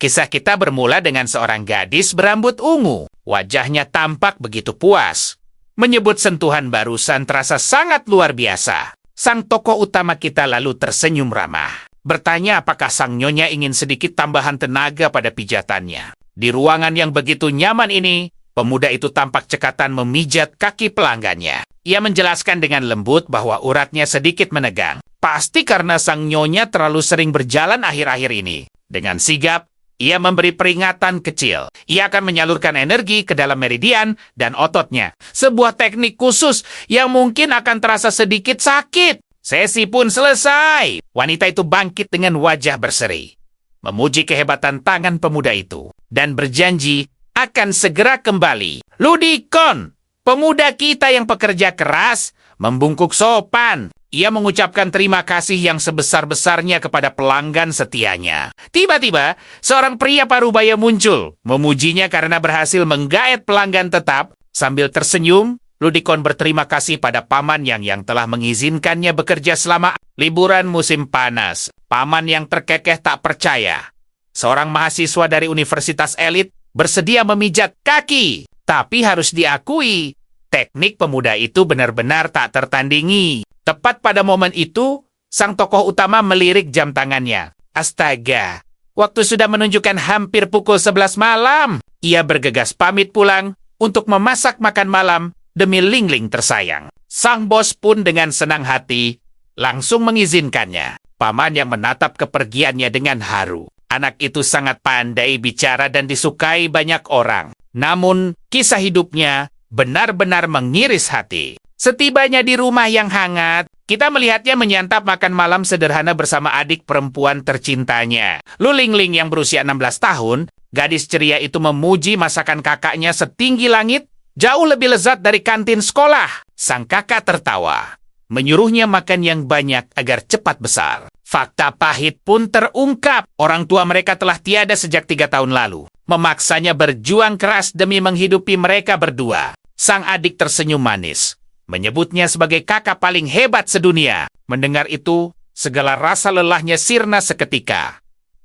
Kisah kita bermula dengan seorang gadis berambut ungu. Wajahnya tampak begitu puas. Menyebut sentuhan barusan terasa sangat luar biasa. Sang tokoh utama kita lalu tersenyum ramah. Bertanya apakah sang nyonya ingin sedikit tambahan tenaga pada pijatannya. Di ruangan yang begitu nyaman ini, pemuda itu tampak cekatan memijat kaki pelanggannya. Ia menjelaskan dengan lembut bahwa uratnya sedikit menegang. Pasti karena sang nyonya terlalu sering berjalan akhir-akhir ini. Dengan sigap, ia memberi peringatan kecil. Ia akan menyalurkan energi ke dalam meridian dan ototnya. Sebuah teknik khusus yang mungkin akan terasa sedikit sakit. Sesi pun selesai. Wanita itu bangkit dengan wajah berseri. Memuji kehebatan tangan pemuda itu. Dan berjanji akan segera kembali. Ludikon, pemuda kita yang pekerja keras, membungkuk sopan. Ia mengucapkan terima kasih yang sebesar-besarnya kepada pelanggan setianya. Tiba-tiba, seorang pria parubaya muncul, memujinya karena berhasil menggaet pelanggan tetap. Sambil tersenyum, Ludikon berterima kasih pada paman yang telah mengizinkannya bekerja selama liburan musim panas. Paman yang terkekeh tak percaya. Seorang mahasiswa dari universitas elit bersedia memijat kaki. Tapi harus diakui, teknik pemuda itu benar-benar tak tertandingi. Tepat pada momen itu, sang tokoh utama melirik jam tangannya. Astaga, waktu sudah menunjukkan hampir pukul 11 malam. Ia bergegas pamit pulang untuk memasak makan malam demi Ling-Ling tersayang. Sang bos pun dengan senang hati langsung mengizinkannya. Paman yang menatap kepergiannya dengan haru. Anak itu sangat pandai bicara dan disukai banyak orang. Namun, kisah hidupnya benar-benar mengiris hati. Setibanya di rumah yang hangat, kita melihatnya menyantap makan malam sederhana bersama adik perempuan tercintanya. Lu Ling-Ling yang berusia 16 tahun, gadis ceria itu memuji masakan kakaknya setinggi langit, jauh lebih lezat dari kantin sekolah. Sang kakak tertawa, menyuruhnya makan yang banyak agar cepat besar. Fakta pahit pun terungkap. Orang tua mereka telah tiada sejak 3 tahun lalu. Memaksanya berjuang keras demi menghidupi mereka berdua. Sang adik tersenyum manis, menyebutnya sebagai kakak paling hebat sedunia. Mendengar itu, segala rasa lelahnya sirna seketika.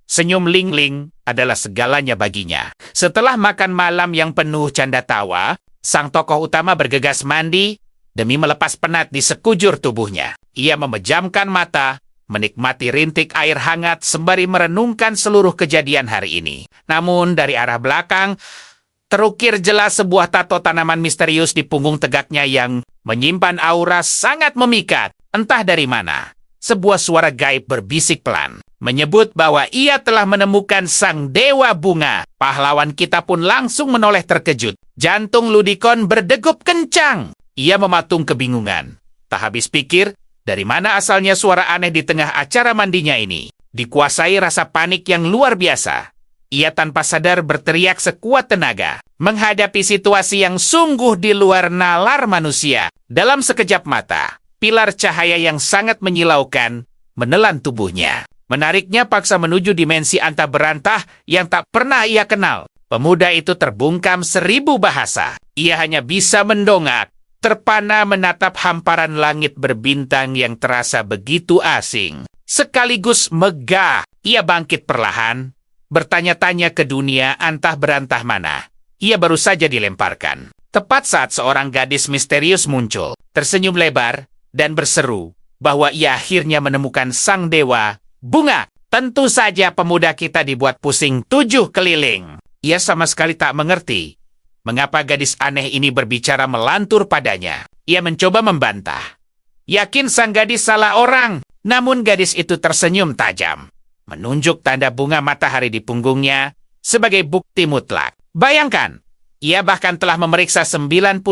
Senyum Ling-Ling adalah segalanya baginya. Setelah makan malam yang penuh canda tawa, sang tokoh utama bergegas mandi demi melepas penat di sekujur tubuhnya. Ia memejamkan mata, menikmati rintik air hangat sembari merenungkan seluruh kejadian hari ini. Namun dari arah belakang, terukir jelas sebuah tato tanaman misterius di punggung tegaknya yang menyimpan aura sangat memikat. Entah dari mana, sebuah suara gaib berbisik pelan, menyebut bahwa ia telah menemukan sang dewa bunga. Pahlawan kita pun langsung menoleh terkejut. Jantung Ludikon berdegup kencang. Ia mematung kebingungan. Tak habis pikir, dari mana asalnya suara aneh di tengah acara mandinya ini? Dikuasai rasa panik yang luar biasa. Ia tanpa sadar berteriak sekuat tenaga, menghadapi situasi yang sungguh di luar nalar manusia. Dalam sekejap mata, pilar cahaya yang sangat menyilaukan menelan tubuhnya. Menariknya paksa menuju dimensi antah berantah yang tak pernah ia kenal. Pemuda itu terbungkam 1000 bahasa. Ia hanya bisa mendongak, terpana menatap hamparan langit berbintang yang terasa begitu asing. Sekaligus megah, ia bangkit perlahan, bertanya-tanya ke dunia antah berantah mana. Ia baru saja dilemparkan. Tepat saat seorang gadis misterius muncul, tersenyum lebar, dan berseru bahwa ia akhirnya menemukan sang dewa bunga. Tentu saja pemuda kita dibuat pusing 7 keliling. Ia sama sekali tak mengerti mengapa gadis aneh ini berbicara melantur padanya. Ia mencoba membantah. Yakin sang gadis salah orang, namun gadis itu tersenyum tajam, menunjuk tanda bunga matahari di punggungnya sebagai bukti mutlak. Bayangkan, ia bahkan telah memeriksa 98.000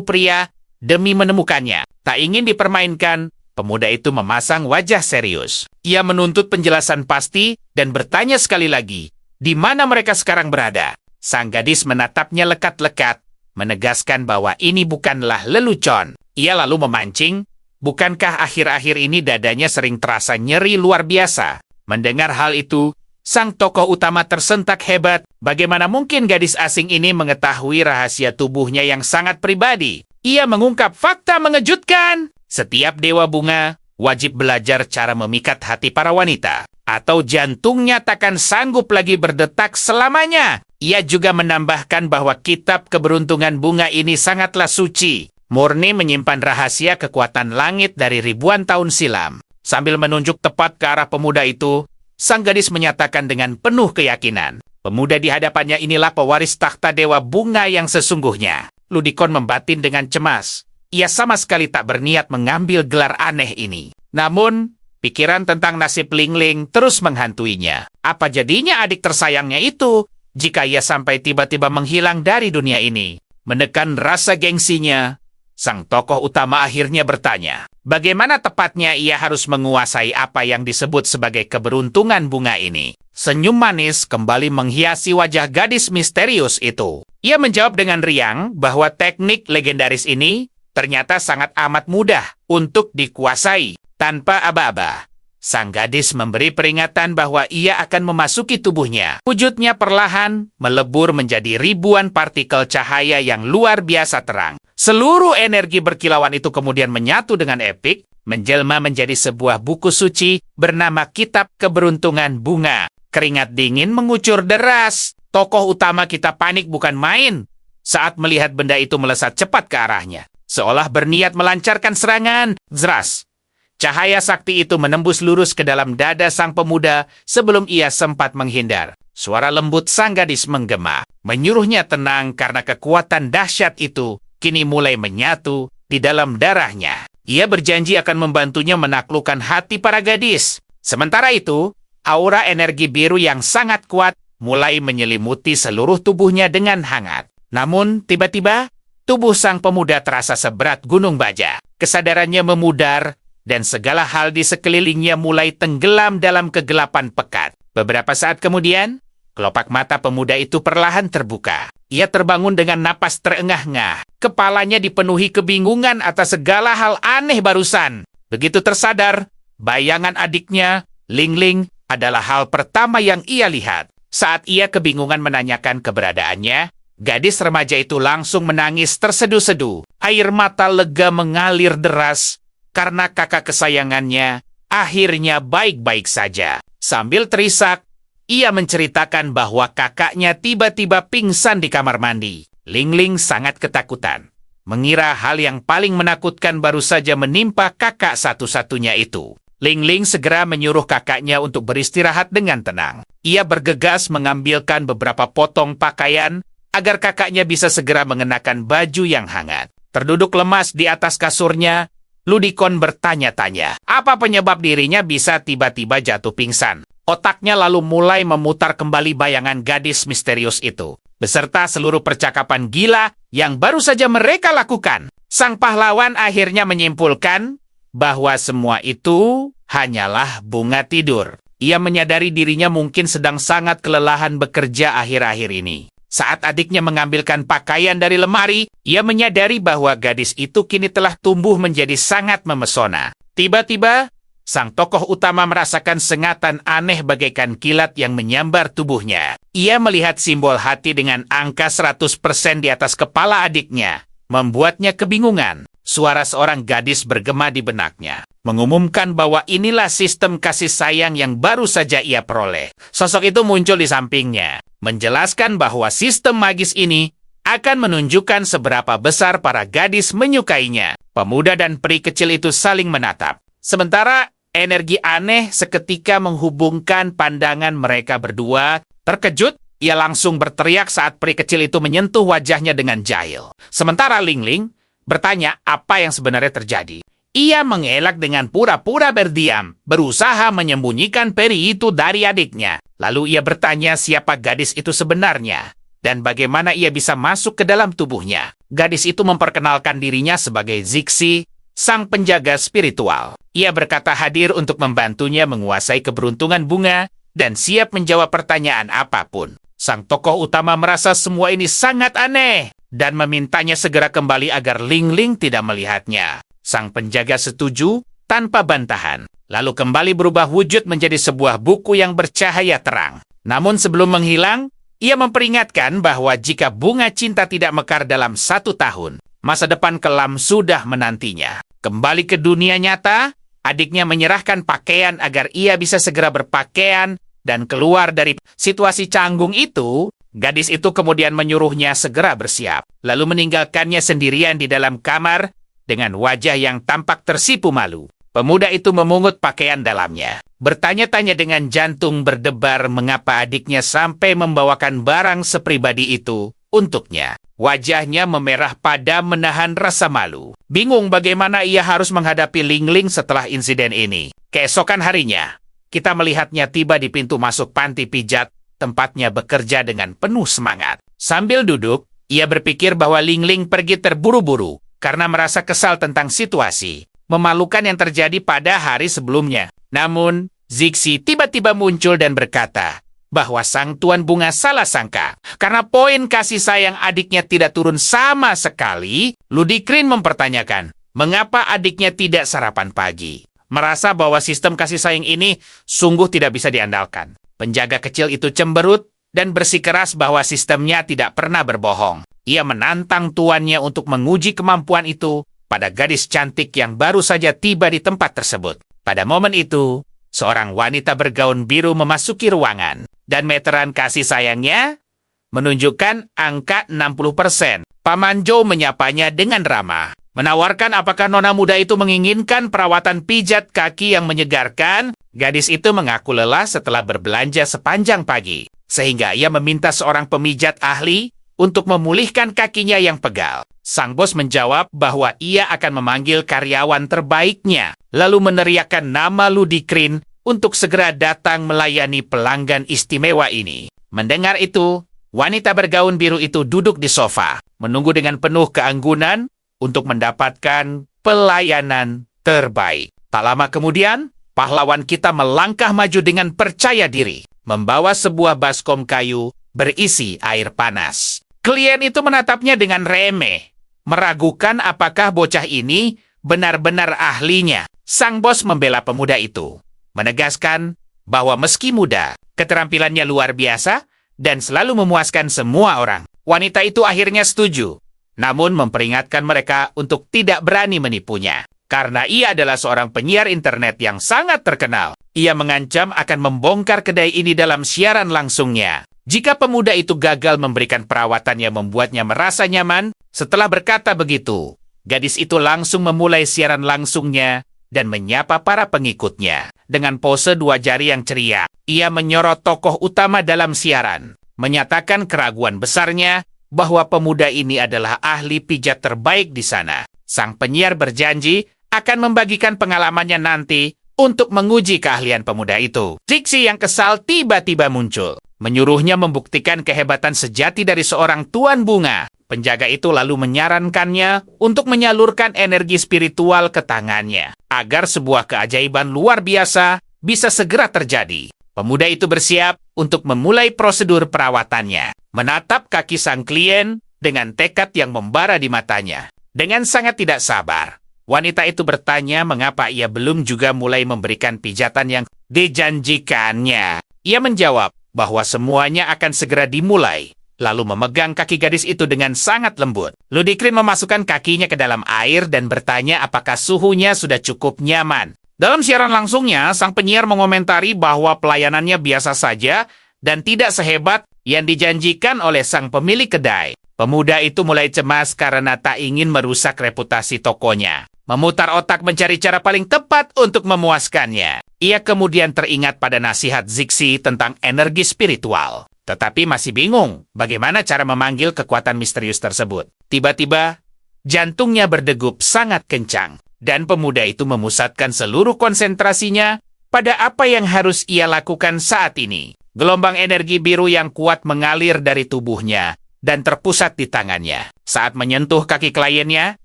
pria demi menemukannya. Tak ingin dipermainkan, pemuda itu memasang wajah serius. Ia menuntut penjelasan pasti dan bertanya sekali lagi, di mana mereka sekarang berada? Sang gadis menatapnya lekat-lekat, menegaskan bahwa ini bukanlah lelucon. Ia lalu memancing, bukankah akhir-akhir ini dadanya sering terasa nyeri luar biasa? Mendengar hal itu, sang tokoh utama tersentak hebat. Bagaimana mungkin gadis asing ini mengetahui rahasia tubuhnya yang sangat pribadi? Ia mengungkap fakta mengejutkan. Setiap dewa bunga wajib belajar cara memikat hati para wanita. atau jantungnya takkan sanggup lagi berdetak selamanya. Ia juga menambahkan bahwa kitab keberuntungan bunga ini sangatlah suci, murni menyimpan rahasia kekuatan langit dari ribuan tahun silam. Sambil menunjuk tepat ke arah pemuda itu, sang gadis menyatakan dengan penuh keyakinan, pemuda di hadapannya inilah pewaris takhta dewa bunga yang sesungguhnya. Ludikon membatin dengan cemas. Ia sama sekali tak berniat mengambil gelar aneh ini. Namun, pikiran tentang nasib Lingling terus menghantuinya. Apa jadinya adik tersayangnya itu jika ia sampai tiba-tiba menghilang dari dunia ini? Menekan rasa gengsinya, sang tokoh utama akhirnya bertanya, bagaimana tepatnya ia harus menguasai apa yang disebut sebagai keberuntungan bunga ini? Senyum manis kembali menghiasi wajah gadis misterius itu. Ia menjawab dengan riang bahwa teknik legendaris ini ternyata sangat amat mudah untuk dikuasai tanpa aba-aba. Sang gadis memberi peringatan bahwa ia akan memasuki tubuhnya. Wujudnya perlahan melebur menjadi ribuan partikel cahaya yang luar biasa terang. Seluruh energi berkilauan itu kemudian menyatu dengan epik, menjelma menjadi sebuah buku suci bernama Kitab Keberuntungan Bunga. Keringat dingin mengucur deras. Tokoh utama kita panik bukan main saat melihat benda itu melesat cepat ke arahnya, seolah berniat melancarkan serangan. Zras! Cahaya sakti itu menembus lurus ke dalam dada sang pemuda sebelum ia sempat menghindar. Suara lembut sang gadis menggema, menyuruhnya tenang karena kekuatan dahsyat itu kini mulai menyatu di dalam darahnya. Ia berjanji akan membantunya menaklukkan hati para gadis. Sementara itu, aura energi biru yang sangat kuat mulai menyelimuti seluruh tubuhnya dengan hangat. Namun, tiba-tiba, tubuh sang pemuda terasa seberat gunung baja. Kesadarannya memudar, dan segala hal di sekelilingnya mulai tenggelam dalam kegelapan pekat. Beberapa saat kemudian, kelopak mata pemuda itu perlahan terbuka. Ia terbangun dengan napas terengah-engah. Kepalanya dipenuhi kebingungan atas segala hal aneh barusan. Begitu tersadar, bayangan adiknya, Lingling, adalah hal pertama yang ia lihat. Saat ia kebingungan menanyakan keberadaannya, gadis remaja itu langsung menangis terseduh-seduh. Air mata lega mengalir deras, karena kakak kesayangannya akhirnya baik-baik saja. Sambil terisak, ia menceritakan bahwa kakaknya tiba-tiba pingsan di kamar mandi. Lingling sangat ketakutan, mengira hal yang paling menakutkan baru saja menimpa kakak satu-satunya itu. Lingling segera menyuruh kakaknya untuk beristirahat dengan tenang. Ia bergegas mengambilkan beberapa potong pakaian agar kakaknya bisa segera mengenakan baju yang hangat. Terduduk lemas di atas kasurnya, Ludikon bertanya-tanya, apa penyebab dirinya bisa tiba-tiba jatuh pingsan. Otaknya lalu mulai memutar kembali bayangan gadis misterius itu, beserta seluruh percakapan gila yang baru saja mereka lakukan. Sang pahlawan akhirnya menyimpulkan bahwa semua itu hanyalah bunga tidur. Ia menyadari dirinya mungkin sedang sangat kelelahan bekerja akhir-akhir ini. Saat adiknya mengambilkan pakaian dari lemari, ia menyadari bahwa gadis itu kini telah tumbuh menjadi sangat memesona. Tiba-tiba, sang tokoh utama merasakan sengatan aneh bagaikan kilat yang menyambar tubuhnya. Ia melihat simbol hati dengan angka 100% di atas kepala adiknya, membuatnya kebingungan. Suara seorang gadis bergema di benaknya, mengumumkan bahwa inilah sistem kasih sayang yang baru saja ia peroleh. Sosok itu muncul di sampingnya, menjelaskan bahwa sistem magis ini akan menunjukkan seberapa besar para gadis menyukainya. Pemuda dan peri kecil itu saling menatap. Sementara energi aneh seketika menghubungkan pandangan mereka berdua. Terkejut, ia langsung berteriak saat peri kecil itu menyentuh wajahnya dengan jahil. Sementara Lingling bertanya apa yang sebenarnya terjadi. Ia mengelak dengan pura-pura berdiam, berusaha menyembunyikan peri itu dari adiknya. Lalu ia bertanya siapa gadis itu sebenarnya, dan bagaimana ia bisa masuk ke dalam tubuhnya. Gadis itu memperkenalkan dirinya sebagai Zixi, sang penjaga spiritual. Ia berkata hadir untuk membantunya menguasai keberuntungan bunga, dan siap menjawab pertanyaan apapun. Sang tokoh utama merasa semua ini sangat aneh, dan memintanya segera kembali agar Lingling tidak melihatnya. Sang penjaga setuju tanpa bantahan, lalu kembali berubah wujud menjadi sebuah buku yang bercahaya terang. Namun sebelum menghilang, ia memperingatkan bahwa jika bunga cinta tidak mekar dalam 1 tahun, masa depan kelam sudah menantinya. Kembali ke dunia nyata, Adiknya menyerahkan pakaian agar ia bisa segera berpakaian dan keluar dari situasi canggung itu. Gadis itu kemudian menyuruhnya segera bersiap, lalu meninggalkannya sendirian di dalam kamar dengan wajah yang tampak tersipu malu. Pemuda itu memungut pakaian dalamnya, bertanya-tanya dengan jantung berdebar mengapa adiknya sampai membawakan barang sepribadi itu untuknya. Wajahnya memerah padam menahan rasa malu. Bingung bagaimana ia harus menghadapi Ling Ling setelah insiden ini. Keesokan harinya, kita melihatnya tiba di pintu masuk panti pijat, tempatnya bekerja dengan penuh semangat. Sambil duduk, ia berpikir bahwa Ling Ling pergi terburu-buru karena merasa kesal tentang situasi memalukan yang terjadi pada hari sebelumnya. Namun, Zixi tiba-tiba muncul dan berkata bahwa sang tuan bunga salah sangka. Karena poin kasih sayang adiknya tidak turun sama sekali, Ludikrin mempertanyakan mengapa adiknya tidak sarapan pagi. Merasa bahwa sistem kasih sayang ini sungguh tidak bisa diandalkan. Penjaga kecil itu cemberut dan bersikeras bahwa sistemnya tidak pernah berbohong. Ia menantang tuannya untuk menguji kemampuan itu pada gadis cantik yang baru saja tiba di tempat tersebut. Pada momen itu, seorang wanita bergaun biru memasuki ruangan dan meteran kasih sayangnya menunjukkan angka 60%. Paman Zhou menyapanya dengan ramah, menawarkan apakah nona muda itu menginginkan perawatan pijat kaki yang menyegarkan. Gadis itu mengaku lelah setelah berbelanja sepanjang pagi, sehingga ia meminta seorang pemijat ahli untuk memulihkan kakinya yang pegal. Sang bos menjawab bahwa ia akan memanggil karyawan terbaiknya, lalu meneriakkan nama Ludikrin untuk segera datang melayani pelanggan istimewa ini. Mendengar itu, wanita bergaun biru itu duduk di sofa, menunggu dengan penuh keanggunan untuk mendapatkan pelayanan terbaik. Tak lama kemudian, pahlawan kita melangkah maju dengan percaya diri, membawa sebuah baskom kayu berisi air panas. Klien itu menatapnya dengan remeh, meragukan apakah bocah ini benar-benar ahlinya. Sang bos membela pemuda itu, menegaskan bahwa meski muda, keterampilannya luar biasa dan selalu memuaskan semua orang. Wanita itu akhirnya setuju, namun memperingatkan mereka untuk tidak berani menipunya. Karena ia adalah seorang penyiar internet yang sangat terkenal. Ia mengancam akan membongkar kedai ini dalam siaran langsungnya. Jika pemuda itu gagal memberikan perawatan yang membuatnya merasa nyaman, setelah berkata begitu, gadis itu langsung memulai siaran langsungnya dan menyapa para pengikutnya. Dengan pose dua jari yang ceria, ia menyorot tokoh utama dalam siaran, menyatakan keraguan besarnya bahwa pemuda ini adalah ahli pijat terbaik di sana. Sang penyiar berjanji akan membagikan pengalamannya nanti untuk menguji keahlian pemuda itu. Zixi yang kesal tiba-tiba muncul, menyuruhnya membuktikan kehebatan sejati dari seorang tuan bunga. Penjaga itu lalu menyarankannya untuk menyalurkan energi spiritual ke tangannya, agar sebuah keajaiban luar biasa bisa segera terjadi. Pemuda itu bersiap untuk memulai prosedur perawatannya, menatap kaki sang klien dengan tekad yang membara di matanya. Dengan sangat tidak sabar, wanita itu bertanya mengapa ia belum juga mulai memberikan pijatan yang dijanjikannya. Ia menjawab bahwa semuanya akan segera dimulai, lalu memegang kaki gadis itu dengan sangat lembut. Ludikrin memasukkan kakinya ke dalam air dan bertanya apakah suhunya sudah cukup nyaman. Dalam siaran langsungnya, sang penyiar mengomentari bahwa pelayanannya biasa saja dan tidak sehebat yang dijanjikan oleh sang pemilik kedai. Pemuda itu mulai cemas karena tak ingin merusak reputasi tokonya. Memutar otak mencari cara paling tepat untuk memuaskannya. Ia kemudian teringat pada nasihat Zixi tentang energi spiritual, tetapi masih bingung bagaimana cara memanggil kekuatan misterius tersebut. Tiba-tiba, jantungnya berdegup sangat kencang, dan pemuda itu memusatkan seluruh konsentrasinya pada apa yang harus ia lakukan saat ini. Gelombang energi biru yang kuat mengalir dari tubuhnya dan terpusat di tangannya. Saat menyentuh kaki kliennya,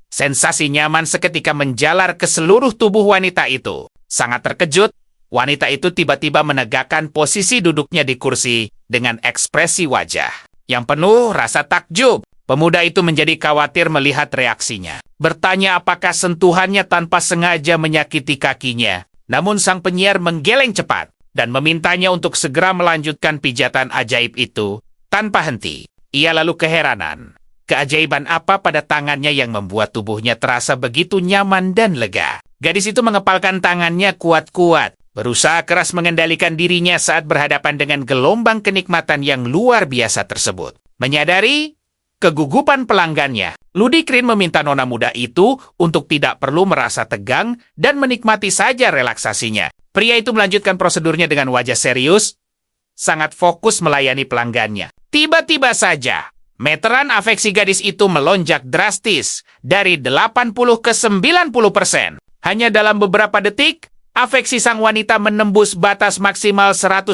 sensasi nyaman seketika menjalar ke seluruh tubuh wanita itu. Sangat terkejut, wanita itu tiba-tiba menegakkan posisi duduknya di kursi dengan ekspresi wajah yang penuh rasa takjub. Pemuda itu menjadi khawatir melihat reaksinya, bertanya apakah sentuhannya tanpa sengaja menyakiti kakinya. Namun sang penyiar menggeleng cepat dan memintanya untuk segera melanjutkan pijatan ajaib itu tanpa henti. Ia lalu keheranan. Keajaiban apa pada tangannya yang membuat tubuhnya terasa begitu nyaman dan lega. Gadis itu mengepalkan tangannya kuat-kuat, berusaha keras mengendalikan dirinya saat berhadapan dengan gelombang kenikmatan yang luar biasa tersebut. Menyadari kegugupan pelanggannya, Ludikrin meminta nona muda itu untuk tidak perlu merasa tegang dan menikmati saja relaksasinya. Pria itu melanjutkan prosedurnya dengan wajah serius, sangat fokus melayani pelanggannya. Tiba-tiba saja, meteran afeksi gadis itu melonjak drastis dari 80 ke 90%. Hanya dalam beberapa detik, afeksi sang wanita menembus batas maksimal 100%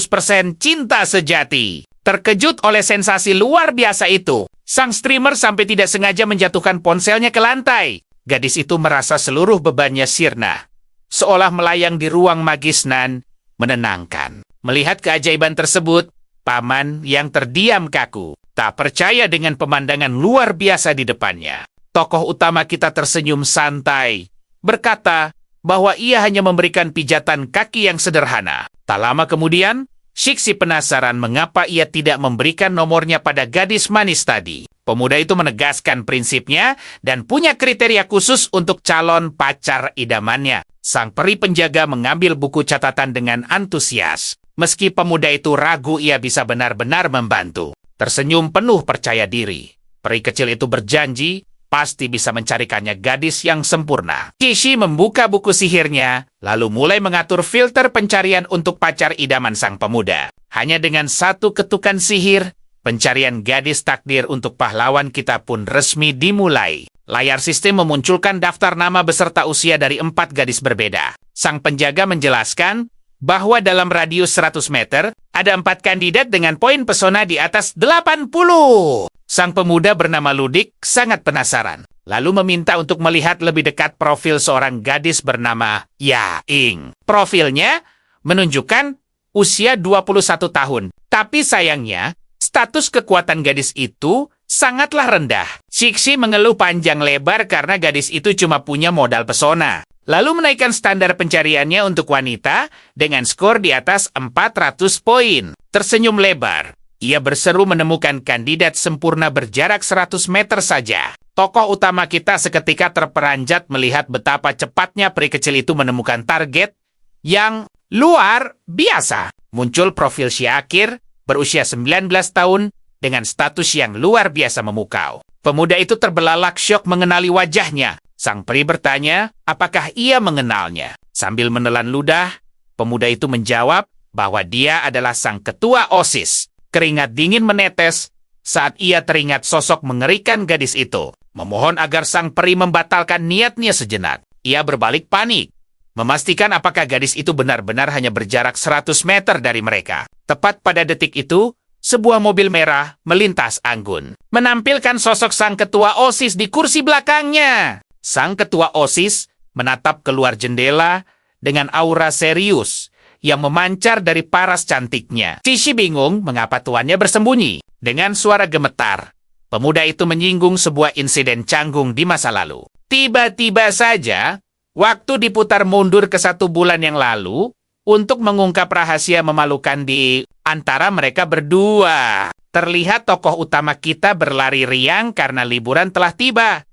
cinta sejati. Terkejut oleh sensasi luar biasa itu, sang streamer sampai tidak sengaja menjatuhkan ponselnya ke lantai. Gadis itu merasa seluruh bebannya sirna, seolah melayang di ruang magis nan menenangkan. Melihat keajaiban tersebut, paman yang terdiam kaku, tak percaya dengan pemandangan luar biasa di depannya. Tokoh utama kita tersenyum santai, berkata bahwa ia hanya memberikan pijatan kaki yang sederhana. Tak lama kemudian, Shixi penasaran mengapa ia tidak memberikan nomornya pada gadis manis tadi. Pemuda itu menegaskan prinsipnya dan punya kriteria khusus untuk calon pacar idamannya. Sang peri penjaga mengambil buku catatan dengan antusias. Meski pemuda itu ragu ia bisa benar-benar membantu. Tersenyum penuh percaya diri. Peri kecil itu berjanji pasti bisa mencarikannya gadis yang sempurna. Kishi membuka buku sihirnya, lalu mulai mengatur filter pencarian untuk pacar idaman sang pemuda. Hanya dengan satu ketukan sihir, pencarian gadis takdir untuk pahlawan kita pun resmi dimulai. Layar sistem memunculkan daftar nama beserta usia dari 4 gadis berbeda. Sang penjaga menjelaskan bahwa dalam radius 100 meter, ada 4 kandidat dengan poin pesona di atas 80. Sang pemuda bernama Ludik sangat penasaran, lalu meminta untuk melihat lebih dekat profil seorang gadis bernama Yaing. Profilnya menunjukkan usia 21 tahun, tapi sayangnya, status kekuatan gadis itu sangatlah rendah. Shixi mengeluh panjang lebar karena gadis itu cuma punya modal pesona. Lalu menaikkan standar pencariannya untuk wanita dengan skor di atas 400 poin. Tersenyum lebar. Ia berseru menemukan kandidat sempurna berjarak 100 meter saja. Tokoh utama kita seketika terperanjat melihat betapa cepatnya peri kecil itu menemukan target yang luar biasa. Muncul profil Syakir, berusia 19 tahun, dengan status yang luar biasa memukau. Pemuda itu terbelalak syok mengenali wajahnya. Sang peri bertanya, apakah ia mengenalnya? Sambil menelan ludah, pemuda itu menjawab bahwa dia adalah sang ketua OSIS. Keringat dingin menetes saat ia teringat sosok mengerikan gadis itu. Memohon agar sang peri membatalkan niatnya sejenak. Ia berbalik panik, memastikan apakah gadis itu benar-benar hanya berjarak 100 meter dari mereka. Tepat pada detik itu, sebuah mobil merah melintas anggun, menampilkan sosok sang ketua OSIS di kursi belakangnya. Sang ketua OSIS menatap keluar jendela dengan aura serius yang memancar dari paras cantiknya. Cici bingung mengapa tuannya bersembunyi. Dengan suara gemetar, pemuda itu menyinggung sebuah insiden canggung di masa lalu. Tiba-tiba saja, waktu diputar mundur ke 1 bulan yang lalu untuk mengungkap rahasia memalukan di antara mereka berdua. Terlihat tokoh utama kita berlari riang karena liburan telah tiba.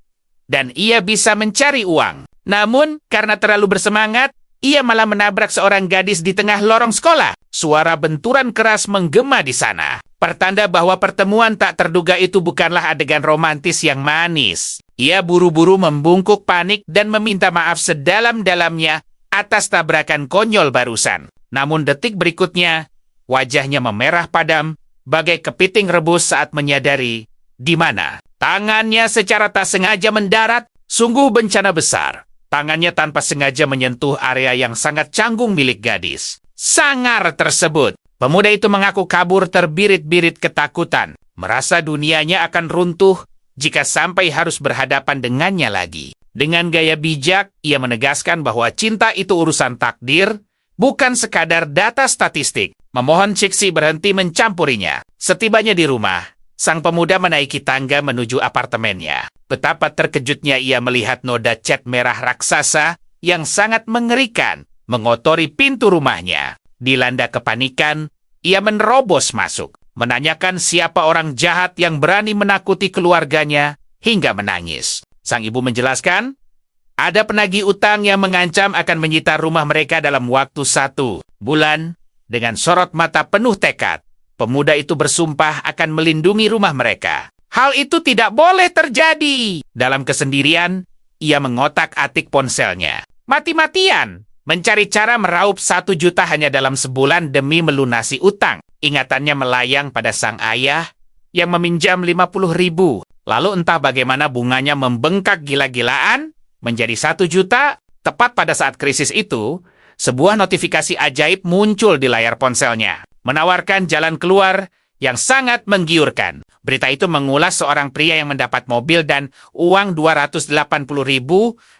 Dan ia bisa mencari uang. Namun, karena terlalu bersemangat, ia malah menabrak seorang gadis di tengah lorong sekolah. Suara benturan keras menggema di sana. Pertanda bahwa pertemuan tak terduga itu bukanlah adegan romantis yang manis. Ia buru-buru membungkuk panik dan meminta maaf sedalam-dalamnya atas tabrakan konyol barusan. Namun detik berikutnya, wajahnya memerah padam, bagai kepiting rebus saat menyadari di mana tangannya secara tak sengaja mendarat. Sungguh bencana besar. Tangannya tanpa sengaja menyentuh area yang sangat canggung milik gadis. Sangar tersebut. Pemuda itu mengaku kabur terbirit-birit ketakutan. Merasa dunianya akan runtuh jika sampai harus berhadapan dengannya lagi. Dengan gaya bijak, ia menegaskan bahwa cinta itu urusan takdir, bukan sekadar data statistik. Memohon Cixi berhenti mencampurinya. Setibanya di rumah, sang pemuda menaiki tangga menuju apartemennya. Betapa terkejutnya ia melihat noda cat merah raksasa yang sangat mengerikan mengotori pintu rumahnya. Dilanda kepanikan, ia menerobos masuk, menanyakan siapa orang jahat yang berani menakuti keluarganya hingga menangis. Sang ibu menjelaskan Ada penagih utang yang mengancam akan menyita rumah mereka dalam waktu 1 bulan. Dengan sorot mata penuh tekad, pemuda itu bersumpah akan melindungi rumah mereka. Hal itu tidak boleh terjadi. Dalam kesendirian, ia mengotak-atik ponselnya. Mati-matian mencari cara meraup 1 juta hanya dalam sebulan demi melunasi utang. Ingatannya melayang pada sang ayah yang meminjam 50.000. Lalu entah bagaimana bunganya membengkak gila-gilaan menjadi 1 juta. Tepat pada saat krisis itu, sebuah notifikasi ajaib muncul di layar ponselnya, menawarkan jalan keluar yang sangat menggiurkan. Berita itu mengulas seorang pria yang mendapat mobil dan uang 280.000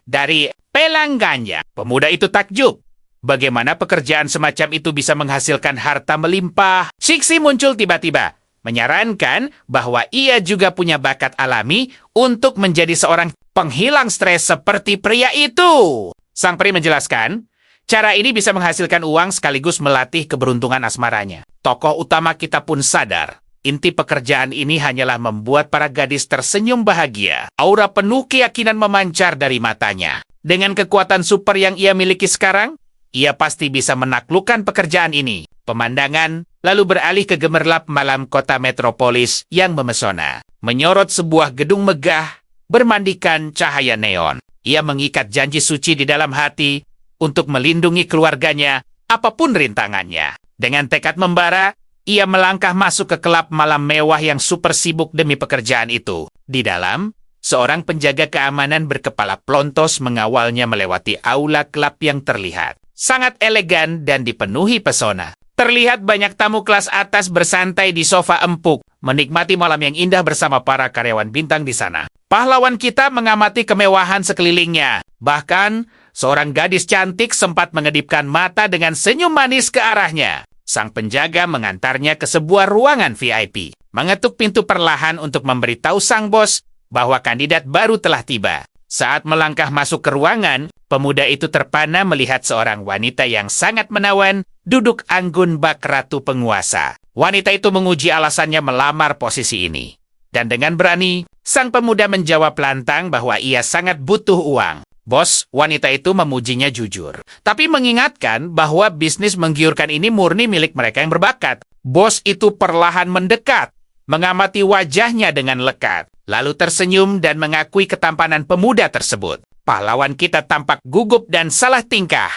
dari pelanggannya. Pemuda itu takjub. Bagaimana pekerjaan semacam itu bisa menghasilkan harta melimpah? Shixi muncul tiba-tiba, menyarankan bahwa ia juga punya bakat alami untuk menjadi seorang penghilang stres seperti pria itu. Sang peri menjelaskan, cara ini bisa menghasilkan uang sekaligus melatih keberuntungan asmaranya. Tokoh utama kita pun sadar, inti pekerjaan ini hanyalah membuat para gadis tersenyum bahagia. Aura penuh keyakinan memancar dari matanya. Dengan kekuatan super yang ia miliki sekarang, ia pasti bisa menaklukkan pekerjaan ini. Pemandangan lalu beralih ke gemerlap malam kota metropolis yang memesona. Menyorot sebuah gedung megah, bermandikan cahaya neon. Ia mengikat janji suci di dalam hati untuk melindungi keluarganya, apapun rintangannya. Dengan tekad membara, ia melangkah masuk ke klub malam mewah yang super sibuk demi pekerjaan itu. Di dalam, seorang penjaga keamanan berkepala plontos mengawalnya melewati aula klub yang terlihat sangat elegan dan dipenuhi pesona. Terlihat banyak tamu kelas atas bersantai di sofa empuk, menikmati malam yang indah bersama para karyawan bintang di sana. Pahlawan kita mengamati kemewahan sekelilingnya. Bahkan, seorang gadis cantik sempat mengedipkan mata dengan senyum manis ke arahnya. Sang penjaga mengantarnya ke sebuah ruangan VIP, mengetuk pintu perlahan untuk memberitahu sang bos bahwa kandidat baru telah tiba. Saat melangkah masuk ke ruangan, pemuda itu terpana melihat seorang wanita yang sangat menawan duduk anggun bak ratu penguasa. Wanita itu menguji alasannya melamar posisi ini. Dan dengan berani, sang pemuda menjawab lantang bahwa ia sangat butuh uang. Bos wanita itu memujinya jujur, tapi mengingatkan bahwa bisnis menggiurkan ini murni milik mereka yang berbakat. Bos itu perlahan mendekat, mengamati wajahnya dengan lekat, lalu tersenyum dan mengakui ketampanan pemuda tersebut. Pahlawan kita tampak gugup dan salah tingkah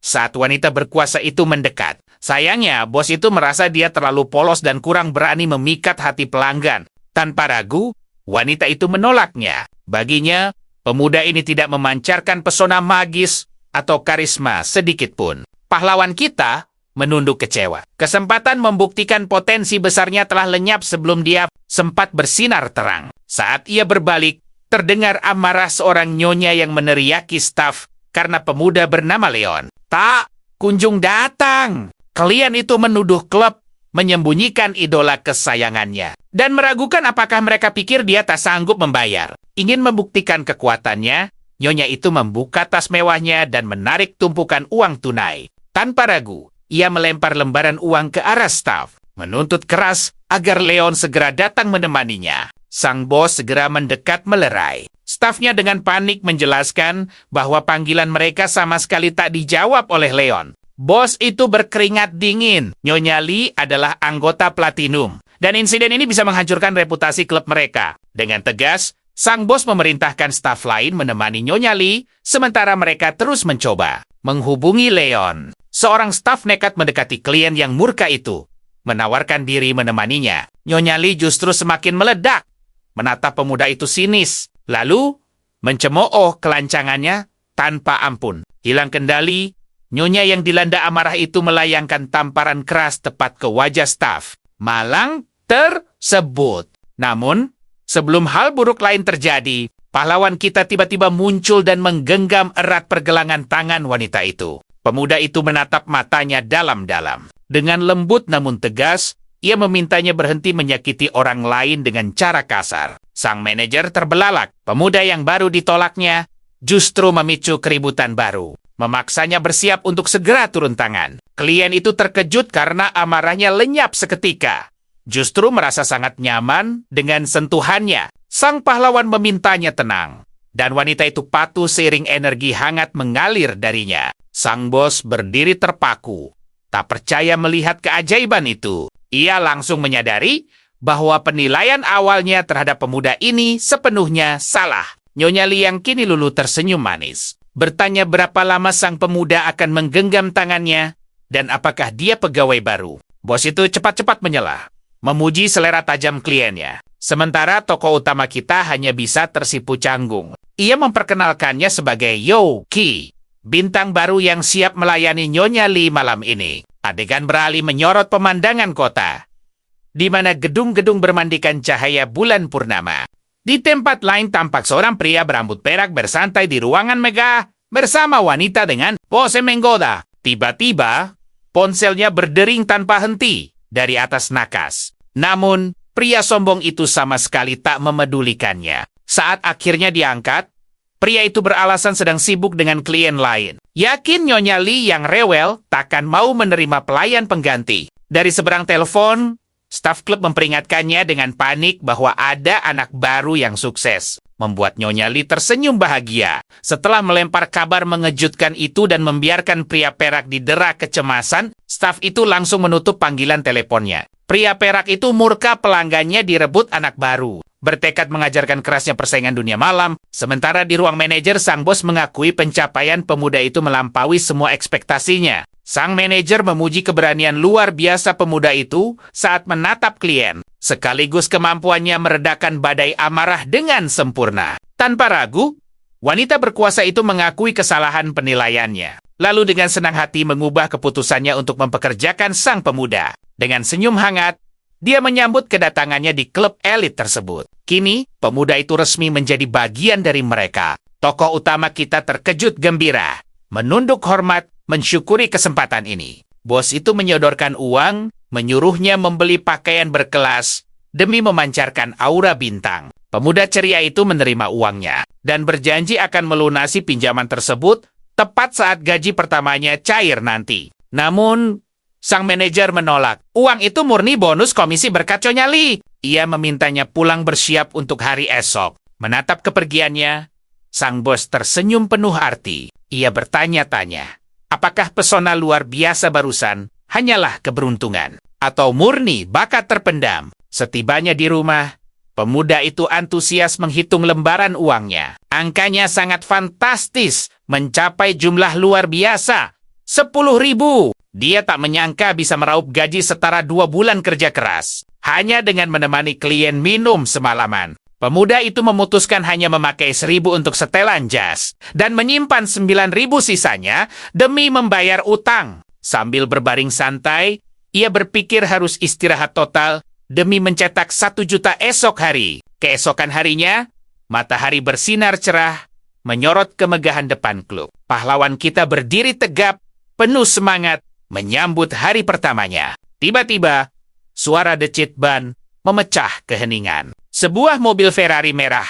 saat wanita berkuasa itu mendekat. Sayangnya, bos itu merasa dia terlalu polos dan kurang berani memikat hati pelanggan. Tanpa ragu, wanita itu menolaknya. Baginya, pemuda ini tidak memancarkan pesona magis atau karisma sedikit pun. Pahlawan kita menunduk kecewa. Kesempatan membuktikan potensi besarnya telah lenyap sebelum dia sempat bersinar terang. Saat ia berbalik, terdengar amarah seorang nyonya yang meneriaki staf karena pemuda bernama Leon. Tak kunjung datang. Klien itu menuduh klub menyembunyikan idola kesayangannya dan meragukan apakah mereka pikir dia tak sanggup membayar. Ingin membuktikan kekuatannya, nyonya itu membuka tas mewahnya dan menarik tumpukan uang tunai. Tanpa ragu, ia melempar lembaran uang ke arah staf, menuntut keras agar Leon segera datang menemaninya. Sang bos segera mendekat melerai. Stafnya dengan panik menjelaskan bahwa panggilan mereka sama sekali tak dijawab oleh Leon. Bos itu berkeringat dingin. Nyonya Lee adalah anggota Platinum, dan insiden ini bisa menghancurkan reputasi klub mereka. Dengan tegas, sang bos memerintahkan staf lain menemani Nyonya Lee, sementara mereka terus mencoba menghubungi Leon. Seorang staf nekat mendekati klien yang murka itu, menawarkan diri menemaninya. Nyonya Lee justru semakin meledak, menatap pemuda itu sinis, lalu mencemooh kelancangannya tanpa ampun. Hilang kendali, nyonya yang dilanda amarah itu melayangkan tamparan keras tepat ke wajah staf malang tersebut. Namun, sebelum hal buruk lain terjadi, pahlawan kita tiba-tiba muncul dan menggenggam erat pergelangan tangan wanita itu. Pemuda itu menatap matanya dalam-dalam. Dengan lembut namun tegas, ia memintanya berhenti menyakiti orang lain dengan cara kasar. Sang manajer terbelalak. Pemuda yang baru ditolaknya justru memicu keributan baru, memaksanya bersiap untuk segera turun tangan. Klien itu terkejut karena amarahnya lenyap seketika. Justru merasa sangat nyaman dengan sentuhannya. Sang pahlawan memintanya tenang. dan wanita itu patuh seiring energi hangat mengalir darinya. Sang bos berdiri terpaku, tak percaya melihat keajaiban itu. Ia langsung menyadari bahwa penilaian awalnya terhadap pemuda ini sepenuhnya salah. Nyonya Li yang kini luluh tersenyum manis, bertanya berapa lama sang pemuda akan menggenggam tangannya, dan apakah dia pegawai baru. Bos itu cepat-cepat menyelah, memuji selera tajam kliennya. Sementara tokoh utama kita hanya bisa tersipu canggung. Ia memperkenalkannya sebagai Yo Ki, bintang baru yang siap melayani Nyonya Li malam ini. Adegan beralih menyorot pemandangan kota, di mana gedung-gedung bermandikan cahaya bulan purnama. Di tempat lain tampak seorang pria berambut perak bersantai di ruangan megah bersama wanita dengan pose menggoda. Tiba-tiba, ponselnya berdering tanpa henti dari atas nakas. Namun, pria sombong itu sama sekali tak memedulikannya. Saat akhirnya diangkat, pria itu beralasan sedang sibuk dengan klien lain. Yakin Nyonya Li yang rewel takkan mau menerima pelayan pengganti. Dari seberang telepon, staf klub memperingatkannya dengan panik bahwa ada anak baru yang sukses. Membuat Nyonya Li tersenyum bahagia. Setelah melempar kabar mengejutkan itu dan membiarkan pria perak didera kecemasan, staf itu langsung menutup panggilan teleponnya. Pria perak itu murka pelanggannya direbut anak baru. Bertekad mengajarkan kerasnya persaingan dunia malam, sementara di ruang manajer sang bos mengakui pencapaian pemuda itu melampaui semua ekspektasinya. Sang manajer memuji keberanian luar biasa pemuda itu saat menatap klien, sekaligus kemampuannya meredakan badai amarah dengan sempurna. Tanpa ragu, wanita berkuasa itu mengakui kesalahan penilaiannya, lalu dengan senang hati mengubah keputusannya untuk mempekerjakan sang pemuda. Dengan senyum hangat, dia menyambut kedatangannya di klub elit tersebut. Kini, pemuda itu resmi menjadi bagian dari mereka. Tokoh utama kita terkejut gembira, menunduk hormat, mensyukuri kesempatan ini. Bos itu menyodorkan uang, menyuruhnya membeli pakaian berkelas demi memancarkan aura bintang. Pemuda ceria itu menerima uangnya dan berjanji akan melunasi pinjaman tersebut tepat saat gaji pertamanya cair nanti. Namun, sang manajer menolak. Uang itu murni bonus komisi berkat Nyonya Li. Ia memintanya pulang bersiap untuk hari esok. Menatap kepergiannya, sang bos tersenyum penuh arti. Ia bertanya-tanya, apakah pesona luar biasa barusan hanyalah keberuntungan? Atau murni bakat terpendam? Setibanya di rumah, pemuda itu antusias menghitung lembaran uangnya. Angkanya sangat fantastis, mencapai jumlah luar biasa. 10.000. Dia tak menyangka bisa meraup gaji setara 2 bulan kerja keras, hanya dengan menemani klien minum semalaman. Pemuda itu memutuskan hanya memakai 1.000 untuk setelan jas, dan menyimpan 9.000 sisanya demi membayar utang. Sambil berbaring santai, ia berpikir harus istirahat total demi mencetak 1 juta esok hari. Keesokan harinya, matahari bersinar cerah, menyorot kemegahan depan klub. Pahlawan kita berdiri tegap, penuh semangat, menyambut hari pertamanya. Tiba-tiba, suara decit ban memecah keheningan. Sebuah mobil Ferrari merah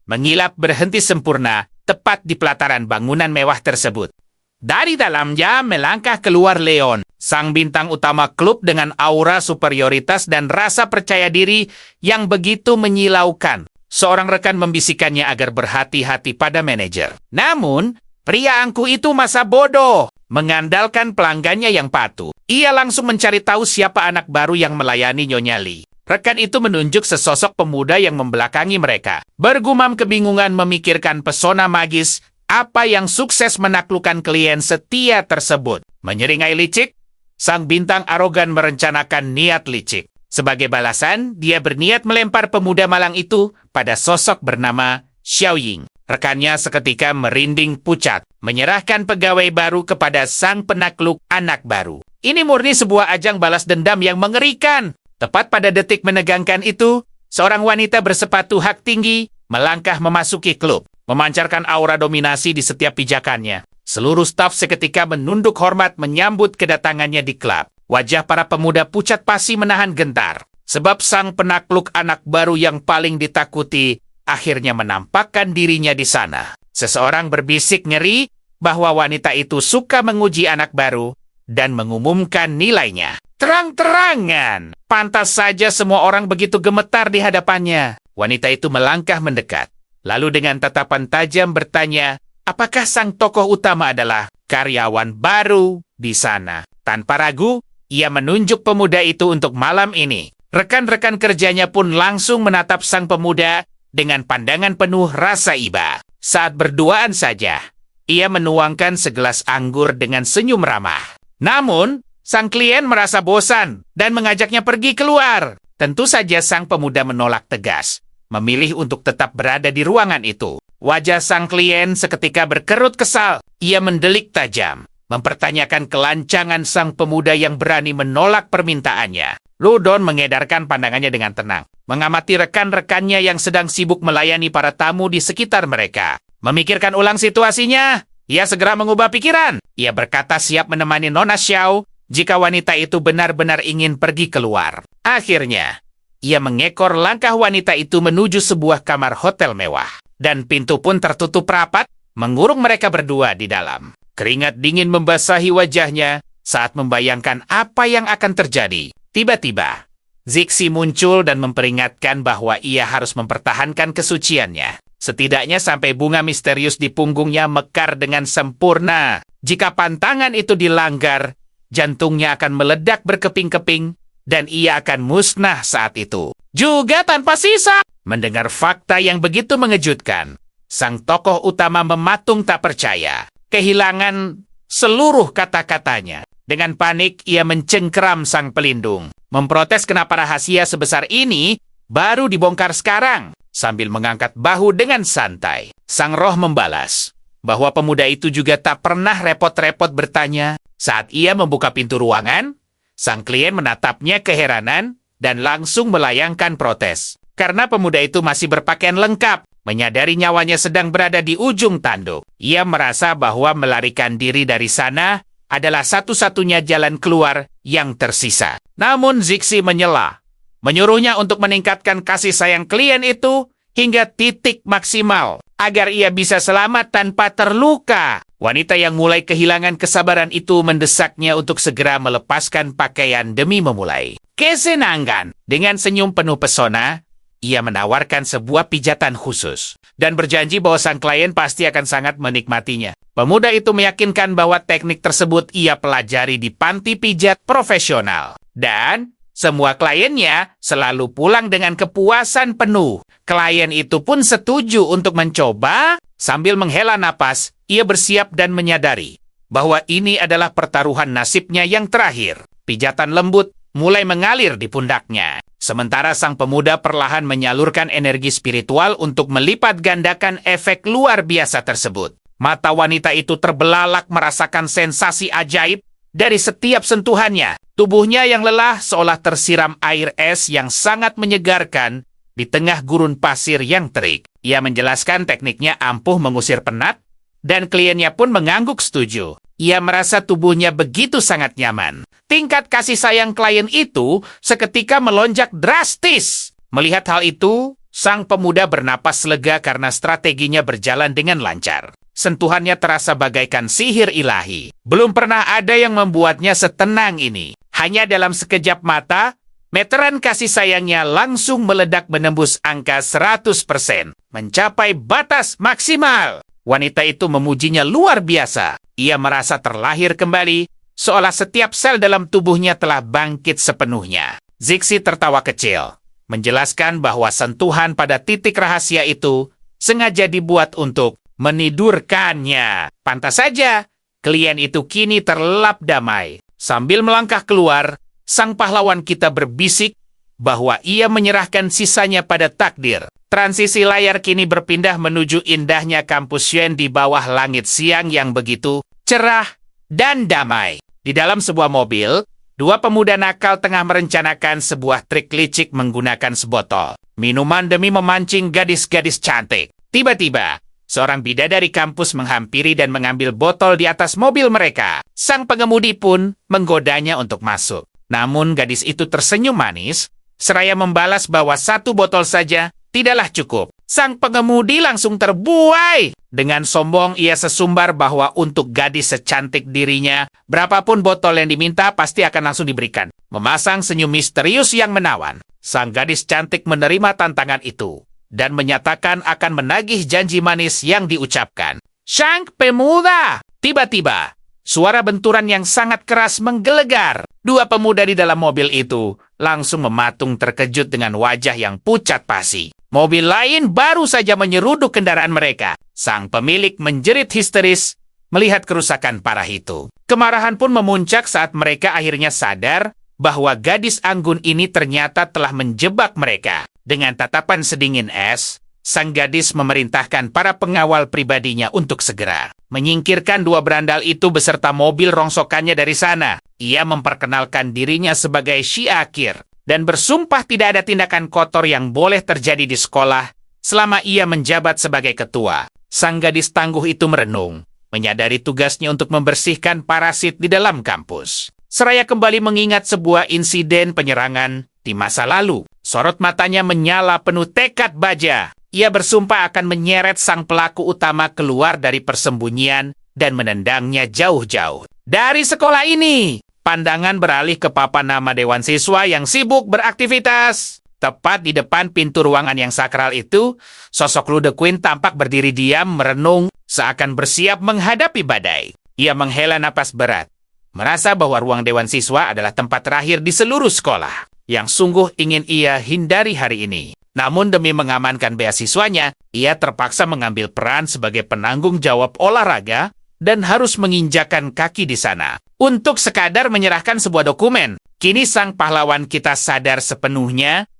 mengilap berhenti sempurna tepat di pelataran bangunan mewah tersebut. Dari dalamnya melangkah keluar Leon, sang bintang utama klub dengan aura superioritas dan rasa percaya diri yang begitu menyilaukan. Seorang rekan membisikkannya agar berhati-hati pada manajer. Namun, pria angkuh itu masa bodoh. Mengandalkan pelanggannya yang patuh, ia langsung mencari tahu siapa anak baru yang melayani Nyonya Li. Rekan itu menunjuk sesosok pemuda yang membelakangi mereka. Bergumam kebingungan memikirkan pesona magis apa yang sukses menaklukkan klien setia tersebut. Menyeringai licik, sang bintang arogan merencanakan niat licik. Sebagai balasan, dia berniat melempar pemuda malang itu pada sosok bernama Xiao Ying. Rekannya seketika merinding pucat, menyerahkan pegawai baru kepada sang penakluk anak baru. Ini murni sebuah ajang balas dendam yang mengerikan. Tepat pada detik menegangkan itu, seorang wanita bersepatu hak tinggi melangkah memasuki klub, memancarkan aura dominasi di setiap pijakannya. Seluruh staf seketika menunduk hormat menyambut kedatangannya di klub. Wajah para pemuda pucat pasi menahan gentar, sebab sang penakluk anak baru yang paling ditakuti akhirnya menampakkan dirinya di sana. Seseorang berbisik ngeri bahwa wanita itu suka menguji anak baru dan mengumumkan nilainya. Terang-terangan, pantas saja semua orang begitu gemetar di hadapannya. Wanita itu melangkah mendekat, Lalu dengan tatapan tajam bertanya, apakah sang tokoh utama adalah karyawan baru di sana. Tanpa ragu, ia menunjuk pemuda itu untuk malam ini. Rekan-rekan kerjanya pun langsung menatap sang pemuda dengan pandangan penuh rasa iba. Saat berduaan saja, ia menuangkan segelas anggur dengan senyum ramah. Namun, sang klien merasa bosan dan mengajaknya pergi keluar. Tentu saja sang pemuda menolak tegas, memilih untuk tetap berada di ruangan itu. Wajah sang klien seketika berkerut kesal. Ia mendelik tajam, mempertanyakan kelancangan sang pemuda yang berani menolak permintaannya. Ludon mengedarkan pandangannya dengan tenang, mengamati rekan-rekannya yang sedang sibuk melayani para tamu di sekitar mereka. Memikirkan ulang situasinya, ia segera mengubah pikiran. Ia berkata siap menemani Nona Xiao jika wanita itu benar-benar ingin pergi keluar. Akhirnya, ia mengekor langkah wanita itu menuju sebuah kamar hotel mewah. Dan pintu pun tertutup rapat, mengurung mereka berdua di dalam. Keringat dingin membasahi wajahnya saat membayangkan apa yang akan terjadi. Tiba-tiba, Zixi muncul dan memperingatkan bahwa ia harus mempertahankan kesuciannya. Setidaknya sampai bunga misterius di punggungnya mekar dengan sempurna. Jika pantangan itu dilanggar, jantungnya akan meledak berkeping-keping dan ia akan musnah saat itu. Juga tanpa sisa. Mendengar fakta yang begitu mengejutkan, sang tokoh utama mematung tak percaya. Kehilangan seluruh kata-katanya. Dengan panik, ia mencengkeram sang pelindung. Memprotes kenapa rahasia sebesar ini baru dibongkar sekarang. Sambil mengangkat bahu dengan santai, sang roh membalas bahwa pemuda itu juga tak pernah repot-repot bertanya. Saat ia membuka pintu ruangan, sang klien menatapnya keheranan dan langsung melayangkan protes. Karena pemuda itu masih berpakaian lengkap, menyadari nyawanya sedang berada di ujung tanduk. Ia merasa bahwa melarikan diri dari sana adalah satu-satunya jalan keluar yang tersisa. Namun Zixi menyela, menyuruhnya untuk meningkatkan kasih sayang klien itu hingga titik maksimal, agar ia bisa selamat tanpa terluka. Wanita yang mulai kehilangan kesabaran itu mendesaknya untuk segera melepaskan pakaian demi memulai kesenangan. Dengan senyum penuh pesona, ia menawarkan sebuah pijatan khusus dan berjanji bahwa sang klien pasti akan sangat menikmatinya. Pemuda itu meyakinkan bahwa teknik tersebut ia pelajari di panti pijat profesional. Dan semua kliennya selalu pulang dengan kepuasan penuh. Klien itu pun setuju untuk mencoba. Sambil menghela napas, ia bersiap dan menyadari bahwa ini adalah pertaruhan nasibnya yang terakhir. Pijatan lembut mulai mengalir di pundaknya. Sementara sang pemuda perlahan menyalurkan energi spiritual untuk melipat gandakan efek luar biasa tersebut. Mata wanita itu terbelalak merasakan sensasi ajaib dari setiap sentuhannya. Tubuhnya yang lelah seolah tersiram air es yang sangat menyegarkan di tengah gurun pasir yang terik. Ia menjelaskan tekniknya ampuh mengusir penat, dan kliennya pun mengangguk setuju. Ia merasa tubuhnya begitu sangat nyaman. Tingkat kasih sayang klien itu seketika melonjak drastis. Melihat hal itu, sang pemuda bernapas lega karena strateginya berjalan dengan lancar. Sentuhannya terasa bagaikan sihir ilahi. Belum pernah ada yang membuatnya setenang ini. Hanya dalam sekejap mata, meteran kasih sayangnya langsung meledak menembus angka 100%. Mencapai batas maksimal. Wanita itu memujinya luar biasa. Ia merasa terlahir kembali, seolah setiap sel dalam tubuhnya telah bangkit sepenuhnya. Zixi tertawa kecil, menjelaskan bahwa sentuhan pada titik rahasia itu sengaja dibuat untuk menidurkannya. Pantas saja, klien itu kini terlelap damai. Sambil melangkah keluar, sang pahlawan kita berbisik bahwa ia menyerahkan sisanya pada takdir. Transisi layar kini berpindah menuju indahnya kampus Yuan di bawah langit siang yang begitu cerah dan damai. Di dalam sebuah mobil, dua pemuda nakal tengah merencanakan sebuah trik licik menggunakan sebotol minuman demi memancing gadis-gadis cantik. Tiba-tiba, seorang bidadari kampus menghampiri dan mengambil botol di atas mobil mereka. Sang pengemudi pun menggodanya untuk masuk. Namun gadis itu tersenyum manis, seraya membalas bahwa satu botol saja tidaklah cukup. Sang pengemudi langsung terbuai. Dengan sombong ia sesumbar bahwa untuk gadis secantik dirinya, berapapun botol yang diminta pasti akan langsung diberikan. Memasang senyum misterius yang menawan, sang gadis cantik menerima tantangan itu. dan menyatakan akan menagih janji manis yang diucapkan. "Sang pemuda!" Tiba-tiba, suara benturan yang sangat keras menggelegar. Dua pemuda di dalam mobil itu langsung mematung terkejut dengan wajah yang pucat pasi. Mobil lain baru saja menyeruduk kendaraan mereka. Sang pemilik menjerit histeris melihat kerusakan parah itu. Kemarahan pun memuncak saat mereka akhirnya sadar bahwa gadis anggun ini ternyata telah menjebak mereka. Dengan tatapan sedingin es, sang gadis memerintahkan para pengawal pribadinya untuk segera menyingkirkan dua berandal itu beserta mobil rongsokannya dari sana. Ia memperkenalkan dirinya sebagai Syakir dan bersumpah tidak ada tindakan kotor yang boleh terjadi di sekolah selama ia menjabat sebagai ketua. Sang gadis tangguh itu merenung, menyadari tugasnya untuk membersihkan parasit di dalam kampus. Seraya kembali mengingat sebuah insiden penyerangan di masa lalu. Sorot matanya menyala penuh tekad baja. Ia bersumpah akan menyeret sang pelaku utama keluar dari persembunyian dan menendangnya jauh-jauh dari sekolah ini. Pandangan beralih ke papan nama Dewan Siswa yang sibuk beraktivitas. Tepat di depan pintu ruangan yang sakral itu, sosok Lude Queen tampak berdiri diam merenung seakan bersiap menghadapi badai. Ia menghela napas berat, merasa bahwa ruang Dewan Siswa adalah tempat terakhir di seluruh sekolah yang sungguh ingin ia hindari hari ini. Namun demi mengamankan beasiswanya, ia terpaksa mengambil peran sebagai penanggung jawab olahraga dan harus menginjakan kaki di sana untuk sekadar menyerahkan sebuah dokumen. Kini sang pahlawan kita sadar sepenuhnya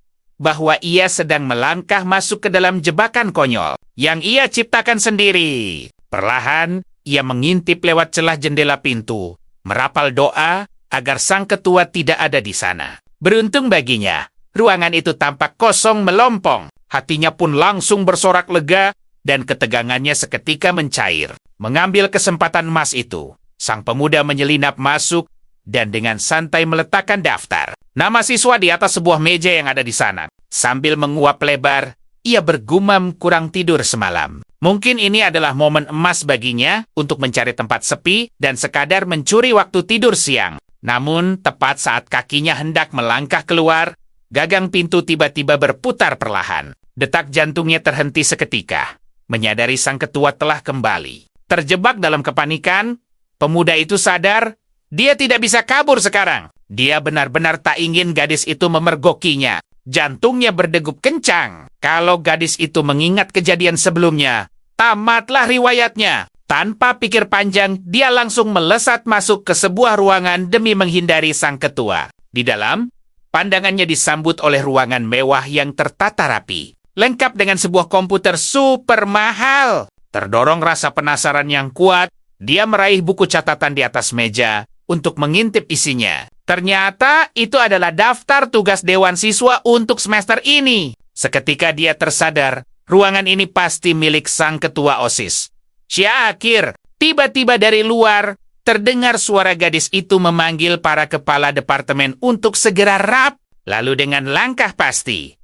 bahwa ia sedang melangkah masuk ke dalam jebakan konyol yang ia ciptakan sendiri. Perlahan, ia mengintip lewat celah jendela pintu, merapal doa agar sang ketua tidak ada di sana. Beruntung baginya, ruangan itu tampak kosong melompong. Hatinya pun langsung bersorak lega dan ketegangannya seketika mencair. Mengambil kesempatan emas itu, sang pemuda menyelinap masuk dan dengan santai meletakkan daftar nama siswa di atas sebuah meja yang ada di sana. Sambil menguap lebar, ia bergumam kurang tidur semalam. Mungkin ini adalah momen emas baginya untuk mencari tempat sepi dan sekadar mencuri waktu tidur siang. Namun, tepat saat kakinya hendak melangkah keluar, gagang pintu tiba-tiba berputar perlahan. Detak jantungnya terhenti seketika, menyadari sang ketua telah kembali. Terjebak dalam kepanikan, pemuda itu sadar dia tidak bisa kabur sekarang. Dia benar-benar tak ingin gadis itu memergokinya. Jantungnya berdegup kencang. Kalau gadis itu mengingat kejadian sebelumnya, tamatlah riwayatnya. Tanpa pikir panjang, dia langsung melesat masuk ke sebuah ruangan demi menghindari sang ketua. Di dalam, pandangannya disambut oleh ruangan mewah yang tertata rapi, lengkap dengan sebuah komputer super mahal. Terdorong rasa penasaran yang kuat, dia meraih buku catatan di atas meja untuk mengintip isinya. Ternyata itu adalah daftar tugas Dewan Siswa untuk semester ini. Seketika dia tersadar, ruangan ini pasti milik sang ketua OSIS. Syakir, tiba-tiba dari luar, terdengar suara gadis itu memanggil para kepala departemen untuk segera rap. Lalu dengan langkah pasti,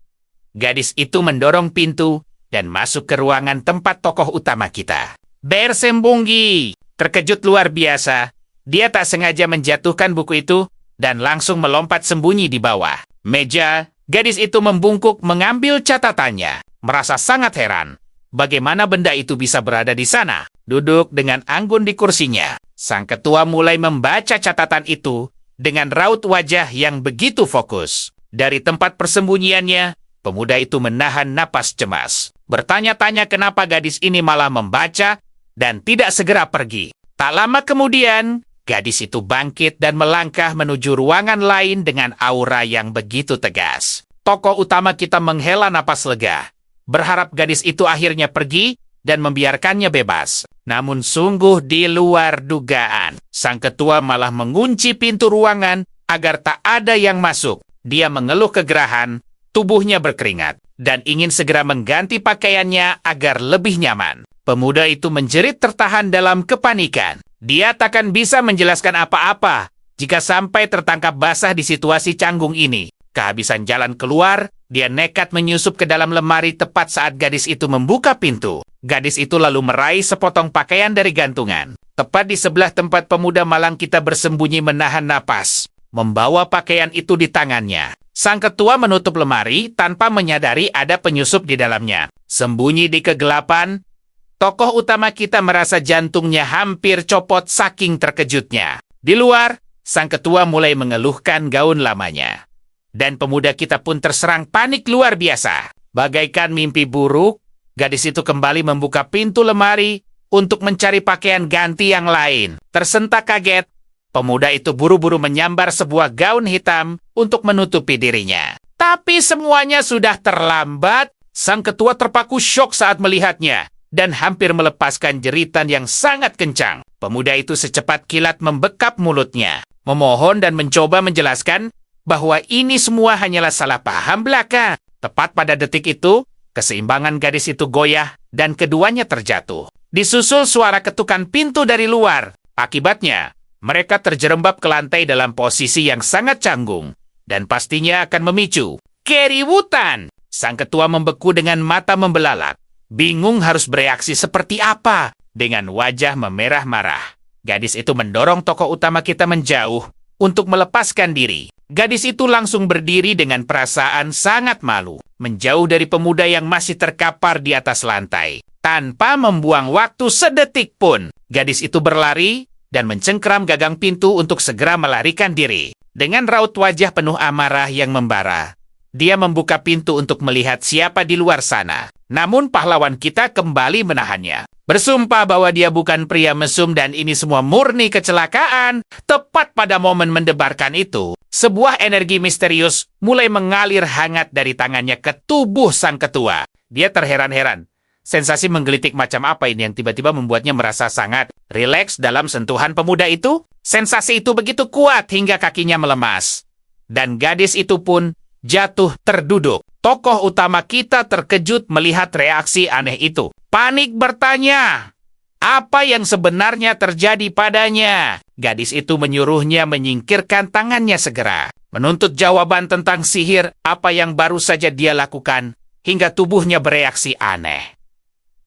gadis itu mendorong pintu dan masuk ke ruangan tempat tokoh utama kita. Bersembunyi, terkejut luar biasa, dia tak sengaja menjatuhkan buku itu dan langsung melompat sembunyi di bawah meja. Gadis itu membungkuk mengambil catatannya, merasa sangat heran. Bagaimana benda itu bisa berada di sana? Duduk dengan anggun di kursinya, sang ketua mulai membaca catatan itu dengan raut wajah yang begitu fokus. Dari tempat persembunyiannya, pemuda itu menahan napas cemas. Bertanya-tanya kenapa gadis ini malah membaca dan tidak segera pergi. Tak lama kemudian, gadis itu bangkit dan melangkah menuju ruangan lain dengan aura yang begitu tegas. Tokoh utama kita menghela napas lega, berharap gadis itu akhirnya pergi dan membiarkannya bebas. Namun sungguh di luar dugaan. Sang ketua malah mengunci pintu ruangan agar tak ada yang masuk. Dia mengeluh kegerahan, tubuhnya berkeringat, dan ingin segera mengganti pakaiannya agar lebih nyaman. Pemuda itu menjerit tertahan dalam kepanikan. Dia takkan bisa menjelaskan apa-apa jika sampai tertangkap basah di situasi canggung ini. Kehabisan jalan keluar, dia nekat menyusup ke dalam lemari tepat saat gadis itu membuka pintu. Gadis itu lalu meraih sepotong pakaian dari gantungan. Tepat di sebelah tempat pemuda malang kita bersembunyi menahan napas, membawa pakaian itu di tangannya. Sang ketua menutup lemari tanpa menyadari ada penyusup di dalamnya. Sembunyi di kegelapan, tokoh utama kita merasa jantungnya hampir copot saking terkejutnya. Di luar, sang ketua mulai mengeluhkan gaun lamanya. Dan pemuda kita pun terserang panik luar biasa. Bagaikan mimpi buruk, gadis itu kembali membuka pintu lemari untuk mencari pakaian ganti yang lain. Tersentak kaget, pemuda itu buru-buru menyambar sebuah gaun hitam untuk menutupi dirinya. Tapi semuanya sudah terlambat. Sang ketua terpaku syok saat melihatnya dan hampir melepaskan jeritan yang sangat kencang. Pemuda itu secepat kilat membekap mulutnya, memohon dan mencoba menjelaskan bahwa ini semua hanyalah salah paham belaka. Tepat pada detik itu, keseimbangan gadis itu goyah dan keduanya terjatuh. Disusul suara ketukan pintu dari luar. Akibatnya, mereka terjerembab ke lantai dalam posisi yang sangat canggung dan pastinya akan memicu keributan. Sang ketua membeku dengan mata membelalak. Bingung harus bereaksi seperti apa. Dengan wajah memerah marah, gadis itu mendorong tokoh utama kita menjauh untuk melepaskan diri. Gadis itu langsung berdiri dengan perasaan sangat malu, menjauh dari pemuda yang masih terkapar di atas lantai. Tanpa membuang waktu sedetik pun, gadis itu berlari dan mencengkram gagang pintu untuk segera melarikan diri. Dengan raut wajah penuh amarah yang membara, dia membuka pintu untuk melihat siapa di luar sana. Namun pahlawan kita kembali menahannya. Bersumpah bahwa dia bukan pria mesum dan ini semua murni kecelakaan. Tepat pada momen mendebarkan itu, sebuah energi misterius mulai mengalir hangat dari tangannya ke tubuh sang ketua. Dia terheran-heran. Sensasi menggelitik macam apa ini yang tiba-tiba membuatnya merasa sangat rileks dalam sentuhan pemuda itu? Sensasi itu begitu kuat hingga kakinya melemas. Dan gadis itu pun jatuh terduduk. Tokoh utama kita terkejut melihat reaksi aneh itu. Panik bertanya, apa yang sebenarnya terjadi padanya? Gadis itu menyuruhnya menyingkirkan tangannya segera. Menuntut jawaban tentang sihir apa yang baru saja dia lakukan hingga tubuhnya bereaksi aneh.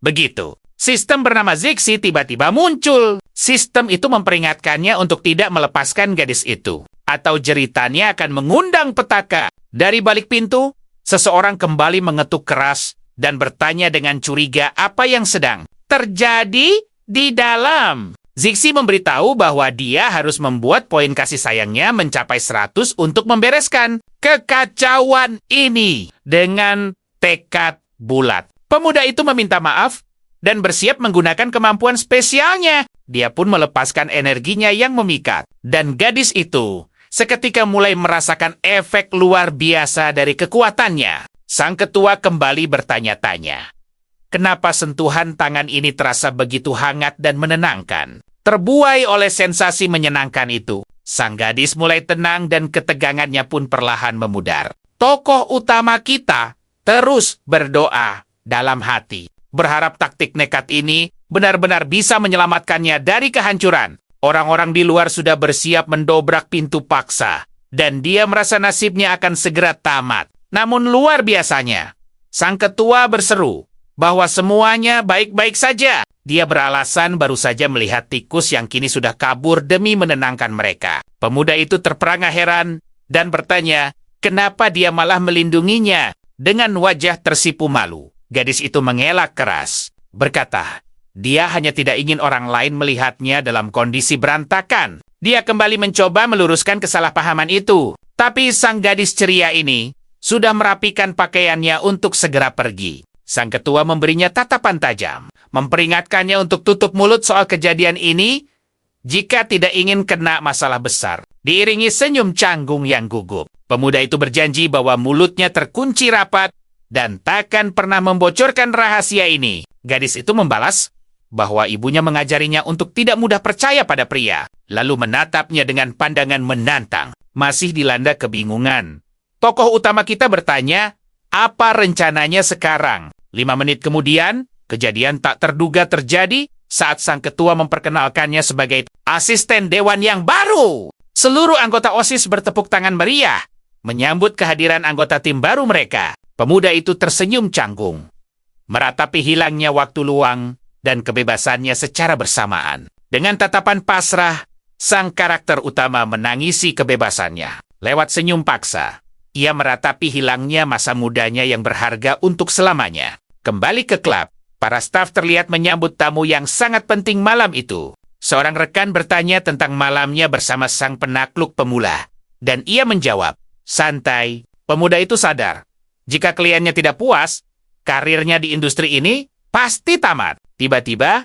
Begitu, sistem bernama Zixi tiba-tiba muncul. Sistem itu memperingatkannya untuk tidak melepaskan gadis itu, atau jeritannya akan mengundang petaka. Dari balik pintu, seseorang kembali mengetuk keras dan bertanya dengan curiga apa yang sedang terjadi di dalam. Zixi memberitahu bahwa dia harus membuat poin kasih sayangnya mencapai 100 untuk membereskan kekacauan ini dengan tekad bulat. Pemuda itu meminta maaf dan bersiap menggunakan kemampuan spesialnya. Dia pun melepaskan energinya yang memikat. Dan gadis itu seketika mulai merasakan efek luar biasa dari kekuatannya. Sang ketua kembali bertanya-tanya, kenapa sentuhan tangan ini terasa begitu hangat dan menenangkan? Terbuai oleh sensasi menyenangkan itu, sang gadis mulai tenang dan ketegangannya pun perlahan memudar. Tokoh utama kita terus berdoa dalam hati, berharap taktik nekat ini benar-benar bisa menyelamatkannya dari kehancuran. Orang-orang di luar sudah bersiap mendobrak pintu paksa, dan dia merasa nasibnya akan segera tamat. Namun luar biasanya, sang ketua berseru bahwa semuanya baik-baik saja. Dia beralasan baru saja melihat tikus yang kini sudah kabur demi menenangkan mereka. Pemuda itu terperangah heran dan bertanya, kenapa dia malah melindunginya? Dengan wajah tersipu malu, gadis itu mengelak keras, berkata, dia hanya tidak ingin orang lain melihatnya dalam kondisi berantakan. Dia kembali mencoba meluruskan kesalahpahaman itu. Tapi sang gadis ceria ini sudah merapikan pakaiannya untuk segera pergi. Sang ketua memberinya tatapan tajam, memperingatkannya untuk tutup mulut soal kejadian ini jika tidak ingin kena masalah besar. Diiringi senyum canggung yang gugup, pemuda itu berjanji bahwa mulutnya terkunci rapat dan takkan pernah membocorkan rahasia ini. Gadis itu membalas bahwa ibunya mengajarinya untuk tidak mudah percaya pada pria, lalu menatapnya dengan pandangan menantang. Masih dilanda kebingungan, tokoh utama kita bertanya, apa rencananya sekarang? 5 menit kemudian, kejadian tak terduga terjadi saat sang ketua memperkenalkannya sebagai asisten dewan yang baru. Seluruh anggota OSIS bertepuk tangan meriah, menyambut kehadiran anggota tim baru mereka. Pemuda itu tersenyum canggung, meratapi hilangnya waktu luang dan kebebasannya secara bersamaan. Dengan tatapan pasrah, sang karakter utama menangisi kebebasannya. Lewat senyum paksa, Ia meratapi hilangnya masa mudanya yang berharga untuk selamanya. Kembali ke klub, para staf terlihat menyambut tamu yang sangat penting malam itu. Seorang rekan bertanya tentang malamnya bersama sang penakluk pemula. Dan ia menjawab, santai, pemuda itu sadar. Jika kliennya tidak puas, karirnya di industri ini pasti tamat. Tiba-tiba,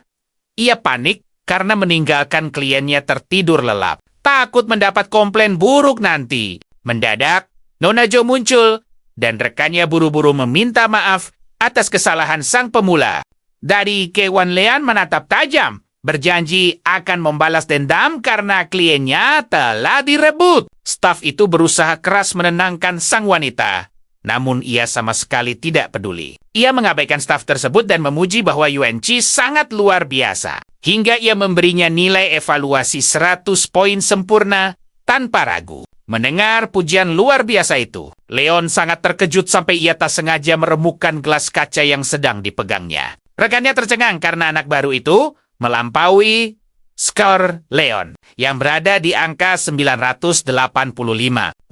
ia panik karena meninggalkan kliennya tertidur lelap. Takut mendapat komplain buruk nanti. Mendadak, Nona Jo muncul, dan rekannya buru-buru meminta maaf atas kesalahan sang pemula. Dari Kewan Leon menatap tajam, berjanji akan membalas dendam karena kliennya telah direbut. Staf itu berusaha keras menenangkan sang wanita, namun ia sama sekali tidak peduli. Ia mengabaikan staf tersebut dan memuji bahwa Yuan Chi sangat luar biasa, hingga ia memberinya nilai evaluasi 100 poin sempurna tanpa ragu. Mendengar pujian luar biasa itu, Leon sangat terkejut sampai ia tak sengaja meremukkan gelas kaca yang sedang dipegangnya. Rekannya tercengang karena anak baru itu melampaui skor Leon yang berada di angka 985.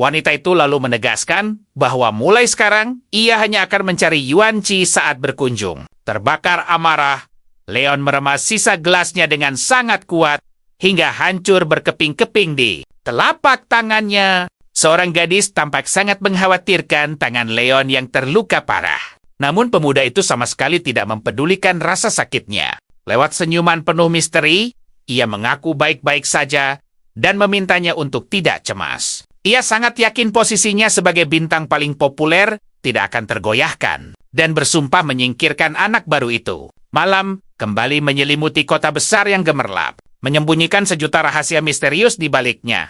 Wanita itu lalu menegaskan bahwa mulai sekarang ia hanya akan mencari Yuan Chi saat berkunjung. Terbakar amarah, Leon meremas sisa gelasnya dengan sangat kuat hingga hancur berkeping-keping di telapak tangannya. Seorang gadis tampak sangat mengkhawatirkan tangan Leon yang terluka parah. Namun pemuda itu sama sekali tidak mempedulikan rasa sakitnya. Lewat senyuman penuh misteri, ia mengaku baik-baik saja dan memintanya untuk tidak cemas. Ia sangat yakin posisinya sebagai bintang paling populer tidak akan tergoyahkan dan bersumpah menyingkirkan anak baru itu. Malam kembali menyelimuti kota besar yang gemerlap, menyembunyikan sejuta rahasia misterius di baliknya.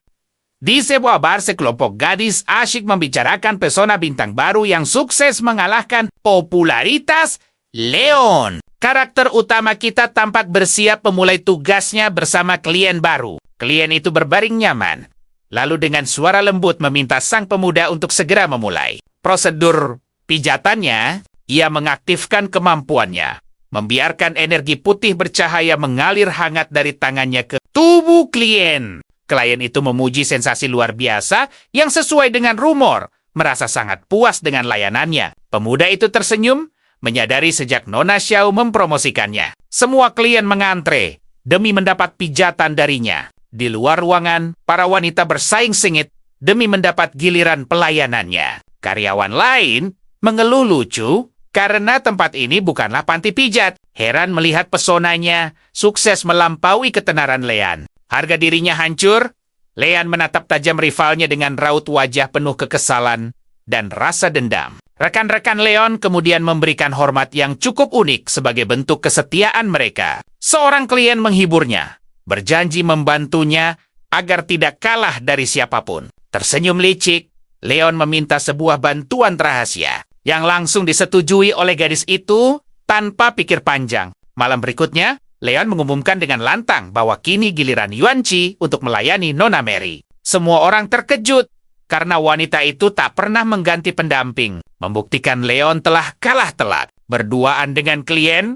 Di sebuah bar, sekelompok gadis asyik membicarakan pesona bintang baru yang sukses mengalahkan popularitas Leon. Karakter utama kita tampak bersiap memulai tugasnya bersama klien baru. Klien itu berbaring nyaman, lalu dengan suara lembut meminta sang pemuda untuk segera memulai. Prosedur pijatannya, ia mengaktifkan kemampuannya, membiarkan energi putih bercahaya mengalir hangat dari tangannya ke tubuh klien. Klien itu memuji sensasi luar biasa yang sesuai dengan rumor, merasa sangat puas dengan layanannya. Pemuda itu tersenyum, menyadari sejak Nona Xiao mempromosikannya. Semua klien mengantre demi mendapat pijatan darinya. Di luar ruangan, para wanita bersaing sengit demi mendapat giliran pelayanannya. Karyawan lain mengeluh lucu karena tempat ini bukanlah panti pijat. Heran melihat pesonanya sukses melampaui ketenaran Leon. Harga dirinya hancur, Leon menatap tajam rivalnya dengan raut wajah penuh kekesalan dan rasa dendam. Rekan-rekan Leon kemudian memberikan hormat yang cukup unik sebagai bentuk kesetiaan mereka. Seorang klien menghiburnya, berjanji membantunya agar tidak kalah dari siapapun. Tersenyum licik, Leon meminta sebuah bantuan rahasia yang langsung disetujui oleh gadis itu tanpa pikir panjang. Malam berikutnya, Leon mengumumkan dengan lantang bahwa kini giliran Yuan Chi untuk melayani Nona Mary. Semua orang terkejut karena wanita itu tak pernah mengganti pendamping, membuktikan Leon telah kalah telak. Berduaan dengan klien,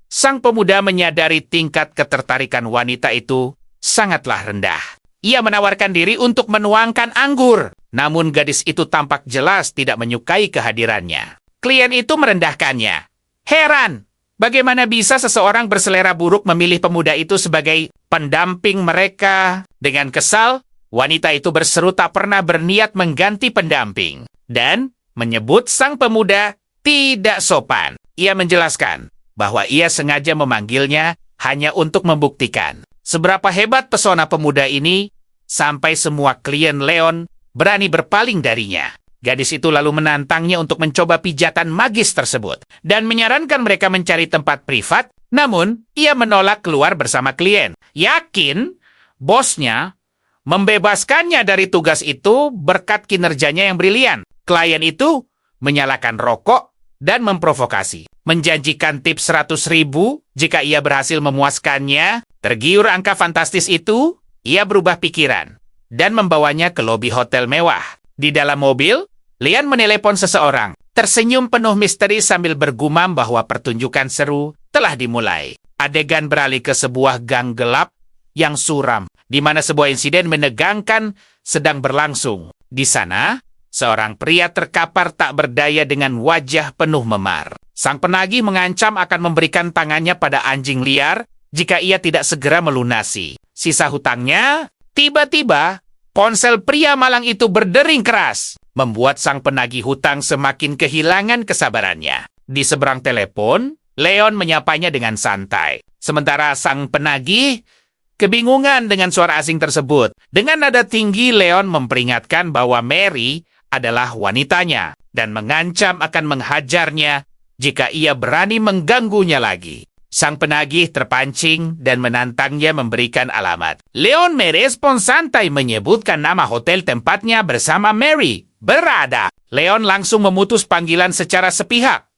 sang pemuda menyadari tingkat ketertarikan wanita itu sangatlah rendah. Ia menawarkan diri untuk menuangkan anggur, namun gadis itu tampak jelas tidak menyukai kehadirannya. Klien itu merendahkannya. Heran, bagaimana bisa seseorang berselera buruk memilih pemuda itu sebagai pendamping mereka? Dengan kesal, wanita itu berseru tak pernah berniat mengganti pendamping dan menyebut sang pemuda tidak sopan. Ia menjelaskan bahwa ia sengaja memanggilnya hanya untuk membuktikan seberapa hebat pesona pemuda ini sampai semua klien Leon berani berpaling darinya. Gadis itu lalu menantangnya untuk mencoba pijatan magis tersebut dan menyarankan mereka mencari tempat privat, namun ia menolak keluar bersama klien. Yakin bosnya membebaskannya dari tugas itu berkat kinerjanya yang brilian. Klien itu menyalakan rokok dan memprovokasi, menjanjikan tips 100.000 jika ia berhasil memuaskannya. Tergiur angka fantastis itu, ia berubah pikiran dan membawanya ke lobi hotel mewah. Di dalam mobil, Leon menelepon seseorang, tersenyum penuh misteri sambil bergumam bahwa pertunjukan seru telah dimulai. Adegan beralih ke sebuah gang gelap yang suram, di mana sebuah insiden menegangkan sedang berlangsung. Di sana, Seorang pria terkapar tak berdaya dengan wajah penuh memar. Sang penagih mengancam akan memberikan tangannya pada anjing liar jika ia tidak segera melunasi sisa hutangnya. Tiba-tiba, ponsel pria malang itu berdering keras, membuat sang penagih hutang semakin kehilangan kesabarannya. Di seberang telepon, Leon menyapanya dengan santai. Sementara sang penagih kebingungan dengan suara asing tersebut. Dengan nada tinggi, Leon memperingatkan bahwa Mary adalah wanitanya dan mengancam akan menghajarnya jika ia berani mengganggunya lagi. Sang penagih terpancing dan menantangnya memberikan alamat. Leon merespon santai menyebutkan nama hotel tempatnya bersama Mary berada. Leon langsung memutus panggilan secara sepihak,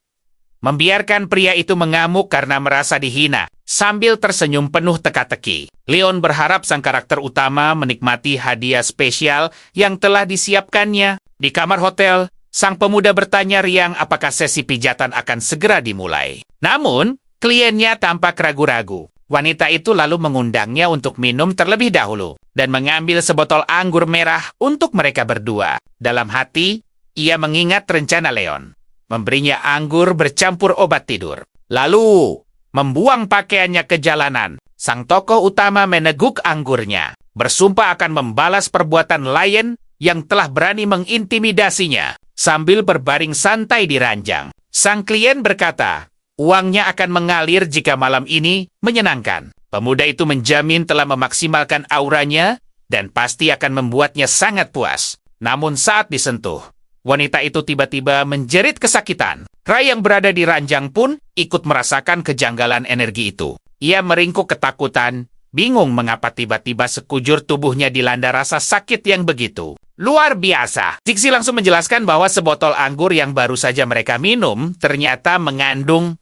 membiarkan pria itu mengamuk karena merasa dihina, sambil tersenyum penuh teka-teki. Leon berharap sang karakter utama menikmati hadiah spesial yang telah disiapkannya. Di kamar hotel, sang pemuda bertanya riang apakah sesi pijatan akan segera dimulai. Namun, kliennya tampak ragu-ragu. Wanita itu lalu mengundangnya untuk minum terlebih dahulu dan mengambil sebotol anggur merah untuk mereka berdua. Dalam hati, ia mengingat rencana Leon, memberinya anggur bercampur obat tidur. Lalu, membuang pakaiannya ke jalanan. Sang tokoh utama meneguk anggurnya, bersumpah akan membalas perbuatan Lion yang telah berani mengintimidasinya. Sambil berbaring santai di ranjang, sang klien berkata, uangnya akan mengalir jika malam ini menyenangkan. Pemuda itu menjamin telah memaksimalkan auranya dan pasti akan membuatnya sangat puas. Namun saat disentuh, wanita itu tiba-tiba menjerit kesakitan. Ray yang berada di ranjang pun ikut merasakan kejanggalan energi itu. Ia meringkuk ketakutan, bingung mengapa tiba-tiba sekujur tubuhnya dilanda rasa sakit yang begitu luar biasa. Zixi langsung menjelaskan bahwa sebotol anggur yang baru saja mereka minum ternyata mengandung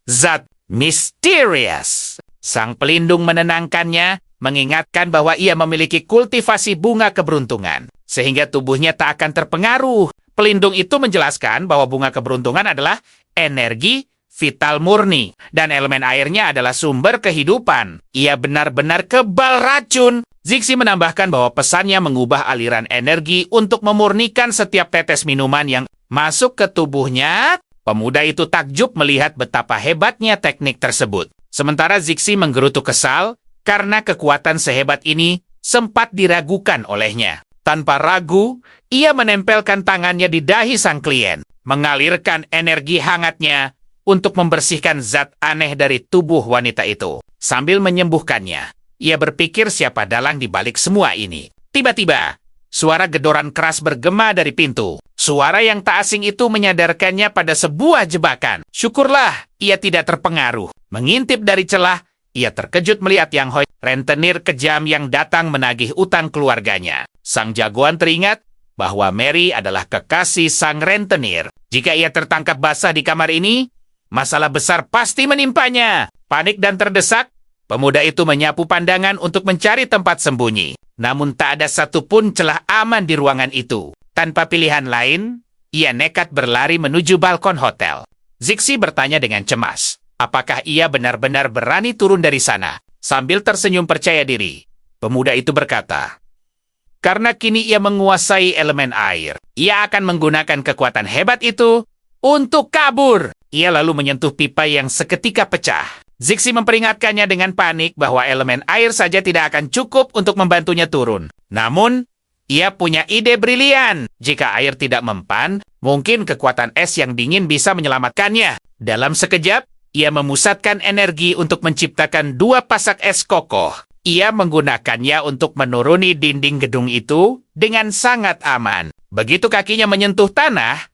zat misterius. Sang pelindung menenangkannya, mengingatkan bahwa ia memiliki kultivasi bunga keberuntungan, sehingga tubuhnya tak akan terpengaruh. Pelindung itu menjelaskan bahwa bunga keberuntungan adalah energi vital murni, dan elemen airnya adalah sumber kehidupan. Ia benar-benar kebal racun. Zixi menambahkan bahwa pesannya mengubah aliran energi untuk memurnikan setiap tetes minuman yang masuk ke tubuhnya. Pemuda itu takjub melihat betapa hebatnya teknik tersebut. Sementara Zixi menggerutu kesal karena kekuatan sehebat ini sempat diragukan olehnya. Tanpa ragu, ia menempelkan tangannya di dahi sang klien, mengalirkan energi hangatnya untuk membersihkan zat aneh dari tubuh wanita itu. Sambil menyembuhkannya, ia berpikir siapa dalang di balik semua ini. Tiba-tiba, suara gedoran keras bergema dari pintu. Suara yang tak asing itu menyadarkannya pada sebuah jebakan. Syukurlah, ia tidak terpengaruh. Mengintip dari celah, ia terkejut melihat Yang Hoi, rentenir kejam yang datang menagih utang keluarganya. Sang jagoan teringat bahwa Mary adalah kekasih sang rentenir. Jika ia tertangkap basah di kamar ini, masalah besar pasti menimpanya. Panik dan terdesak, pemuda itu menyapu pandangan untuk mencari tempat sembunyi. Namun tak ada satupun celah aman di ruangan itu. Tanpa pilihan lain, ia nekat berlari menuju balkon hotel. Zixi bertanya dengan cemas, apakah ia benar-benar berani turun dari sana? Sambil tersenyum percaya diri, pemuda itu berkata, karena kini ia menguasai elemen air, ia akan menggunakan kekuatan hebat itu untuk kabur. Ia lalu menyentuh pipa yang seketika pecah. Zixi memperingatkannya dengan panik bahwa elemen air saja tidak akan cukup untuk membantunya turun. Namun, ia punya ide brilian. Jika air tidak mempan, mungkin kekuatan es yang dingin bisa menyelamatkannya. Dalam sekejap, ia memusatkan energi untuk menciptakan 2 pasak es kokoh. Ia menggunakannya untuk menuruni dinding gedung itu dengan sangat aman. Begitu kakinya menyentuh tanah,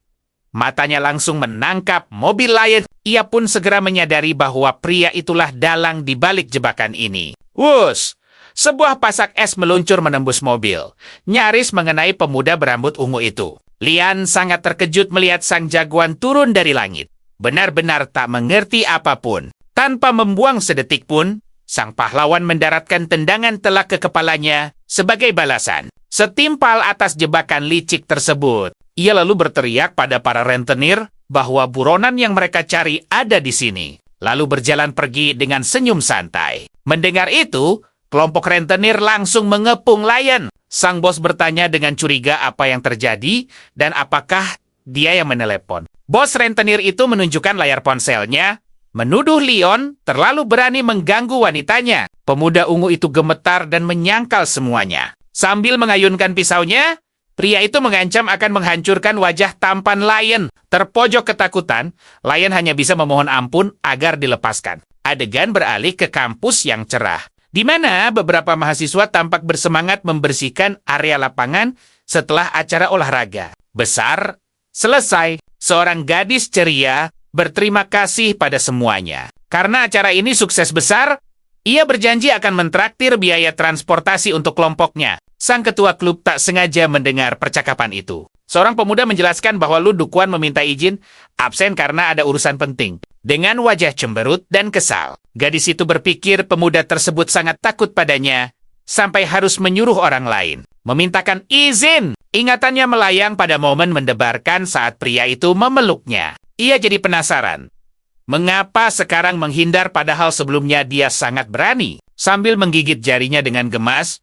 matanya langsung menangkap mobil Lion. Ia pun segera menyadari bahwa pria itulah dalang di balik jebakan ini. Wush! Sebuah pasak es meluncur menembus mobil, nyaris mengenai pemuda berambut ungu itu. Lian sangat terkejut melihat sang jagoan turun dari langit. Benar-benar tak mengerti apapun. Tanpa membuang sedetik pun, sang pahlawan mendaratkan tendangan telak ke kepalanya sebagai balasan. Setimpal atas jebakan licik tersebut, ia lalu berteriak pada para rentenir bahwa buronan yang mereka cari ada di sini. Lalu berjalan pergi dengan senyum santai. Mendengar itu, kelompok rentenir langsung mengepung Lion. Sang bos bertanya dengan curiga apa yang terjadi dan apakah dia yang menelepon. Bos rentenir itu menunjukkan layar ponselnya, menuduh Leon terlalu berani mengganggu wanitanya. Pemuda ungu itu gemetar dan menyangkal semuanya. Sambil mengayunkan pisaunya, pria itu mengancam akan menghancurkan wajah tampan Lion. Terpojok ketakutan, Lion hanya bisa memohon ampun agar dilepaskan. Adegan beralih ke kampus yang cerah, di mana beberapa mahasiswa tampak bersemangat membersihkan area lapangan setelah acara olahraga. Besar, selesai. Seorang gadis ceria berterima kasih pada semuanya. Karena acara ini sukses besar, ia berjanji akan mentraktir biaya transportasi untuk kelompoknya. Sang ketua klub tak sengaja mendengar percakapan itu. Seorang pemuda menjelaskan bahwa Lu Dukuan meminta izin absen karena ada urusan penting. Dengan wajah cemberut dan kesal, gadis itu berpikir pemuda tersebut sangat takut padanya, sampai harus menyuruh orang lain memintakan izin. Ingatannya melayang pada momen mendebarkan saat pria itu memeluknya. Ia jadi penasaran. Mengapa sekarang menghindar padahal sebelumnya dia sangat berani? Sambil menggigit jarinya dengan gemas,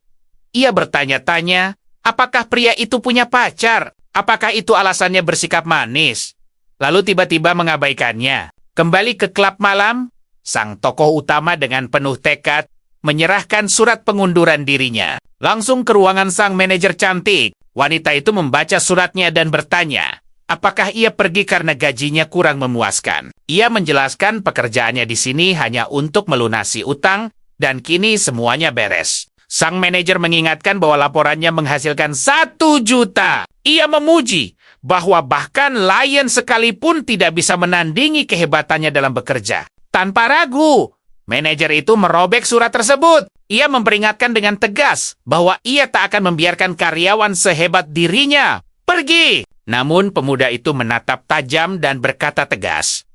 ia bertanya-tanya, apakah pria itu punya pacar? Apakah itu alasannya bersikap manis? Lalu tiba-tiba mengabaikannya. Kembali ke klub malam, sang tokoh utama dengan penuh tekad menyerahkan surat pengunduran dirinya. Langsung ke ruangan sang manajer cantik. Wanita itu membaca suratnya dan bertanya, apakah ia pergi karena gajinya kurang memuaskan? Ia menjelaskan pekerjaannya di sini hanya untuk melunasi utang dan kini semuanya beres. Sang manajer mengingatkan bahwa laporannya menghasilkan 1 juta. Ia memuji bahwa bahkan Lion sekalipun tidak bisa menandingi kehebatannya dalam bekerja. Tanpa ragu, manajer itu merobek surat tersebut. Ia memperingatkan dengan tegas bahwa ia tak akan membiarkan karyawan sehebat dirinya pergi. Namun pemuda itu menatap tajam dan berkata tegas.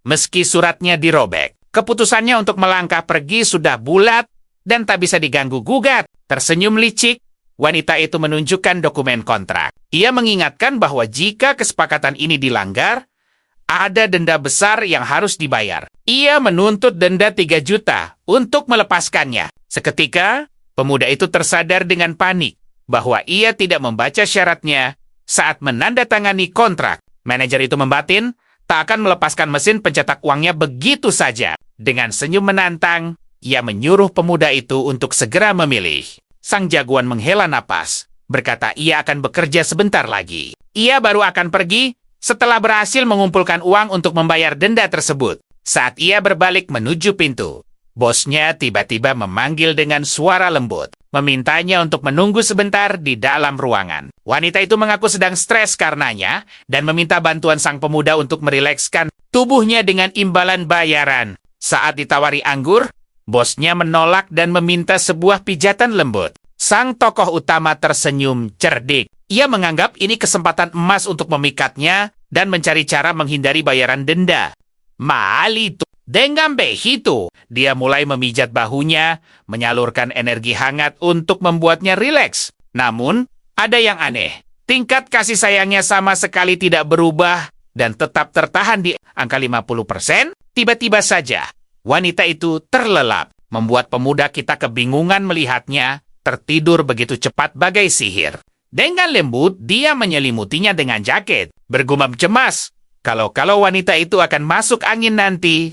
Meski suratnya dirobek, keputusannya untuk melangkah pergi sudah bulat dan tak bisa diganggu-gugat. Tersenyum licik, wanita itu menunjukkan dokumen kontrak. Ia mengingatkan bahwa jika kesepakatan ini dilanggar, ada denda besar yang harus dibayar. Ia menuntut denda 3 juta untuk melepaskannya. Seketika, pemuda itu tersadar dengan panik bahwa ia tidak membaca syaratnya saat menandatangani kontrak. Manajer itu membatin, tak akan melepaskan mesin pencetak uangnya begitu saja. Dengan senyum menantang, ia menyuruh pemuda itu untuk segera memilih. Sang jagoan menghela napas, berkata ia akan bekerja sebentar lagi. Ia baru akan pergi setelah berhasil mengumpulkan uang untuk membayar denda tersebut. Saat ia berbalik menuju pintu, bosnya tiba-tiba memanggil dengan suara lembut, memintanya untuk menunggu sebentar di dalam ruangan. Wanita itu mengaku sedang stres karenanya dan meminta bantuan sang pemuda untuk merilekskan tubuhnya dengan imbalan bayaran. Saat ditawari anggur, bosnya menolak dan meminta sebuah pijatan lembut. Sang tokoh utama tersenyum cerdik. Ia menganggap ini kesempatan emas untuk memikatnya dan mencari cara menghindari bayaran denda. Malito. Dengan begitu, dia mulai memijat bahunya, menyalurkan energi hangat untuk membuatnya rileks. Namun, ada yang aneh. Tingkat kasih sayangnya sama sekali tidak berubah dan tetap tertahan di angka 50%. Tiba-tiba saja, wanita itu terlelap, membuat pemuda kita kebingungan melihatnya tertidur begitu cepat bagai sihir. Dengan lembut, dia menyelimutinya dengan jaket, bergumam cemas. Kalau wanita itu akan masuk angin nanti.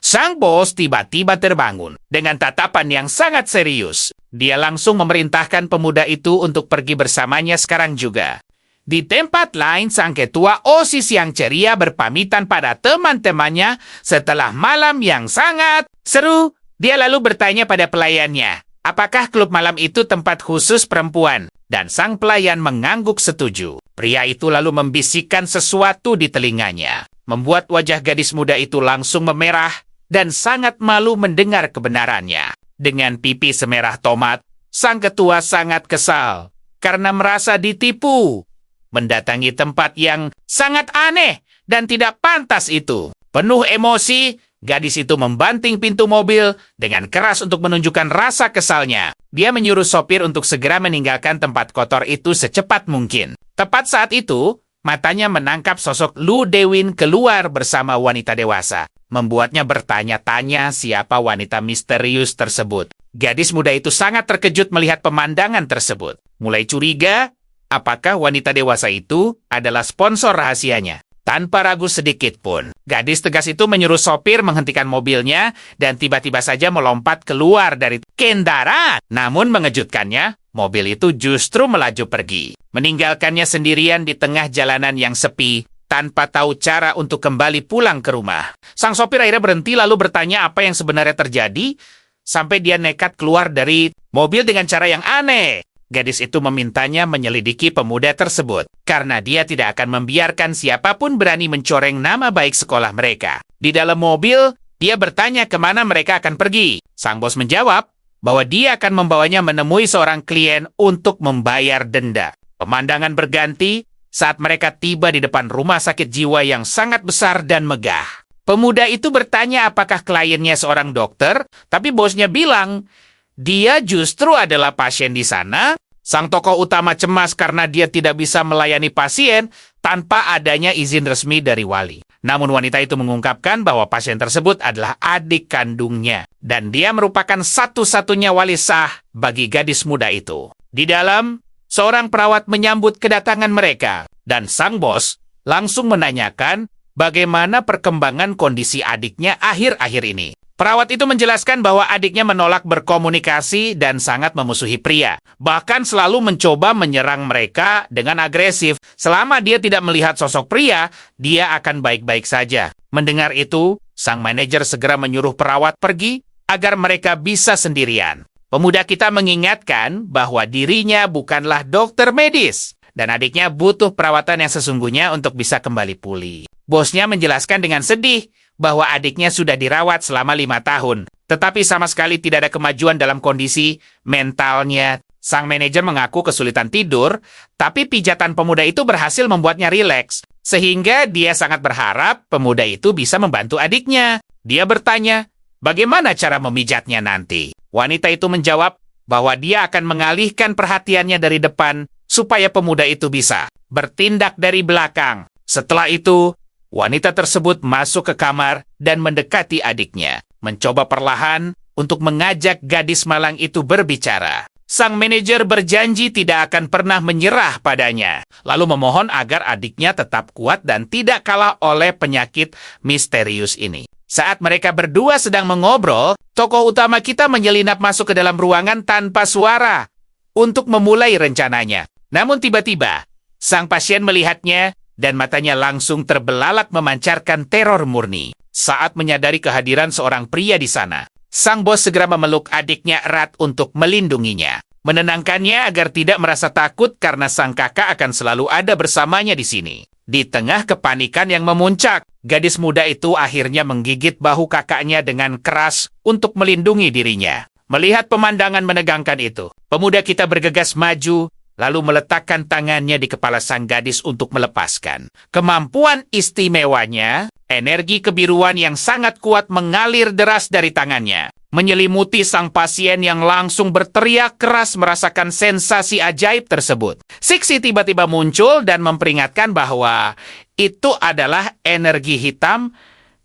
Sang bos tiba-tiba terbangun dengan tatapan yang sangat serius. Dia langsung memerintahkan pemuda itu untuk pergi bersamanya sekarang juga. Di tempat lain, sang ketua OSIS yang ceria berpamitan pada teman-temannya setelah malam yang sangat seru. Dia lalu bertanya pada pelayannya, apakah klub malam itu tempat khusus perempuan? Dan sang pelayan mengangguk setuju. Pria itu lalu membisikkan sesuatu di telinganya, membuat wajah gadis muda itu langsung memerah dan sangat malu mendengar kebenarannya. Dengan pipi semerah tomat, sang ketua sangat kesal karena merasa ditipu. Mendatangi tempat yang sangat aneh dan tidak pantas itu. Penuh emosi, gadis itu membanting pintu mobil dengan keras untuk menunjukkan rasa kesalnya. Dia menyuruh sopir untuk segera meninggalkan tempat kotor itu secepat mungkin. Tepat saat itu, matanya menangkap sosok Lu Dewin keluar bersama wanita dewasa, membuatnya bertanya-tanya siapa wanita misterius tersebut. Gadis muda itu sangat terkejut melihat pemandangan tersebut. mulai curiga apakah wanita dewasa itu adalah sponsor rahasianya. Tanpa ragu sedikit pun, gadis tegas itu menyuruh sopir menghentikan mobilnya dan tiba-tiba saja melompat keluar dari kendaraan. Namun mengejutkannya, mobil itu justru melaju pergi, meninggalkannya sendirian di tengah jalanan yang sepi, tanpa tahu cara untuk kembali pulang ke rumah. Sang sopir akhirnya berhenti lalu bertanya apa yang sebenarnya terjadi, sampai dia nekat keluar dari mobil dengan cara yang aneh. Gadis itu memintanya menyelidiki pemuda tersebut, karena dia tidak akan membiarkan siapapun berani mencoreng nama baik sekolah mereka. Di dalam mobil, dia bertanya kemana mereka akan pergi. Sang bos menjawab bahwa dia akan membawanya menemui seorang klien untuk membayar denda. Pemandangan berganti saat mereka tiba di depan rumah sakit jiwa yang sangat besar dan megah. Pemuda itu bertanya apakah kliennya seorang dokter, tapi bosnya bilang dia justru adalah pasien di sana. Sang tokoh utama cemas karena dia tidak bisa melayani pasien tanpa adanya izin resmi dari wali. Namun wanita itu mengungkapkan bahwa pasien tersebut adalah adik kandungnya, dan dia merupakan satu-satunya wali sah bagi gadis muda itu. Di dalam, seorang perawat menyambut kedatangan mereka, dan sang bos langsung menanyakan bagaimana perkembangan kondisi adiknya akhir-akhir ini. Perawat itu menjelaskan bahwa adiknya menolak berkomunikasi dan sangat memusuhi pria. Bahkan selalu mencoba menyerang mereka dengan agresif. Selama dia tidak melihat sosok pria, dia akan baik-baik saja. Mendengar itu, sang manajer segera menyuruh perawat pergi agar mereka bisa sendirian. Pemuda kita mengingatkan bahwa dirinya bukanlah dokter medis, dan adiknya butuh perawatan yang sesungguhnya untuk bisa kembali pulih. Bosnya menjelaskan dengan sedih bahwa adiknya sudah dirawat selama 5 tahun, tetapi sama sekali tidak ada kemajuan dalam kondisi mentalnya. Sang manajer mengaku kesulitan tidur, tapi pijatan pemuda itu berhasil membuatnya rileks, sehingga dia sangat berharap pemuda itu bisa membantu adiknya. Dia bertanya, bagaimana cara memijatnya nanti? Wanita itu menjawab bahwa dia akan mengalihkan perhatiannya dari depan, supaya pemuda itu bisa bertindak dari belakang. Setelah itu, wanita tersebut masuk ke kamar dan mendekati adiknya, mencoba perlahan untuk mengajak gadis malang itu berbicara. Sang manajer berjanji tidak akan pernah menyerah padanya, lalu memohon agar adiknya tetap kuat dan tidak kalah oleh penyakit misterius ini. Saat mereka berdua sedang mengobrol, tokoh utama kita menyelinap masuk ke dalam ruangan tanpa suara untuk memulai rencananya. Namun tiba-tiba, sang pasien melihatnya dan matanya langsung terbelalak memancarkan teror murni. Saat menyadari kehadiran seorang pria di sana, sang bos segera memeluk adiknya erat untuk melindunginya, menenangkannya agar tidak merasa takut karena sang kakak akan selalu ada bersamanya di sini. Di tengah kepanikan yang memuncak, gadis muda itu akhirnya menggigit bahu kakaknya dengan keras untuk melindungi dirinya. Melihat pemandangan menegangkan itu, pemuda kita bergegas maju, lalu meletakkan tangannya di kepala sang gadis untuk melepaskan. Kemampuan istimewanya, energi kebiruan yang sangat kuat mengalir deras dari tangannya, menyelimuti sang pasien yang langsung berteriak keras merasakan sensasi ajaib tersebut. Sixi tiba-tiba muncul dan memperingatkan bahwa itu adalah energi hitam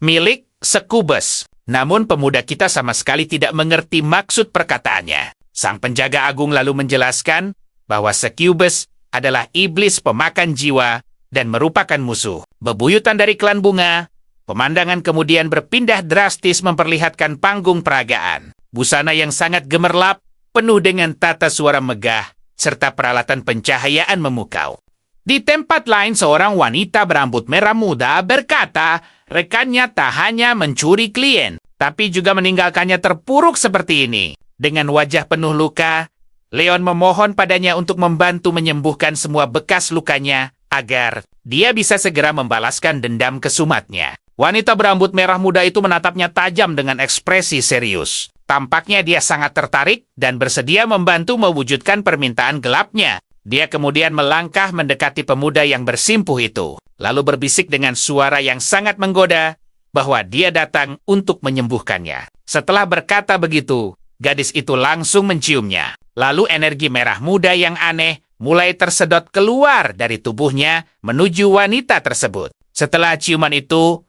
milik Sekubes. Namun pemuda kita sama sekali tidak mengerti maksud perkataannya. Sang penjaga agung lalu menjelaskan bahwa Sekubes adalah iblis pemakan jiwa dan merupakan musuh. Bebuyutan dari klan bunga, pemandangan kemudian berpindah drastis memperlihatkan panggung peragaan. Busana yang sangat gemerlap, penuh dengan tata suara megah, serta peralatan pencahayaan memukau. Di tempat lain, seorang wanita berambut merah muda berkata, rekannya tak hanya mencuri klien, tapi juga meninggalkannya terpuruk seperti ini. Dengan wajah penuh luka, Leon memohon padanya untuk membantu menyembuhkan semua bekas lukanya agar dia bisa segera membalaskan dendam kesumatnya. Wanita berambut merah muda itu menatapnya tajam dengan ekspresi serius. Tampaknya dia sangat tertarik dan bersedia membantu mewujudkan permintaan gelapnya. Dia kemudian melangkah mendekati pemuda yang bersimpuh itu, lalu berbisik dengan suara yang sangat menggoda bahwa dia datang untuk menyembuhkannya. Setelah berkata begitu, gadis itu langsung menciumnya. Lalu energi merah muda yang aneh mulai tersedot keluar dari tubuhnya menuju wanita tersebut. Setelah ciuman itu,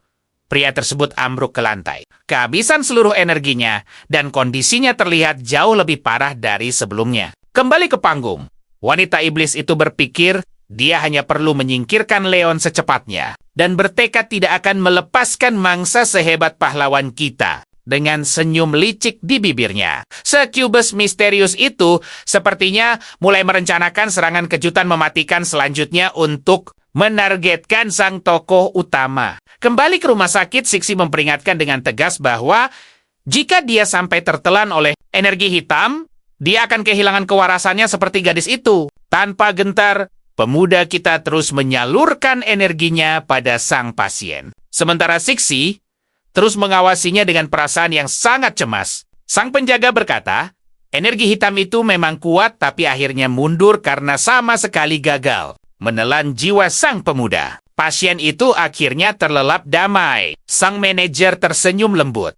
pria tersebut ambruk ke lantai. Kehabisan seluruh energinya dan kondisinya terlihat jauh lebih parah dari sebelumnya. Kembali ke panggung. Wanita iblis itu berpikir dia hanya perlu menyingkirkan Leon secepatnya dan bertekad tidak akan melepaskan mangsa sehebat pahlawan kita. Dengan senyum licik di bibirnya, Succubus misterius itu sepertinya mulai merencanakan serangan kejutan mematikan selanjutnya untuk menargetkan sang tokoh utama. Kembali ke rumah sakit, Zixi memperingatkan dengan tegas bahwa jika dia sampai tertelan oleh energi hitam, dia akan kehilangan kewarasannya seperti gadis itu. Tanpa gentar, pemuda kita terus menyalurkan energinya pada sang pasien. Sementara Zixi terus mengawasinya dengan perasaan yang sangat cemas. Sang penjaga berkata, energi hitam itu memang kuat tapi akhirnya mundur karena sama sekali gagal menelan jiwa sang pemuda. Pasien itu akhirnya terlelap damai. Sang manajer tersenyum lembut,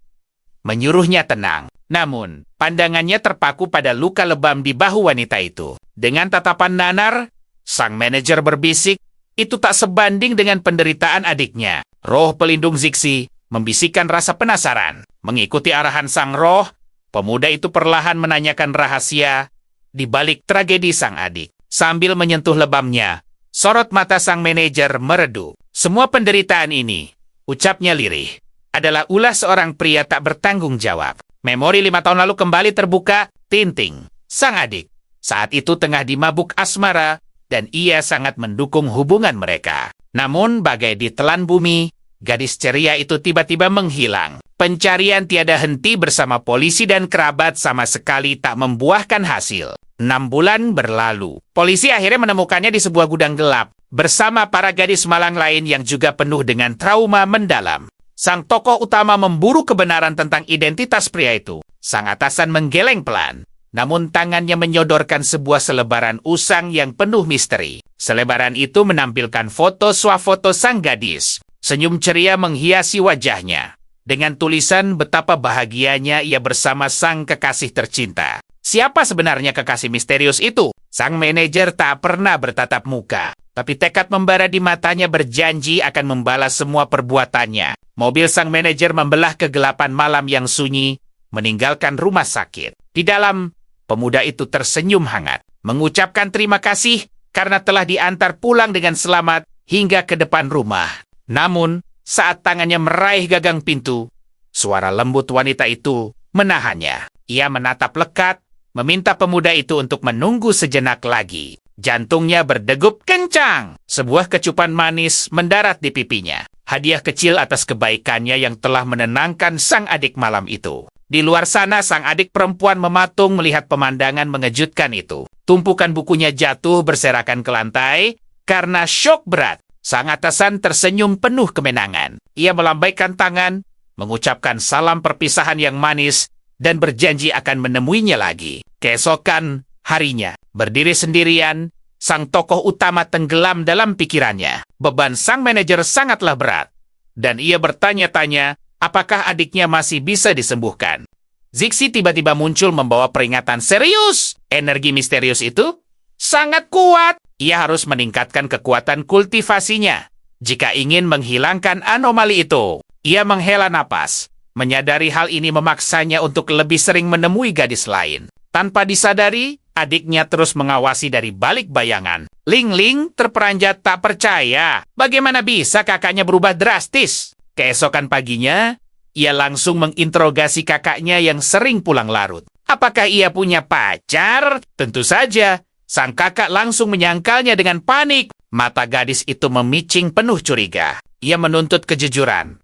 menyuruhnya tenang. Namun, pandangannya terpaku pada luka lebam di bahu wanita itu. Dengan tatapan nanar, sang manajer berbisik, itu tak sebanding dengan penderitaan adiknya. Roh pelindung Zixi membisikkan rasa penasaran. Mengikuti arahan sang roh, pemuda itu perlahan menanyakan rahasia di balik tragedi sang adik. Sambil menyentuh lebamnya, sorot mata sang manajer meredup. Semua penderitaan ini, ucapnya lirih, adalah ulah seorang pria tak bertanggung jawab. Memori 5 tahun lalu kembali terbuka. Tinting, sang adik, saat itu tengah dimabuk asmara dan ia sangat mendukung hubungan mereka. Namun, bagai ditelan bumi, gadis ceria itu tiba-tiba menghilang. Pencarian tiada henti bersama polisi dan kerabat sama sekali tak membuahkan hasil. 6 bulan berlalu. Polisi akhirnya menemukannya di sebuah gudang gelap, bersama para gadis malang lain yang juga penuh dengan trauma mendalam. Sang tokoh utama memburu kebenaran tentang identitas pria itu. Sang atasan menggeleng pelan, namun tangannya menyodorkan sebuah selebaran usang yang penuh misteri. Selebaran itu menampilkan foto swafoto sang gadis. Senyum ceria menghiasi wajahnya. Dengan tulisan betapa bahagianya ia bersama sang kekasih tercinta. Siapa sebenarnya kekasih misterius itu? Sang manajer tak pernah bertatap muka, tapi tekad membara di matanya berjanji akan membalas semua perbuatannya. Mobil sang manajer membelah kegelapan malam yang sunyi, meninggalkan rumah sakit. Di dalam, pemuda itu tersenyum hangat, mengucapkan terima kasih karena telah diantar pulang dengan selamat hingga ke depan rumah. Namun, saat tangannya meraih gagang pintu, suara lembut wanita itu menahannya. Ia menatap lekat, meminta pemuda itu untuk menunggu sejenak lagi. Jantungnya berdegup kencang. Sebuah kecupan manis mendarat di pipinya. Hadiah kecil atas kebaikannya yang telah menenangkan sang adik malam itu. Di luar sana, sang adik perempuan mematung melihat pemandangan mengejutkan itu. Tumpukan bukunya jatuh berserakan ke lantai karena syok berat. Sang atasan tersenyum penuh kemenangan. Ia melambaikan tangan, mengucapkan salam perpisahan yang manis, dan berjanji akan menemuinya lagi. Keesokan harinya, berdiri sendirian, sang tokoh utama tenggelam dalam pikirannya. Beban sang manajer sangatlah berat, dan ia bertanya-tanya apakah adiknya masih bisa disembuhkan. Zixi tiba-tiba muncul membawa peringatan serius. Energi misterius itu sangat kuat. Ia harus meningkatkan kekuatan kultivasinya jika ingin menghilangkan anomali itu. Ia menghela napas. Menyadari hal ini memaksanya untuk lebih sering menemui gadis lain. Tanpa disadari, adiknya terus mengawasi dari balik bayangan. Ling-Ling terperanjat tak percaya. Bagaimana bisa kakaknya berubah drastis? Keesokan paginya, ia langsung menginterogasi kakaknya yang sering pulang larut. Apakah ia punya pacar? Tentu saja. Sang kakak langsung menyangkalnya dengan panik. Mata gadis itu memicing penuh curiga. Ia menuntut kejujuran.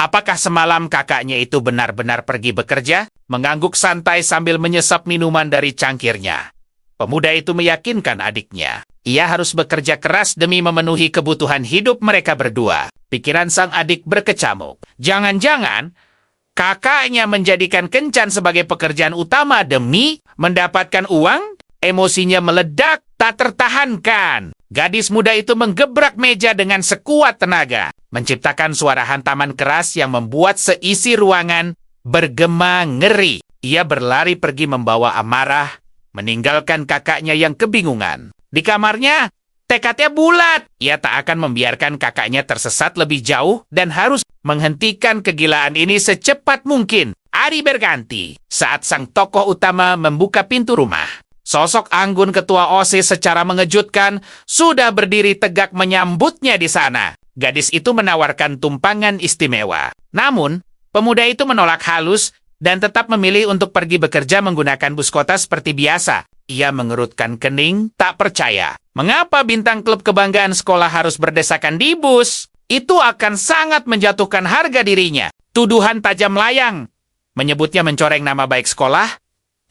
Apakah semalam kakaknya itu benar-benar pergi bekerja? Mengangguk santai sambil menyesap minuman dari cangkirnya. Pemuda itu meyakinkan adiknya. Ia harus bekerja keras demi memenuhi kebutuhan hidup mereka berdua. Pikiran sang adik berkecamuk. Jangan-jangan kakaknya menjadikan kencan sebagai pekerjaan utama demi mendapatkan uang? Emosinya meledak, tak tertahankan. Gadis muda itu menggebrak meja dengan sekuat tenaga, menciptakan suara hantaman keras yang membuat seisi ruangan bergema ngeri. Ia berlari pergi membawa amarah, meninggalkan kakaknya yang kebingungan. Di kamarnya, tekadnya bulat. Ia tak akan membiarkan kakaknya tersesat lebih jauh dan harus menghentikan kegilaan ini secepat mungkin. Hari berganti saat sang tokoh utama membuka pintu rumah. Sosok anggun ketua OSIS secara mengejutkan sudah berdiri tegak menyambutnya di sana. Gadis itu menawarkan tumpangan istimewa. Namun, pemuda itu menolak halus dan tetap memilih untuk pergi bekerja menggunakan bus kota seperti biasa. Ia mengerutkan kening, tak percaya. Mengapa bintang klub kebanggaan sekolah harus berdesakan di bus? Itu akan sangat menjatuhkan harga dirinya. Tuduhan tajam layang. Menyebutnya mencoreng nama baik sekolah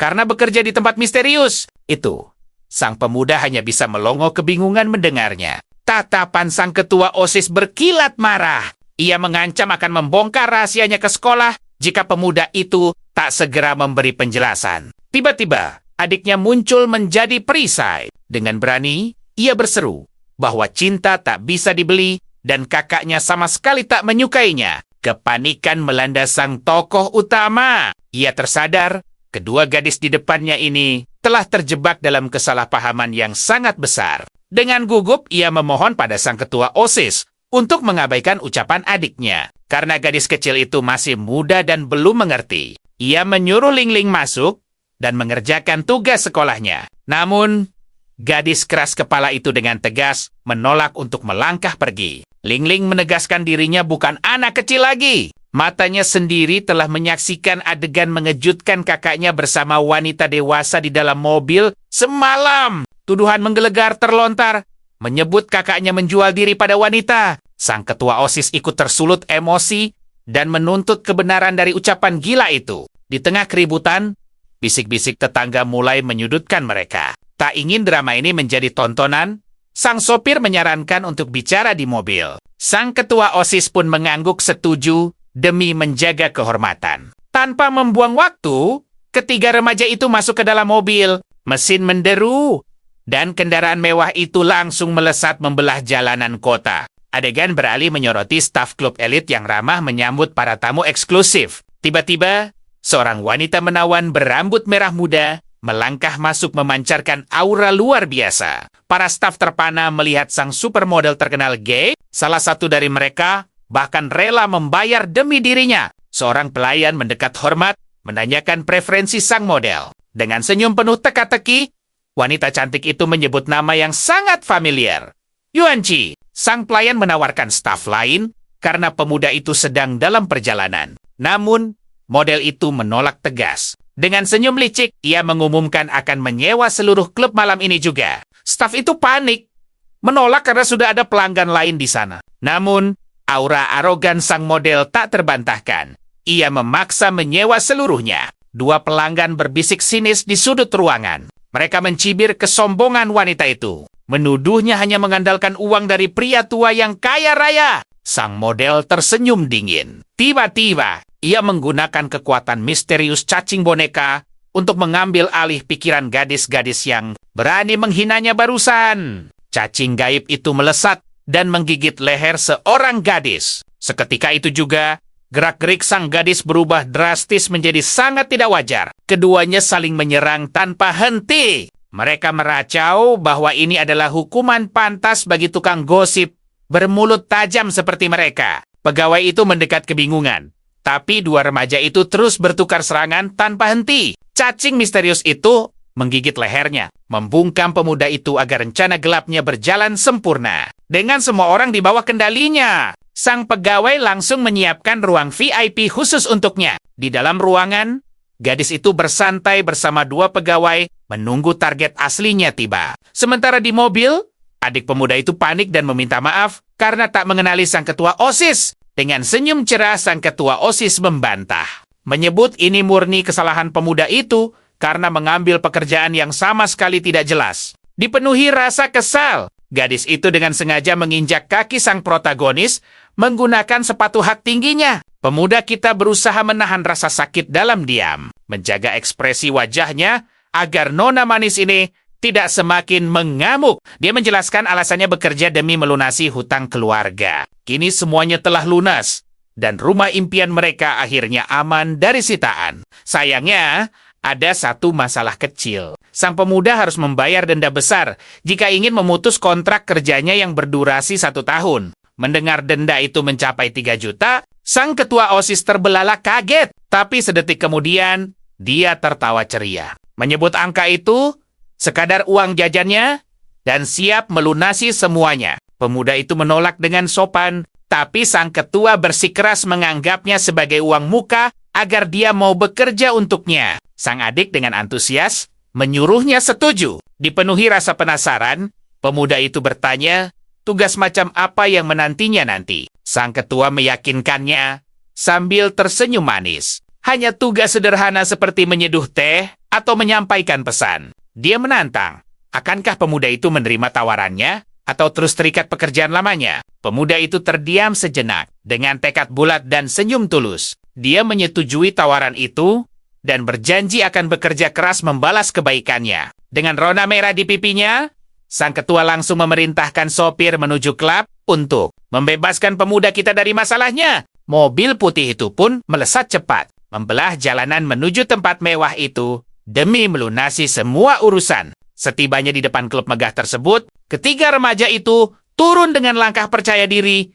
karena bekerja di tempat misterius. Itu, sang pemuda hanya bisa melongo kebingungan mendengarnya. Tatapan sang ketua OSIS berkilat marah. Ia mengancam akan membongkar rahasianya ke sekolah jika pemuda itu tak segera memberi penjelasan. Tiba-tiba, adiknya muncul menjadi perisai. Dengan berani, ia berseru bahwa cinta tak bisa dibeli dan kakaknya sama sekali tak menyukainya. Kepanikan melanda sang tokoh utama. Ia tersadar kedua gadis di depannya ini telah terjebak dalam kesalahpahaman yang sangat besar. Dengan gugup, ia memohon pada sang ketua OSIS untuk mengabaikan ucapan adiknya. Karena gadis kecil itu masih muda dan belum mengerti. Ia menyuruh Ling Ling masuk dan mengerjakan tugas sekolahnya. Namun, gadis keras kepala itu dengan tegas menolak untuk melangkah pergi. Ling Ling menegaskan dirinya bukan anak kecil lagi. Matanya sendiri telah menyaksikan adegan mengejutkan kakaknya bersama wanita dewasa di dalam mobil semalam. Tuduhan menggelegar terlontar, menyebut kakaknya menjual diri pada wanita. Sang ketua OSIS ikut tersulut emosi dan menuntut kebenaran dari ucapan gila itu. Di tengah keributan, bisik-bisik tetangga mulai menyudutkan mereka. Tak ingin drama ini menjadi tontonan, sang sopir menyarankan untuk bicara di mobil. Sang ketua OSIS pun mengangguk setuju demi menjaga kehormatan. Tanpa membuang waktu, ketiga remaja itu masuk ke dalam mobil. Mesin menderu, dan kendaraan mewah itu langsung melesat membelah jalanan kota. Adegan beralih menyoroti staf klub elit yang ramah menyambut para tamu eksklusif. Tiba-tiba, seorang wanita menawan berambut merah muda melangkah masuk memancarkan aura luar biasa. Para staf terpana melihat sang supermodel terkenal gay. Salah satu dari mereka bahkan rela membayar demi dirinya. Seorang pelayan mendekat hormat, menanyakan preferensi sang model. Dengan senyum penuh teka-teki, wanita cantik itu menyebut nama yang sangat familiar. Yuanqi. Sang pelayan menawarkan staf lain karena pemuda itu sedang dalam perjalanan. Namun, model itu menolak tegas. Dengan senyum licik, ia mengumumkan akan menyewa seluruh klub malam ini juga. Staf itu panik, menolak karena sudah ada pelanggan lain di sana. Namun, aura arogan sang model tak terbantahkan. Ia memaksa menyewa seluruhnya. Dua pelanggan berbisik sinis di sudut ruangan. Mereka mencibir kesombongan wanita itu. Menuduhnya hanya mengandalkan uang dari pria tua yang kaya raya. Sang model tersenyum dingin. Tiba-tiba, ia menggunakan kekuatan misterius cacing boneka untuk mengambil alih pikiran gadis-gadis yang berani menghinanya barusan. Cacing gaib itu melesat dan menggigit leher seorang gadis. Seketika itu juga, gerak-gerik sang gadis berubah drastis menjadi sangat tidak wajar. Keduanya saling menyerang tanpa henti. Mereka meracau bahwa ini adalah hukuman pantas bagi tukang gosip bermulut tajam seperti mereka. Pegawai itu mendekat kebingungan. Tapi dua remaja itu terus bertukar serangan tanpa henti. Cacing misterius itu menggigit lehernya, membungkam pemuda itu agar rencana gelapnya berjalan sempurna. Dengan semua orang di bawah kendalinya, sang pegawai langsung menyiapkan ruang VIP khusus untuknya. Di dalam ruangan, gadis itu bersantai bersama dua pegawai menunggu target aslinya tiba. Sementara di mobil, adik pemuda itu panik dan meminta maaf karena tak mengenali sang ketua OSIS. Dengan senyum cerah, sang ketua OSIS membantah. Menyebut ini murni kesalahan pemuda itu karena mengambil pekerjaan yang sama sekali tidak jelas. Dipenuhi rasa kesal, gadis itu dengan sengaja menginjak kaki sang protagonis menggunakan sepatu hak tingginya. Pemuda kita berusaha menahan rasa sakit dalam diam, menjaga ekspresi wajahnya agar nona manis ini tidak semakin mengamuk. Dia menjelaskan alasannya bekerja demi melunasi hutang keluarga. Kini semuanya telah lunas, dan rumah impian mereka akhirnya aman dari sitaan. Sayangnya, ada satu masalah kecil. Sang pemuda harus membayar denda besar jika ingin memutus kontrak kerjanya yang berdurasi 1 tahun. Mendengar denda itu mencapai 3 juta, sang ketua OSIS terbelalak kaget. Tapi sedetik kemudian, dia tertawa ceria. Menyebut angka itu, sekadar uang jajannya, dan siap melunasi semuanya. Pemuda itu menolak dengan sopan, tapi sang ketua bersikeras menganggapnya sebagai uang muka agar dia mau bekerja untuknya. Sang adik dengan antusias menyuruhnya setuju. Dipenuhi rasa penasaran, pemuda itu bertanya, tugas macam apa yang menantinya nanti. Sang ketua meyakinkannya sambil tersenyum manis. Hanya tugas sederhana seperti menyeduh teh atau menyampaikan pesan. Dia menantang. Akankah pemuda itu menerima tawarannya atau terus terikat pekerjaan lamanya? Pemuda itu terdiam sejenak dengan tekad bulat dan senyum tulus. Dia menyetujui tawaran itu dan berjanji akan bekerja keras membalas kebaikannya. Dengan rona merah di pipinya, sang ketua langsung memerintahkan sopir menuju klub untuk membebaskan pemuda kita dari masalahnya. Mobil putih itu pun melesat cepat, membelah jalanan menuju tempat mewah itu demi melunasi semua urusan. Setibanya di depan klub megah tersebut, ketiga remaja itu turun dengan langkah percaya diri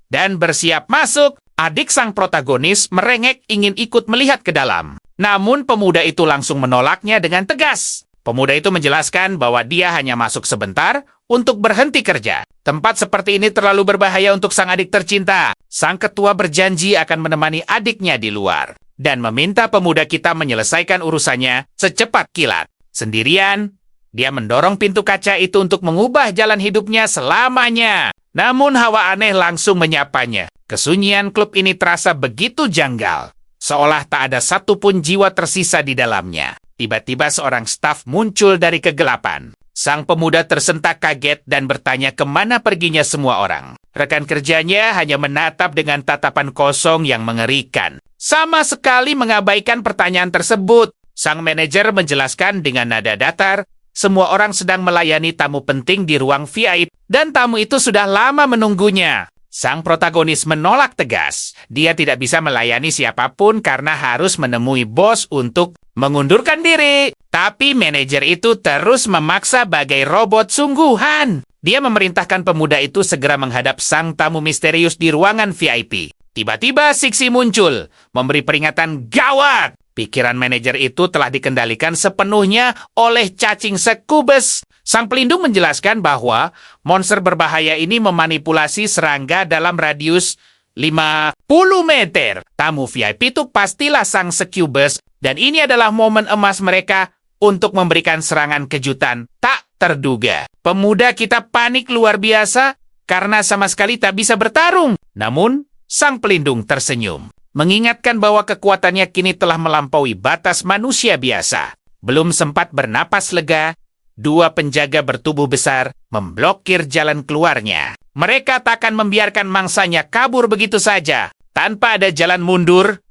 dan bersiap masuk. Adik sang protagonis merengek ingin ikut melihat ke dalam. Namun pemuda itu langsung menolaknya dengan tegas. Pemuda itu menjelaskan bahwa dia hanya masuk sebentar untuk berhenti kerja. Tempat seperti ini terlalu berbahaya untuk sang adik tercinta. Sang ketua berjanji akan menemani adiknya di luar dan meminta pemuda kita menyelesaikan urusannya secepat kilat. Sendirian, dia mendorong pintu kaca itu untuk mengubah jalan hidupnya selamanya. Namun hawa aneh langsung menyapanya. Kesunyian klub ini terasa begitu janggal, seolah tak ada satupun jiwa tersisa di dalamnya. Tiba-tiba seorang staf muncul dari kegelapan. Sang pemuda tersentak kaget dan bertanya kemana perginya semua orang. Rekan kerjanya hanya menatap dengan tatapan kosong yang mengerikan. Sama sekali mengabaikan pertanyaan tersebut. Sang manajer menjelaskan dengan nada datar, semua orang sedang melayani tamu penting di ruang VIP, dan tamu itu sudah lama menunggunya. Sang protagonis menolak tegas. Dia tidak bisa melayani siapapun karena harus menemui bos untuk mengundurkan diri. Tapi manajer itu terus memaksa bagai robot sungguhan. Dia memerintahkan pemuda itu segera menghadap sang tamu misterius di ruangan VIP. Tiba-tiba Siksi muncul, memberi peringatan gawat. Pikiran manajer itu telah dikendalikan sepenuhnya oleh cacing sekubes. Sang pelindung menjelaskan bahwa monster berbahaya ini memanipulasi serangga dalam radius 50 meter. Tamu VIP itu pastilah sang sekubes, dan ini adalah momen emas mereka untuk memberikan serangan kejutan tak terduga. Pemuda kita panik luar biasa karena sama sekali tak bisa bertarung. Namun, sang pelindung tersenyum, mengingatkan bahwa kekuatannya kini telah melampaui batas manusia biasa. Belum sempat bernapas lega, dua penjaga bertubuh besar memblokir jalan keluarnya. Mereka takkan membiarkan mangsanya kabur begitu saja. Tanpa ada jalan mundur,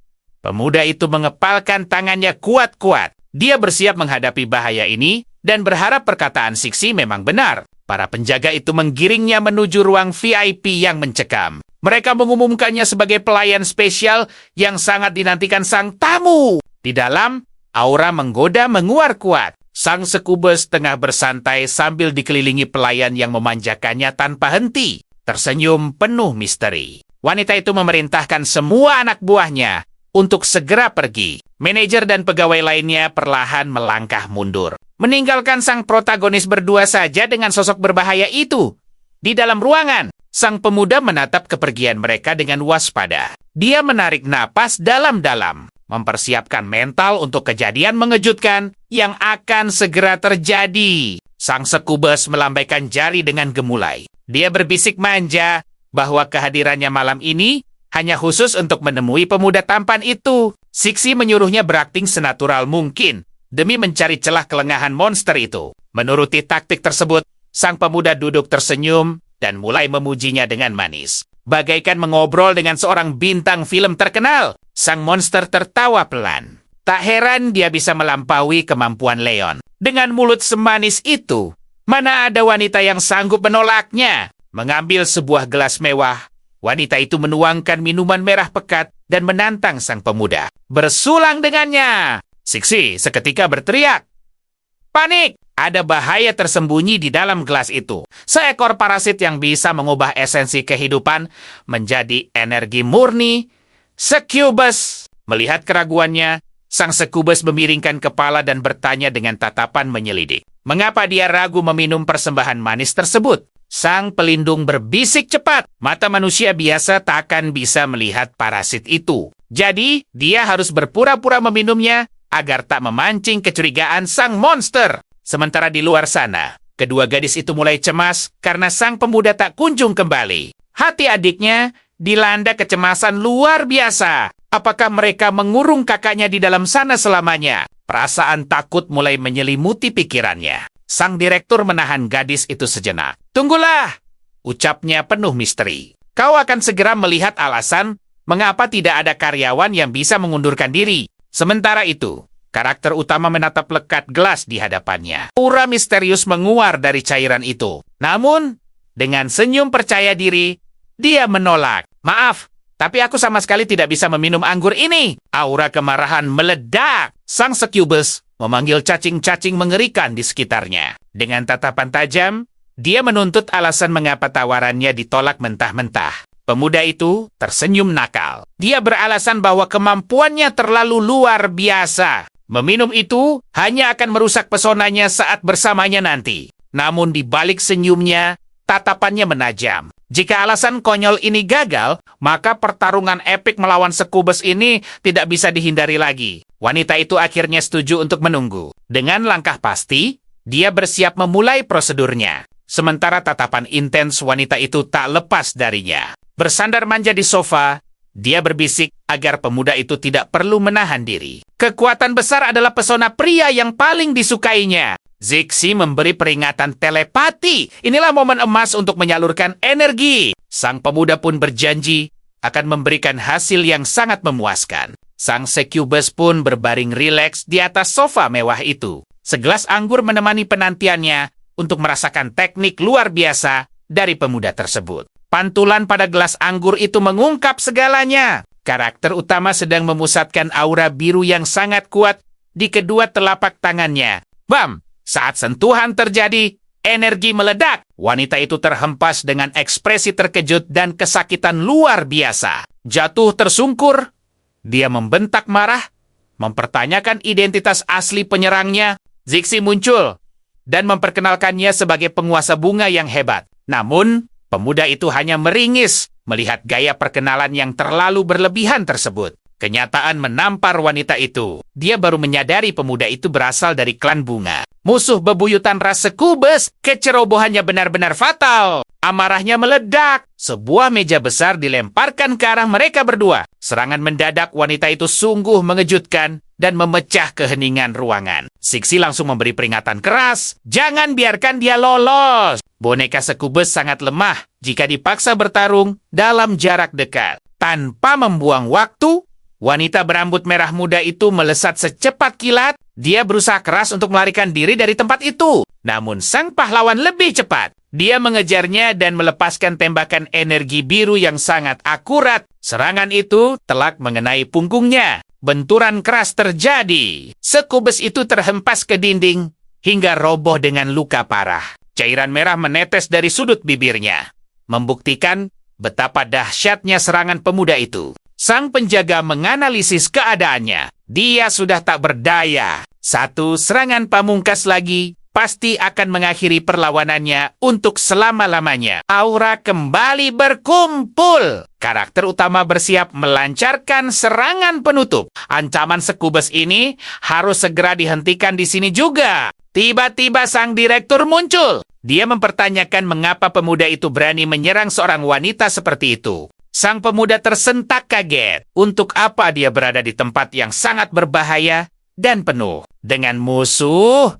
pemuda itu mengepalkan tangannya kuat-kuat. Dia bersiap menghadapi bahaya ini dan berharap perkataan Siksi memang benar. Para penjaga itu menggiringnya menuju ruang VIP yang mencekam. Mereka mengumumkannya sebagai pelayan spesial yang sangat dinantikan sang tamu. Di dalam, aura menggoda menguar kuat. Sang sekubes tengah bersantai sambil dikelilingi pelayan yang memanjakannya tanpa henti. Tersenyum penuh misteri. Wanita itu memerintahkan semua anak buahnya untuk segera pergi. Manajer dan pegawai lainnya perlahan melangkah mundur, meninggalkan sang protagonis berdua saja dengan sosok berbahaya itu. Di dalam ruangan, sang pemuda menatap kepergian mereka dengan waspada. Dia menarik napas dalam-dalam, mempersiapkan mental untuk kejadian mengejutkan yang akan segera terjadi. Sang sekubes melambaikan jari dengan gemulai. Dia berbisik manja bahwa kehadirannya malam ini hanya khusus untuk menemui pemuda tampan itu. Siksi menyuruhnya berakting senatural mungkin demi mencari celah kelengahan monster itu. Menuruti taktik tersebut, sang pemuda duduk tersenyum dan mulai memujinya dengan manis. Bagaikan mengobrol dengan seorang bintang film terkenal, sang monster tertawa pelan. Tak heran dia bisa melampaui kemampuan Leon. Dengan mulut semanis itu, mana ada wanita yang sanggup menolaknya? Mengambil sebuah gelas mewah, wanita itu menuangkan minuman merah pekat dan menantang sang pemuda. Bersulang dengannya. Siksi seketika berteriak, "Panik! Ada bahaya tersembunyi di dalam gelas itu. Seekor parasit yang bisa mengubah esensi kehidupan menjadi energi murni. Sekubes!" Melihat keraguannya, sang sekubes memiringkan kepala dan bertanya dengan tatapan menyelidik, Mengapa dia ragu meminum persembahan manis tersebut? Sang pelindung berbisik cepat. Mata manusia biasa tak akan bisa melihat parasit itu. Jadi, dia harus berpura-pura meminumnya agar tak memancing kecurigaan sang monster. Sementara di luar sana, kedua gadis itu mulai cemas karena sang pemuda tak kunjung kembali. Hati adiknya dilanda kecemasan luar biasa. Apakah mereka mengurung kakaknya di dalam sana selamanya? Perasaan takut mulai menyelimuti pikirannya. Sang direktur menahan gadis itu sejenak. "Tunggulah!" ucapnya penuh misteri. "Kau akan segera melihat alasan mengapa tidak ada karyawan yang bisa mengundurkan diri." Sementara itu, karakter utama menatap lekat gelas di hadapannya. Aura misterius menguar dari cairan itu. Namun, dengan senyum percaya diri, dia menolak. "Maaf, tapi aku sama sekali tidak bisa meminum anggur ini." Aura kemarahan meledak. Sang Succubus memanggil cacing-cacing mengerikan di sekitarnya. Dengan tatapan tajam, dia menuntut alasan mengapa tawarannya ditolak mentah-mentah. Pemuda itu tersenyum nakal. Dia beralasan bahwa kemampuannya terlalu luar biasa. Meminum itu hanya akan merusak pesonanya saat bersamanya nanti. Namun di balik senyumnya, tatapannya menajam. Jika alasan konyol ini gagal, maka pertarungan epik melawan Succubus ini tidak bisa dihindari lagi. Wanita itu akhirnya setuju untuk menunggu. Dengan langkah pasti, dia bersiap memulai prosedurnya. Sementara tatapan intens wanita itu tak lepas darinya. Bersandar manja di sofa, dia berbisik agar pemuda itu tidak perlu menahan diri. Kekuatan besar adalah pesona pria yang paling disukainya. Zixi memberi peringatan telepati. Inilah momen emas untuk menyalurkan energi. Sang pemuda pun berjanji akan memberikan hasil yang sangat memuaskan. Sang Succubus pun berbaring rileks di atas sofa mewah itu. Segelas anggur menemani penantiannya untuk merasakan teknik luar biasa dari pemuda tersebut. Pantulan pada gelas anggur itu mengungkap segalanya. Karakter utama sedang memusatkan aura biru yang sangat kuat di kedua telapak tangannya. Bam! Saat sentuhan terjadi, energi meledak. Wanita itu terhempas dengan ekspresi terkejut dan kesakitan luar biasa. Jatuh tersungkur, dia membentak marah, mempertanyakan identitas asli penyerangnya. Zixi muncul dan memperkenalkannya sebagai penguasa bunga yang hebat. Namun, pemuda itu hanya meringis melihat gaya perkenalan yang terlalu berlebihan tersebut. Kenyataan menampar wanita itu. Dia baru menyadari pemuda itu berasal dari klan bunga. Musuh bebuyutan ras Succubus, kecerobohannya benar-benar fatal. Amarahnya meledak. Sebuah meja besar dilemparkan ke arah mereka berdua. Serangan mendadak wanita itu sungguh mengejutkan dan memecah keheningan ruangan. Zixi langsung memberi peringatan keras. Jangan biarkan dia lolos. Boneka Succubus sangat lemah jika dipaksa bertarung dalam jarak dekat. Tanpa membuang waktu, wanita berambut merah muda itu melesat secepat kilat. Dia berusaha keras untuk melarikan diri dari tempat itu. Namun sang pahlawan lebih cepat. Dia mengejarnya dan melepaskan tembakan energi biru yang sangat akurat. Serangan itu telak mengenai punggungnya. Benturan keras terjadi. Succubus itu terhempas ke dinding hingga roboh dengan luka parah. Cairan merah menetes dari sudut bibirnya, membuktikan betapa dahsyatnya serangan pemuda itu. Sang penjaga menganalisis keadaannya. Dia sudah tak berdaya. Satu serangan pamungkas lagi pasti akan mengakhiri perlawanannya untuk selama-lamanya. Aura kembali berkumpul. Karakter utama bersiap melancarkan serangan penutup. Ancaman Succubus ini harus segera dihentikan di sini juga. Tiba-tiba sang direktur muncul. Dia mempertanyakan mengapa pemuda itu berani menyerang seorang wanita seperti itu. Sang pemuda tersentak kaget. Untuk apa dia berada di tempat yang sangat berbahaya dan penuh dengan musuh?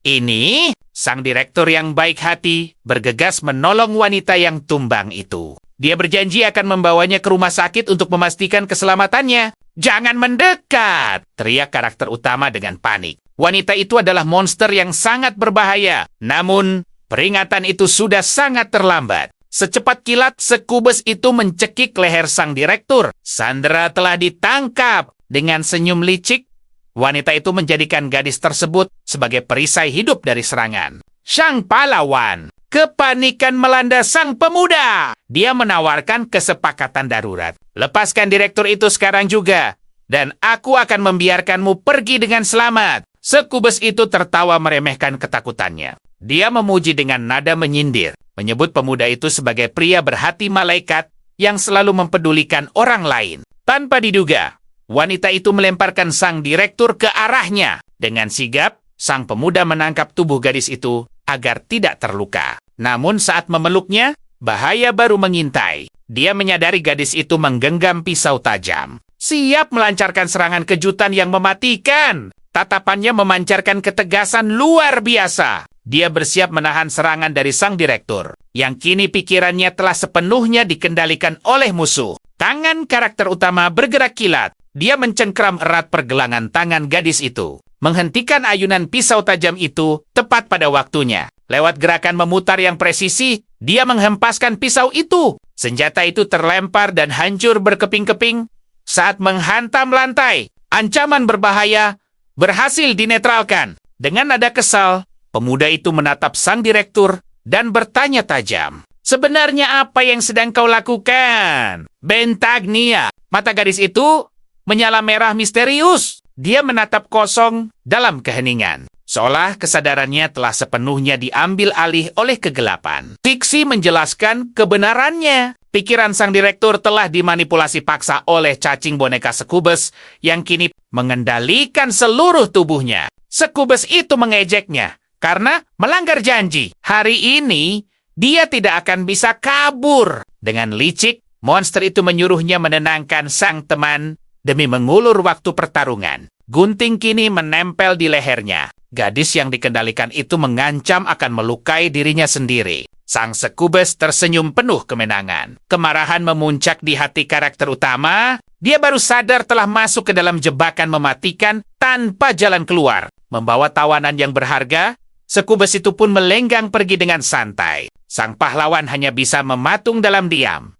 Ini, sang direktur yang baik hati bergegas menolong wanita yang tumbang itu. Dia berjanji akan membawanya ke rumah sakit untuk memastikan keselamatannya. Jangan mendekat, teriak karakter utama dengan panik. Wanita itu adalah monster yang sangat berbahaya. Namun, peringatan itu sudah sangat terlambat. Secepat kilat, Succubus itu mencekik leher sang direktur. Sandra telah ditangkap. Dengan senyum licik, wanita itu menjadikan gadis tersebut sebagai perisai hidup dari serangan. Sang pahlawan. Kepanikan melanda sang pemuda. Dia menawarkan kesepakatan darurat. Lepaskan direktur itu sekarang juga. Dan aku akan membiarkanmu pergi dengan selamat. Sekubus itu tertawa meremehkan ketakutannya. Dia memuji dengan nada menyindir, menyebut pemuda itu sebagai pria berhati malaikat yang selalu mempedulikan orang lain. Tanpa diduga, wanita itu melemparkan sang direktur ke arahnya. Dengan sigap, sang pemuda menangkap tubuh gadis itu agar tidak terluka. Namun saat memeluknya, bahaya baru mengintai. Dia menyadari gadis itu menggenggam pisau tajam, siap melancarkan serangan kejutan yang mematikan. Tatapannya memancarkan ketegasan luar biasa. Dia bersiap menahan serangan dari sang direktur, yang kini pikirannya telah sepenuhnya dikendalikan oleh musuh. Tangan karakter utama bergerak kilat. Dia mencengkram erat pergelangan tangan gadis itu, menghentikan ayunan pisau tajam itu tepat pada waktunya. Lewat gerakan memutar yang presisi, dia menghempaskan pisau itu. Senjata itu terlempar dan hancur berkeping-keping saat menghantam lantai. Ancaman berbahaya berhasil dinetralkan. Dengan nada kesal, pemuda itu menatap sang direktur dan bertanya tajam. Sebenarnya apa yang sedang kau lakukan, Bentagnia? Mata gadis itu menyala merah misterius. Dia menatap kosong dalam keheningan, seolah kesadarannya telah sepenuhnya diambil alih oleh kegelapan. Fiksi menjelaskan kebenarannya. Pikiran sang direktur telah dimanipulasi paksa oleh cacing boneka Sekubus yang kini mengendalikan seluruh tubuhnya. Sekubus itu mengejeknya karena melanggar janji. Hari ini, dia tidak akan bisa kabur. Dengan licik, monster itu menyuruhnya menenangkan sang teman demi mengulur waktu pertarungan. Gunting kini menempel di lehernya. Gadis yang dikendalikan itu mengancam akan melukai dirinya sendiri. Sang Sekubus tersenyum penuh kemenangan. Kemarahan memuncak di hati karakter utama. Dia baru sadar telah masuk ke dalam jebakan mematikan tanpa jalan keluar. Membawa tawanan yang berharga, Sekubus itu pun melenggang pergi dengan santai. Sang pahlawan hanya bisa mematung dalam diam.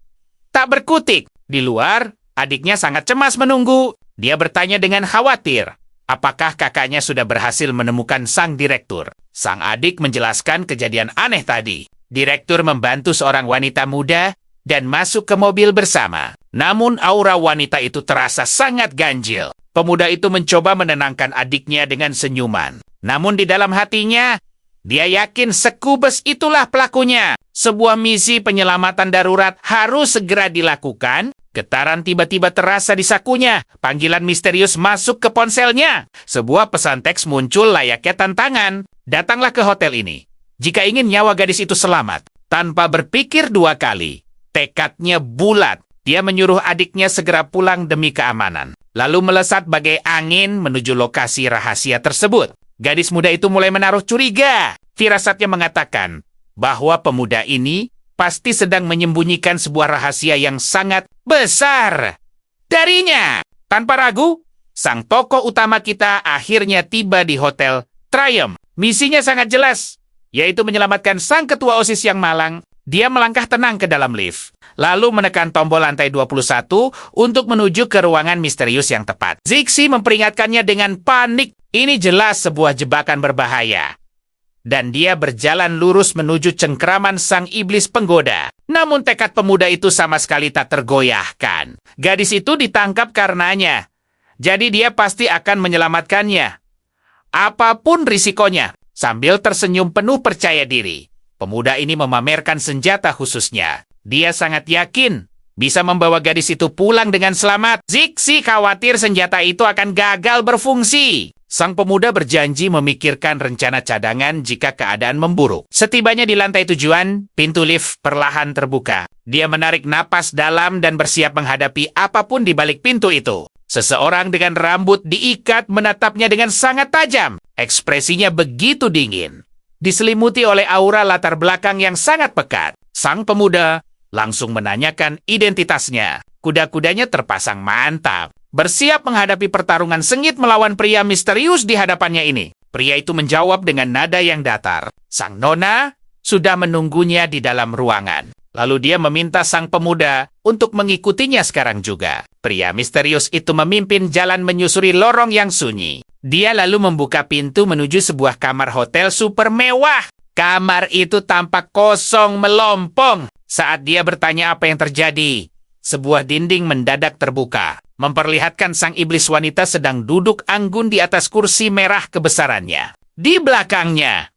Tak berkutik. Di luar, adiknya sangat cemas menunggu. Dia bertanya dengan khawatir, apakah kakaknya sudah berhasil menemukan sang direktur? Sang adik menjelaskan kejadian aneh tadi. Direktur membantu seorang wanita muda dan masuk ke mobil bersama. Namun aura wanita itu terasa sangat ganjil. Pemuda itu mencoba menenangkan adiknya dengan senyuman. Namun di dalam hatinya, dia yakin Sekubus itulah pelakunya. Sebuah misi penyelamatan darurat harus segera dilakukan. Getaran tiba-tiba terasa di sakunya. Panggilan misterius masuk ke ponselnya. Sebuah pesan teks muncul layaknya tantangan. Datanglah ke hotel ini jika ingin nyawa gadis itu selamat. Tanpa berpikir dua kali, tekadnya bulat. Dia menyuruh adiknya segera pulang demi keamanan. Lalu melesat bagai angin menuju lokasi rahasia tersebut. Gadis muda itu mulai menaruh curiga. Firasatnya mengatakan bahwa pemuda ini pasti sedang menyembunyikan sebuah rahasia yang sangat besar darinya. Tanpa ragu, sang tokoh utama kita akhirnya tiba di Hotel Triumph. Misinya sangat jelas, yaitu menyelamatkan sang ketua OSIS yang malang. Dia melangkah tenang ke dalam lift, lalu menekan tombol lantai 21 untuk menuju ke ruangan misterius yang tepat. Zixi memperingatkannya dengan panik. Ini jelas sebuah jebakan berbahaya. Dan dia berjalan lurus menuju cengkraman sang iblis penggoda. Namun tekad pemuda itu sama sekali tak tergoyahkan. Gadis itu ditangkap karenanya. Jadi dia pasti akan menyelamatkannya. Apapun risikonya. Sambil tersenyum penuh percaya diri, pemuda ini memamerkan senjata khususnya. Dia sangat yakin bisa membawa gadis itu pulang dengan selamat. Zixi khawatir senjata itu akan gagal berfungsi. Sang pemuda berjanji memikirkan rencana cadangan jika keadaan memburuk. Setibanya di lantai tujuan, pintu lift perlahan terbuka. Dia menarik napas dalam dan bersiap menghadapi apapun di balik pintu itu. Seseorang dengan rambut diikat menatapnya dengan sangat tajam. Ekspresinya begitu dingin. Diselimuti oleh aura latar belakang yang sangat pekat. Sang pemuda langsung menanyakan identitasnya. Kuda-kudanya terpasang mantap, bersiap menghadapi pertarungan sengit melawan pria misterius di hadapannya ini. Pria itu menjawab dengan nada yang datar. Sang nona sudah menunggunya di dalam ruangan. Lalu dia meminta sang pemuda untuk mengikutinya sekarang juga. Pria misterius itu memimpin jalan menyusuri lorong yang sunyi. Dia lalu membuka pintu menuju sebuah kamar hotel super mewah. Kamar itu tampak kosong melompong. Saat dia bertanya apa yang terjadi, sebuah dinding mendadak terbuka. memperlihatkan sang iblis wanita sedang duduk anggun di atas kursi merah kebesarannya. Di belakangnya,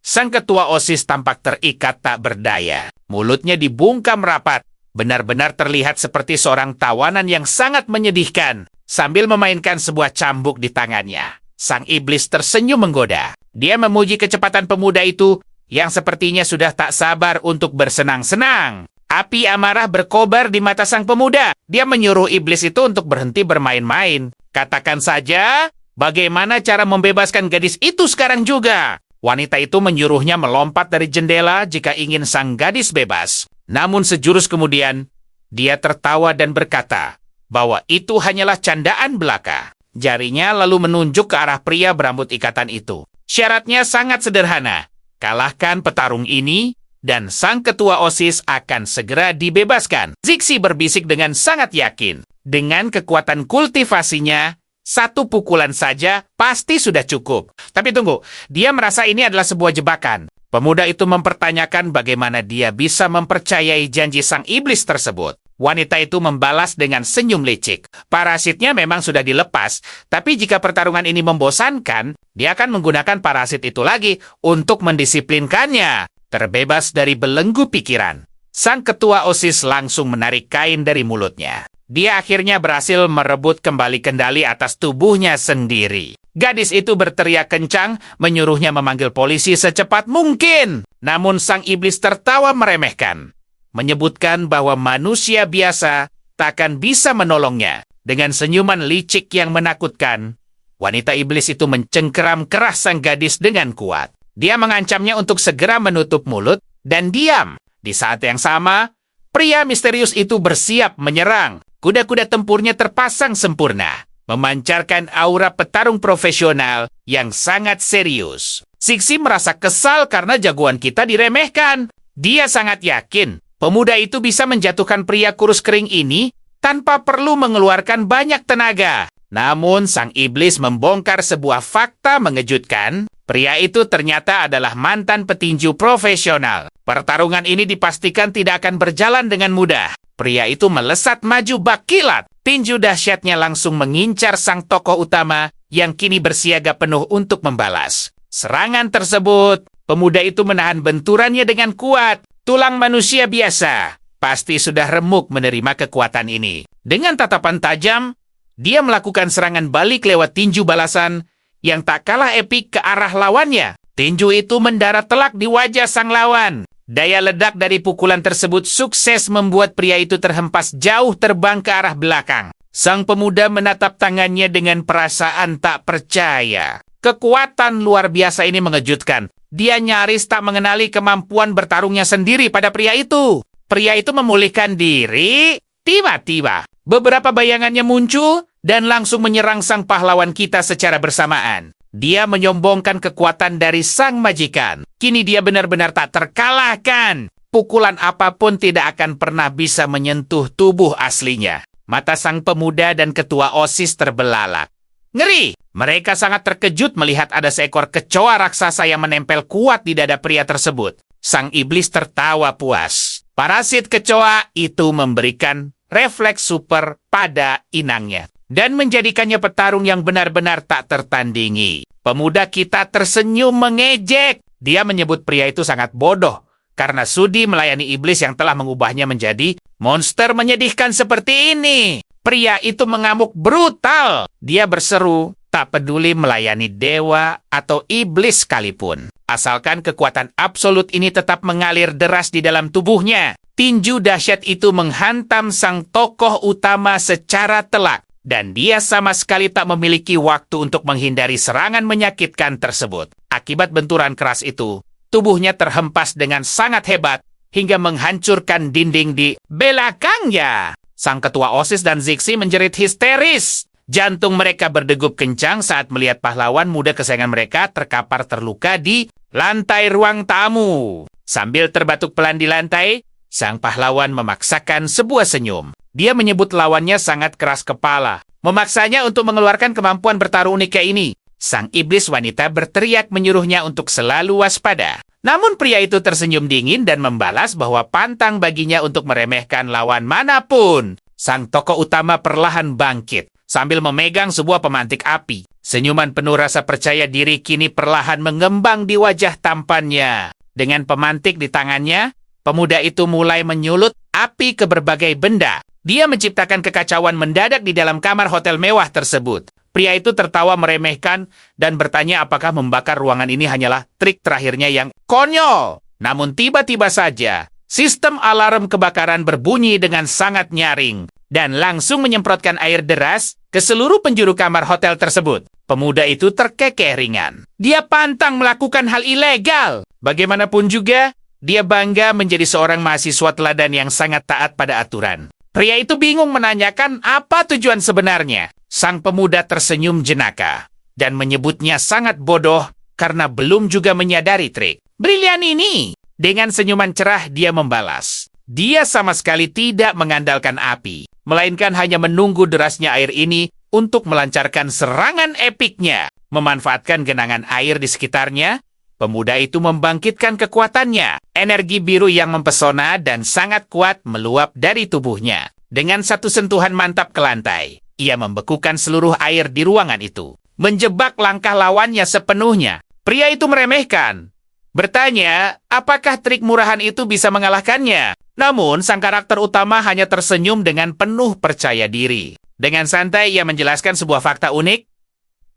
sang ketua OSIS tampak terikat tak berdaya. Mulutnya dibungkam rapat, benar-benar terlihat seperti seorang tawanan yang sangat menyedihkan, sambil memainkan sebuah cambuk di tangannya. Sang iblis tersenyum menggoda. Dia memuji kecepatan pemuda itu yang sepertinya sudah tak sabar untuk bersenang-senang. Api amarah berkobar di mata sang pemuda. Dia menyuruh iblis itu untuk berhenti bermain-main. Katakan saja, bagaimana cara membebaskan gadis itu sekarang juga? Wanita itu menyuruhnya melompat dari jendela jika ingin sang gadis bebas. Namun sejurus kemudian, dia tertawa dan berkata bahwa itu hanyalah candaan belaka. Jarinya lalu menunjuk ke arah pria berambut ikatan itu. Syaratnya sangat sederhana. Kalahkan petarung ini, dan sang ketua OSIS akan segera dibebaskan. Zixi berbisik dengan sangat yakin. Dengan kekuatan kultivasinya, satu pukulan saja pasti sudah cukup. Tapi tunggu, dia merasa ini adalah sebuah jebakan. Pemuda itu mempertanyakan bagaimana dia bisa mempercayai janji sang iblis tersebut. Wanita itu membalas dengan senyum licik. Parasitnya memang sudah dilepas, tapi jika pertarungan ini membosankan, dia akan menggunakan parasit itu lagi untuk mendisiplinkannya. Terbebas dari belenggu pikiran, sang ketua OSIS langsung menarik kain dari mulutnya. Dia akhirnya berhasil merebut kembali kendali atas tubuhnya sendiri. Gadis itu berteriak kencang, menyuruhnya memanggil polisi secepat mungkin. Namun sang iblis tertawa meremehkan, menyebutkan bahwa manusia biasa takkan bisa menolongnya. Dengan senyuman licik yang menakutkan, wanita iblis itu mencengkeram keras sang gadis dengan kuat. Dia mengancamnya untuk segera menutup mulut dan diam. Di saat yang sama, pria misterius itu bersiap menyerang. Kuda-kuda tempurnya terpasang sempurna, memancarkan aura petarung profesional yang sangat serius. Zixi merasa kesal karena jagoan kita diremehkan. Dia sangat yakin pemuda itu bisa menjatuhkan pria kurus kering ini tanpa perlu mengeluarkan banyak tenaga. Namun sang iblis membongkar sebuah fakta mengejutkan. Pria itu ternyata adalah mantan petinju profesional. Pertarungan ini dipastikan tidak akan berjalan dengan mudah. Pria itu melesat maju bak kilat. Tinju dahsyatnya langsung mengincar sang tokoh utama yang kini bersiaga penuh untuk membalas serangan tersebut. Pemuda itu menahan benturannya dengan kuat. Tulang manusia biasa pasti sudah remuk menerima kekuatan ini. Dengan tatapan tajam, dia melakukan serangan balik lewat tinju balasan yang tak kalah epik ke arah lawannya. Tinju itu mendarat telak di wajah sang lawan. Daya ledak dari pukulan tersebut sukses membuat pria itu terhempas jauh terbang ke arah belakang. Sang pemuda menatap tangannya dengan perasaan tak percaya. Kekuatan luar biasa ini mengejutkan. Dia nyaris tak mengenali kemampuan bertarungnya sendiri pada pria itu. Pria itu memulihkan diri. Tiba-tiba, beberapa bayangannya muncul dan langsung menyerang sang pahlawan kita secara bersamaan. Dia menyombongkan kekuatan dari sang majikan. Kini dia benar-benar tak terkalahkan. Pukulan apapun tidak akan pernah bisa menyentuh tubuh aslinya. Mata sang pemuda dan ketua OSIS terbelalak. Ngeri! Mereka sangat terkejut melihat ada seekor kecoa raksasa yang menempel kuat di dada pria tersebut. Sang iblis tertawa puas. Parasit kecoa itu memberikan refleks super pada inangnya dan menjadikannya petarung yang benar-benar tak tertandingi. Pemuda kita tersenyum mengejek. Dia menyebut pria itu sangat bodoh karena sudi melayani iblis yang telah mengubahnya menjadi monster menyedihkan seperti ini. Pria itu mengamuk brutal. Dia berseru, tak peduli melayani dewa atau iblis sekalipun. Asalkan kekuatan absolut ini tetap mengalir deras di dalam tubuhnya. Tinju dahsyat itu menghantam sang tokoh utama secara telak. Dan dia sama sekali tak memiliki waktu untuk menghindari serangan menyakitkan tersebut. Akibat benturan keras itu, tubuhnya terhempas dengan sangat hebat hingga menghancurkan dinding di belakangnya. Sang ketua OSIS dan Zixi menjerit histeris. Jantung mereka berdegup kencang saat melihat pahlawan muda kesayangan mereka terkapar terluka di lantai ruang tamu. Sambil terbatuk pelan di lantai, sang pahlawan memaksakan sebuah senyum. Dia menyebut lawannya sangat keras kepala, memaksanya untuk mengeluarkan kemampuan bertarung uniknya ini. Sang iblis wanita berteriak menyuruhnya untuk selalu waspada. Namun pria itu tersenyum dingin dan membalas bahwa pantang baginya untuk meremehkan lawan manapun. Sang tokoh utama perlahan bangkit sambil memegang sebuah pemantik api. Senyuman penuh rasa percaya diri kini perlahan mengembang di wajah tampannya. Dengan pemantik di tangannya, pemuda itu mulai menyulut api ke berbagai benda. Dia menciptakan kekacauan mendadak di dalam kamar hotel mewah tersebut. Pria itu tertawa meremehkan dan bertanya apakah membakar ruangan ini hanyalah trik terakhirnya yang konyol. Namun tiba-tiba saja, sistem alarm kebakaran berbunyi dengan sangat nyaring dan langsung menyemprotkan air deras ke seluruh penjuru kamar hotel tersebut. Pemuda itu terkekeh ringan. Dia pantang melakukan hal ilegal. Bagaimanapun juga, dia bangga menjadi seorang mahasiswa teladan yang sangat taat pada aturan. Pria itu bingung menanyakan apa tujuan sebenarnya. Sang pemuda tersenyum jenaka dan menyebutnya sangat bodoh karena belum juga menyadari trik. Brilian ini! Dengan senyuman cerah dia membalas. Dia sama sekali tidak mengandalkan api, melainkan hanya menunggu derasnya air ini untuk melancarkan serangan epiknya. Memanfaatkan genangan air di sekitarnya, pemuda itu membangkitkan kekuatannya. Energi biru yang mempesona dan sangat kuat meluap dari tubuhnya. Dengan satu sentuhan mantap ke lantai, ia membekukan seluruh air di ruangan itu, menjebak langkah lawannya sepenuhnya. Pria itu meremehkan, bertanya apakah trik murahan itu bisa mengalahkannya. Namun, sang karakter utama hanya tersenyum dengan penuh percaya diri. Dengan santai, ia menjelaskan sebuah fakta unik.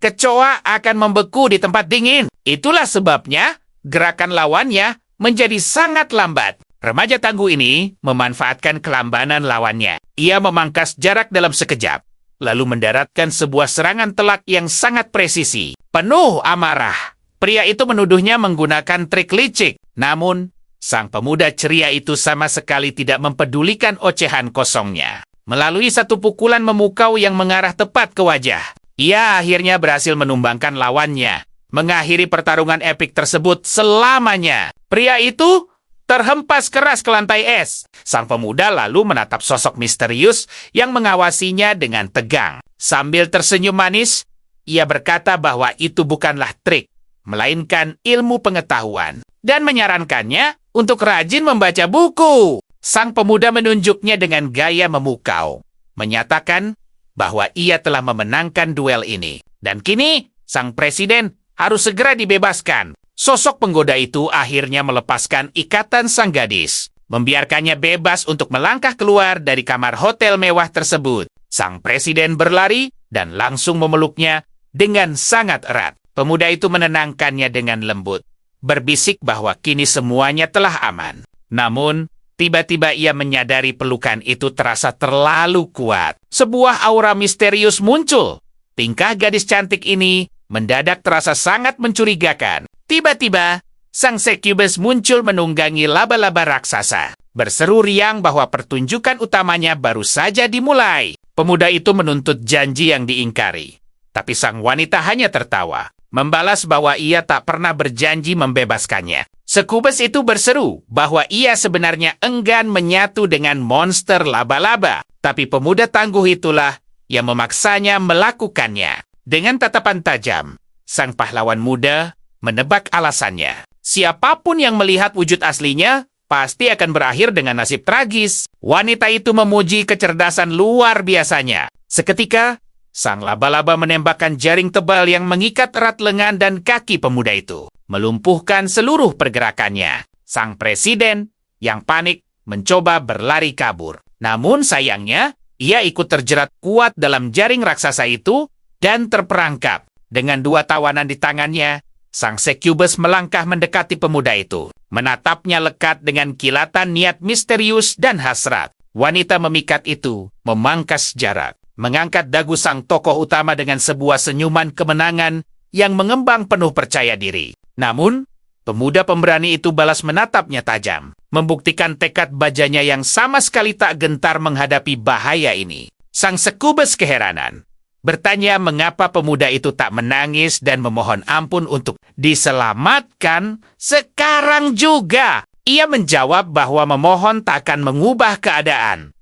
Kecoa akan membeku di tempat dingin. Itulah sebabnya gerakan lawannya menjadi sangat lambat. Remaja tangguh ini memanfaatkan kelambanan lawannya. Ia memangkas jarak dalam sekejap, lalu mendaratkan sebuah serangan telak yang sangat presisi. Penuh amarah, pria itu menuduhnya menggunakan trik licik. Namun, sang pemuda ceria itu sama sekali tidak mempedulikan ocehan kosongnya. Melalui satu pukulan memukau yang mengarah tepat ke wajah, ia akhirnya berhasil menumbangkan lawannya, mengakhiri pertarungan epik tersebut selamanya. Pria itu terhempas keras ke lantai es. Sang pemuda lalu menatap sosok misterius yang mengawasinya dengan tegang. Sambil tersenyum manis, ia berkata bahwa itu bukanlah trik, melainkan ilmu pengetahuan, dan menyarankannya untuk rajin membaca buku. Sang pemuda menunjuknya dengan gaya memukau, menyatakan bahwa ia telah memenangkan duel ini. Dan kini, sang presiden harus segera dibebaskan. Sosok penggoda itu akhirnya melepaskan ikatan sang gadis, membiarkannya bebas untuk melangkah keluar dari kamar hotel mewah tersebut. Sang presiden berlari dan langsung memeluknya dengan sangat erat. Pemuda itu menenangkannya dengan lembut, berbisik bahwa kini semuanya telah aman. Namun, tiba-tiba ia menyadari pelukan itu terasa terlalu kuat. Sebuah aura misterius muncul. Tingkah gadis cantik ini mendadak terasa sangat mencurigakan. Tiba-tiba, sang Succubus muncul menunggangi laba-laba raksasa. Berseru riang bahwa pertunjukan utamanya baru saja dimulai. Pemuda itu menuntut janji yang diingkari. Tapi sang wanita hanya tertawa, membalas bahwa ia tak pernah berjanji membebaskannya. Succubus itu berseru bahwa ia sebenarnya enggan menyatu dengan monster laba-laba. Tapi pemuda tangguh itulah yang memaksanya melakukannya. Dengan tatapan tajam, sang pahlawan muda menebak alasannya. Siapapun yang melihat wujud aslinya pasti akan berakhir dengan nasib tragis. Wanita itu memuji kecerdasan luar biasanya. Seketika, sang laba-laba menembakkan jaring tebal yang mengikat erat lengan dan kaki pemuda itu, melumpuhkan seluruh pergerakannya. Sang presiden yang panik mencoba berlari kabur. Namun sayangnya, ia ikut terjerat kuat dalam jaring raksasa itu dan terperangkap. Dengan dua tawanan di tangannya, sang Succubus melangkah mendekati pemuda itu, menatapnya lekat dengan kilatan niat misterius dan hasrat. Wanita memikat itu memangkas jarak, mengangkat dagu sang tokoh utama dengan sebuah senyuman kemenangan yang mengembang penuh percaya diri. Namun, pemuda pemberani itu balas menatapnya tajam, membuktikan tekad bajanya yang sama sekali tak gentar menghadapi bahaya ini. Sang Succubus keheranan, bertanya mengapa pemuda itu tak menangis dan memohon ampun untuk diselamatkan sekarang juga. Ia menjawab bahwa memohon tak akan mengubah keadaan.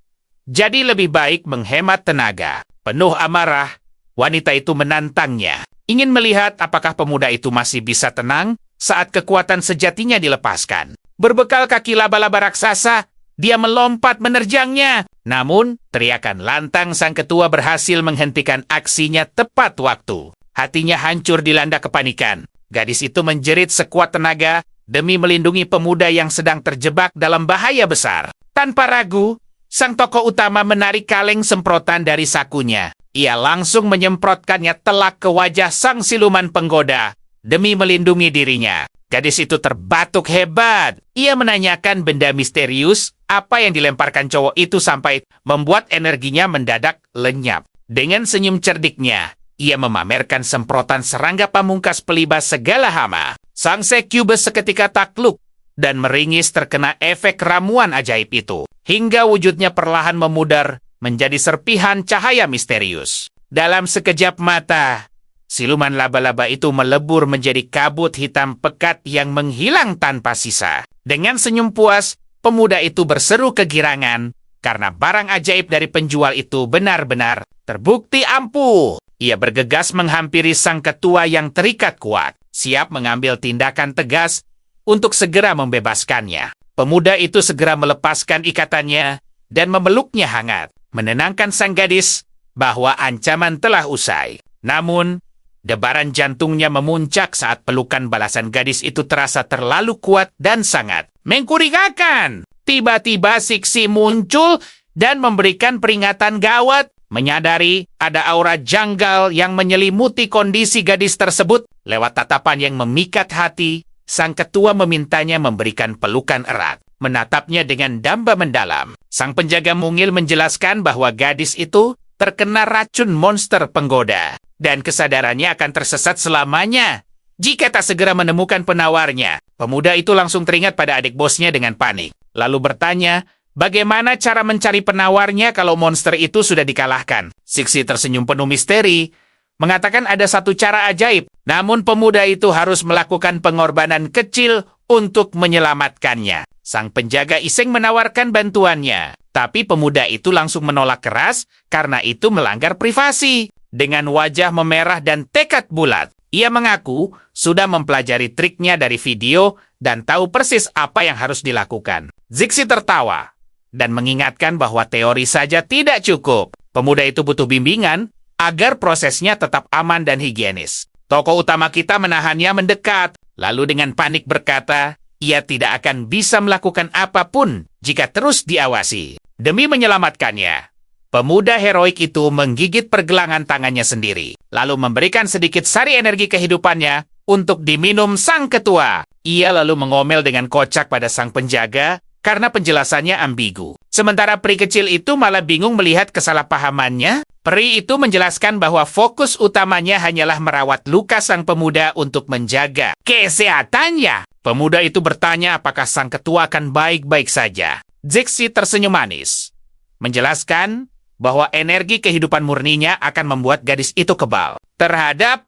Jadi lebih baik menghemat tenaga. Penuh amarah, wanita itu menantangnya, ingin melihat apakah pemuda itu masih bisa tenang saat kekuatan sejatinya dilepaskan. Berbekal kaki laba-laba raksasa Dia melompat menerjangnya. Namun, teriakan lantang sang ketua berhasil menghentikan aksinya tepat waktu. Hatinya hancur dilanda kepanikan. Gadis itu menjerit sekuat tenaga demi melindungi pemuda yang sedang terjebak dalam bahaya besar. Tanpa ragu, sang tokoh utama menarik kaleng semprotan dari sakunya. Ia langsung menyemprotkannya telak ke wajah sang siluman penggoda demi melindungi dirinya. Gadis itu terbatuk hebat. Ia menanyakan benda misterius apa yang dilemparkan cowok itu sampai membuat energinya mendadak lenyap. Dengan senyum cerdiknya, ia memamerkan semprotan serangga pamungkas pelibas segala hama. Sang Succubus seketika takluk dan meringis terkena efek ramuan ajaib itu. Hingga wujudnya perlahan memudar menjadi serpihan cahaya misterius. Dalam sekejap mata, siluman laba-laba itu melebur menjadi kabut hitam pekat yang menghilang tanpa sisa. Dengan senyum puas, pemuda itu berseru kegirangan karena barang ajaib dari penjual itu benar-benar terbukti ampuh. Ia bergegas menghampiri sang ketua yang terikat kuat, siap mengambil tindakan tegas untuk segera membebaskannya. Pemuda itu segera melepaskan ikatannya dan memeluknya hangat, menenangkan sang gadis bahwa ancaman telah usai. Namun, debaran jantungnya memuncak saat pelukan balasan gadis itu terasa terlalu kuat dan sangat mencurigakan. Tiba-tiba Sixi muncul dan memberikan peringatan gawat. Menyadari ada aura janggal yang menyelimuti kondisi gadis tersebut, lewat tatapan yang memikat hati, sang ketua memintanya memberikan pelukan erat. Menatapnya dengan damba mendalam. Sang penjaga mungil menjelaskan bahwa gadis itu terkena racun monster penggoda dan kesadarannya akan tersesat selamanya jika tak segera menemukan penawarnya. Pemuda itu langsung teringat pada adik bosnya dengan panik, lalu bertanya bagaimana cara mencari penawarnya kalau monster itu sudah dikalahkan. Sixi tersenyum penuh misteri, mengatakan ada satu cara ajaib, namun pemuda itu harus melakukan pengorbanan kecil untuk menyelamatkannya. Sang penjaga iseng menawarkan bantuannya, tapi pemuda itu langsung menolak keras karena itu melanggar privasi. Dengan wajah memerah dan tekad bulat, ia mengaku sudah mempelajari triknya dari video dan tahu persis apa yang harus dilakukan. Zixi tertawa dan mengingatkan bahwa teori saja tidak cukup. Pemuda itu butuh bimbingan agar prosesnya tetap aman dan higienis. Tokoh utama kita menahannya mendekat, lalu dengan panik berkata, ia tidak akan bisa melakukan apapun jika terus diawasi. Demi menyelamatkannya, pemuda heroik itu menggigit pergelangan tangannya sendiri, lalu memberikan sedikit sari energi kehidupannya untuk diminum sang ketua. Ia lalu mengomel dengan kocak pada sang penjaga karena penjelasannya ambigu. Sementara peri kecil itu malah bingung melihat kesalahpahamannya. Peri itu menjelaskan bahwa fokus utamanya hanyalah merawat luka sang pemuda untuk menjaga kesehatannya. Pemuda itu bertanya apakah sang ketua akan baik-baik saja. Zixi tersenyum manis, menjelaskan bahwa energi kehidupan murninya akan membuat gadis itu kebal terhadap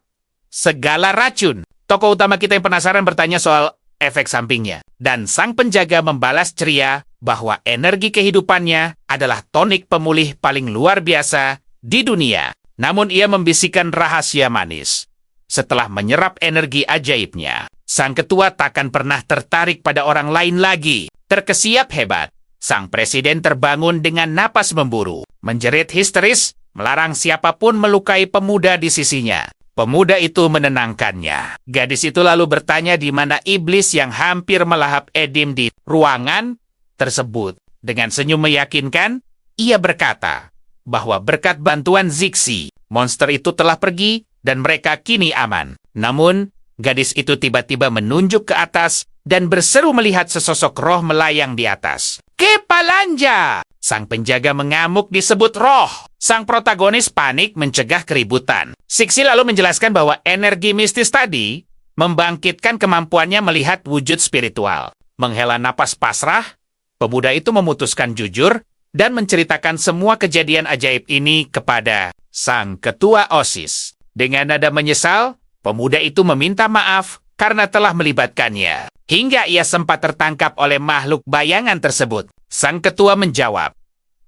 segala racun. Tokoh utama kita yang penasaran bertanya soal efek sampingnya. Dan sang penjaga membalas ceria bahwa energi kehidupannya adalah tonik pemulih paling luar biasa di dunia. Namun ia membisikkan rahasia manis. Setelah menyerap energi ajaibnya, sang ketua takkan pernah tertarik pada orang lain lagi. Terkesiap hebat, sang presiden terbangun dengan napas memburu, menjerit histeris, melarang siapapun melukai pemuda di sisinya. Pemuda itu menenangkannya. Gadis itu lalu bertanya di mana iblis yang hampir melahap Edim di ruangan tersebut. Dengan senyum meyakinkan, ia berkata bahwa berkat bantuan Zixi, monster itu telah pergi dan mereka kini aman. Namun, gadis itu tiba-tiba menunjuk ke atas dan berseru melihat sesosok roh melayang di atas. Kepalanja! Sang penjaga mengamuk disebut roh. Sang protagonis panik mencegah keributan. Sixi lalu menjelaskan bahwa energi mistis tadi membangkitkan kemampuannya melihat wujud spiritual. Menghela napas pasrah, pemuda itu memutuskan jujur dan menceritakan semua kejadian ajaib ini kepada sang ketua OSIS. Dengan nada menyesal, pemuda itu meminta maaf karena telah melibatkannya. Hingga ia sempat tertangkap oleh makhluk bayangan tersebut. Sang ketua menjawab,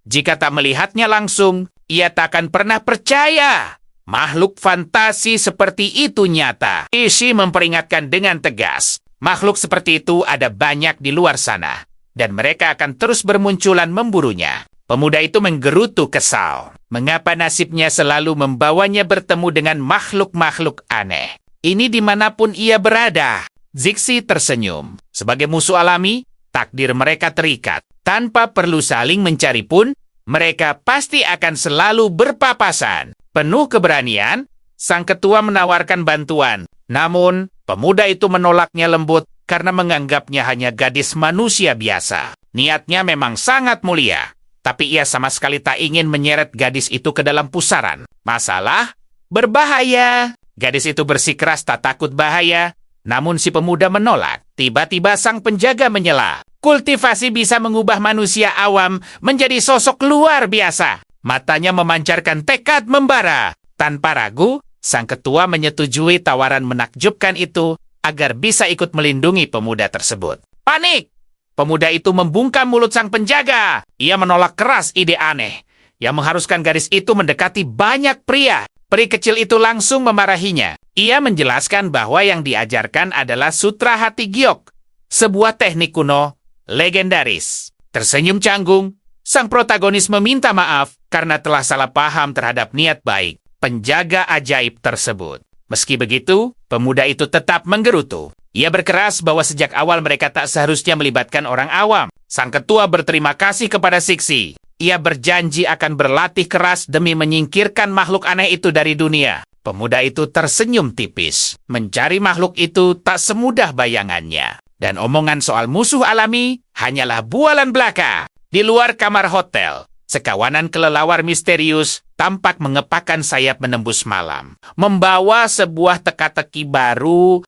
jika tak melihatnya langsung, ia tak akan pernah percaya. Makhluk fantasi seperti itu nyata. Ishii memperingatkan dengan tegas. Makhluk seperti itu ada banyak di luar sana. dan mereka akan terus bermunculan memburunya. Pemuda itu menggerutu kesal. Mengapa nasibnya selalu membawanya bertemu dengan makhluk-makhluk aneh? Ini dimanapun ia berada. Zixi tersenyum. Sebagai musuh alami, takdir mereka terikat. Tanpa perlu saling mencari pun, mereka pasti akan selalu berpapasan. Penuh keberanian, sang ketua menawarkan bantuan. Namun, pemuda itu menolaknya lembut karena menganggapnya hanya gadis manusia biasa. Niatnya memang sangat mulia. Tapi ia sama sekali tak ingin menyeret gadis itu ke dalam pusaran. Masalah? Berbahaya. Gadis itu bersikeras tak takut bahaya, namun si pemuda menolak. Tiba-tiba sang penjaga menyela. Kultivasi bisa mengubah manusia awam menjadi sosok luar biasa. Matanya memancarkan tekad membara. Tanpa ragu, sang ketua menyetujui tawaran menakjubkan itu agar bisa ikut melindungi pemuda tersebut. Panik! Pemuda itu membungkam mulut sang penjaga. Ia menolak keras ide aneh yang mengharuskan gadis itu mendekati banyak pria. Peri kecil itu langsung memarahinya. Ia menjelaskan bahwa yang diajarkan adalah Sutra Hati Giok, sebuah teknik kuno legendaris. Tersenyum canggung, sang protagonis meminta maaf karena telah salah paham terhadap niat baik penjaga ajaib tersebut. Meski begitu, pemuda itu tetap menggerutu. Ia berkeras bahwa sejak awal mereka tak seharusnya melibatkan orang awam. Sang ketua berterima kasih kepada Zixi. Ia berjanji akan berlatih keras demi menyingkirkan makhluk aneh itu dari dunia. Pemuda itu tersenyum tipis. Mencari makhluk itu tak semudah bayangannya. Dan omongan soal musuh alami hanyalah bualan belaka. Di luar kamar hotel, sekawanan kelelawar misterius tampak mengepakkan sayap menembus malam. Membawa sebuah teka-teki baru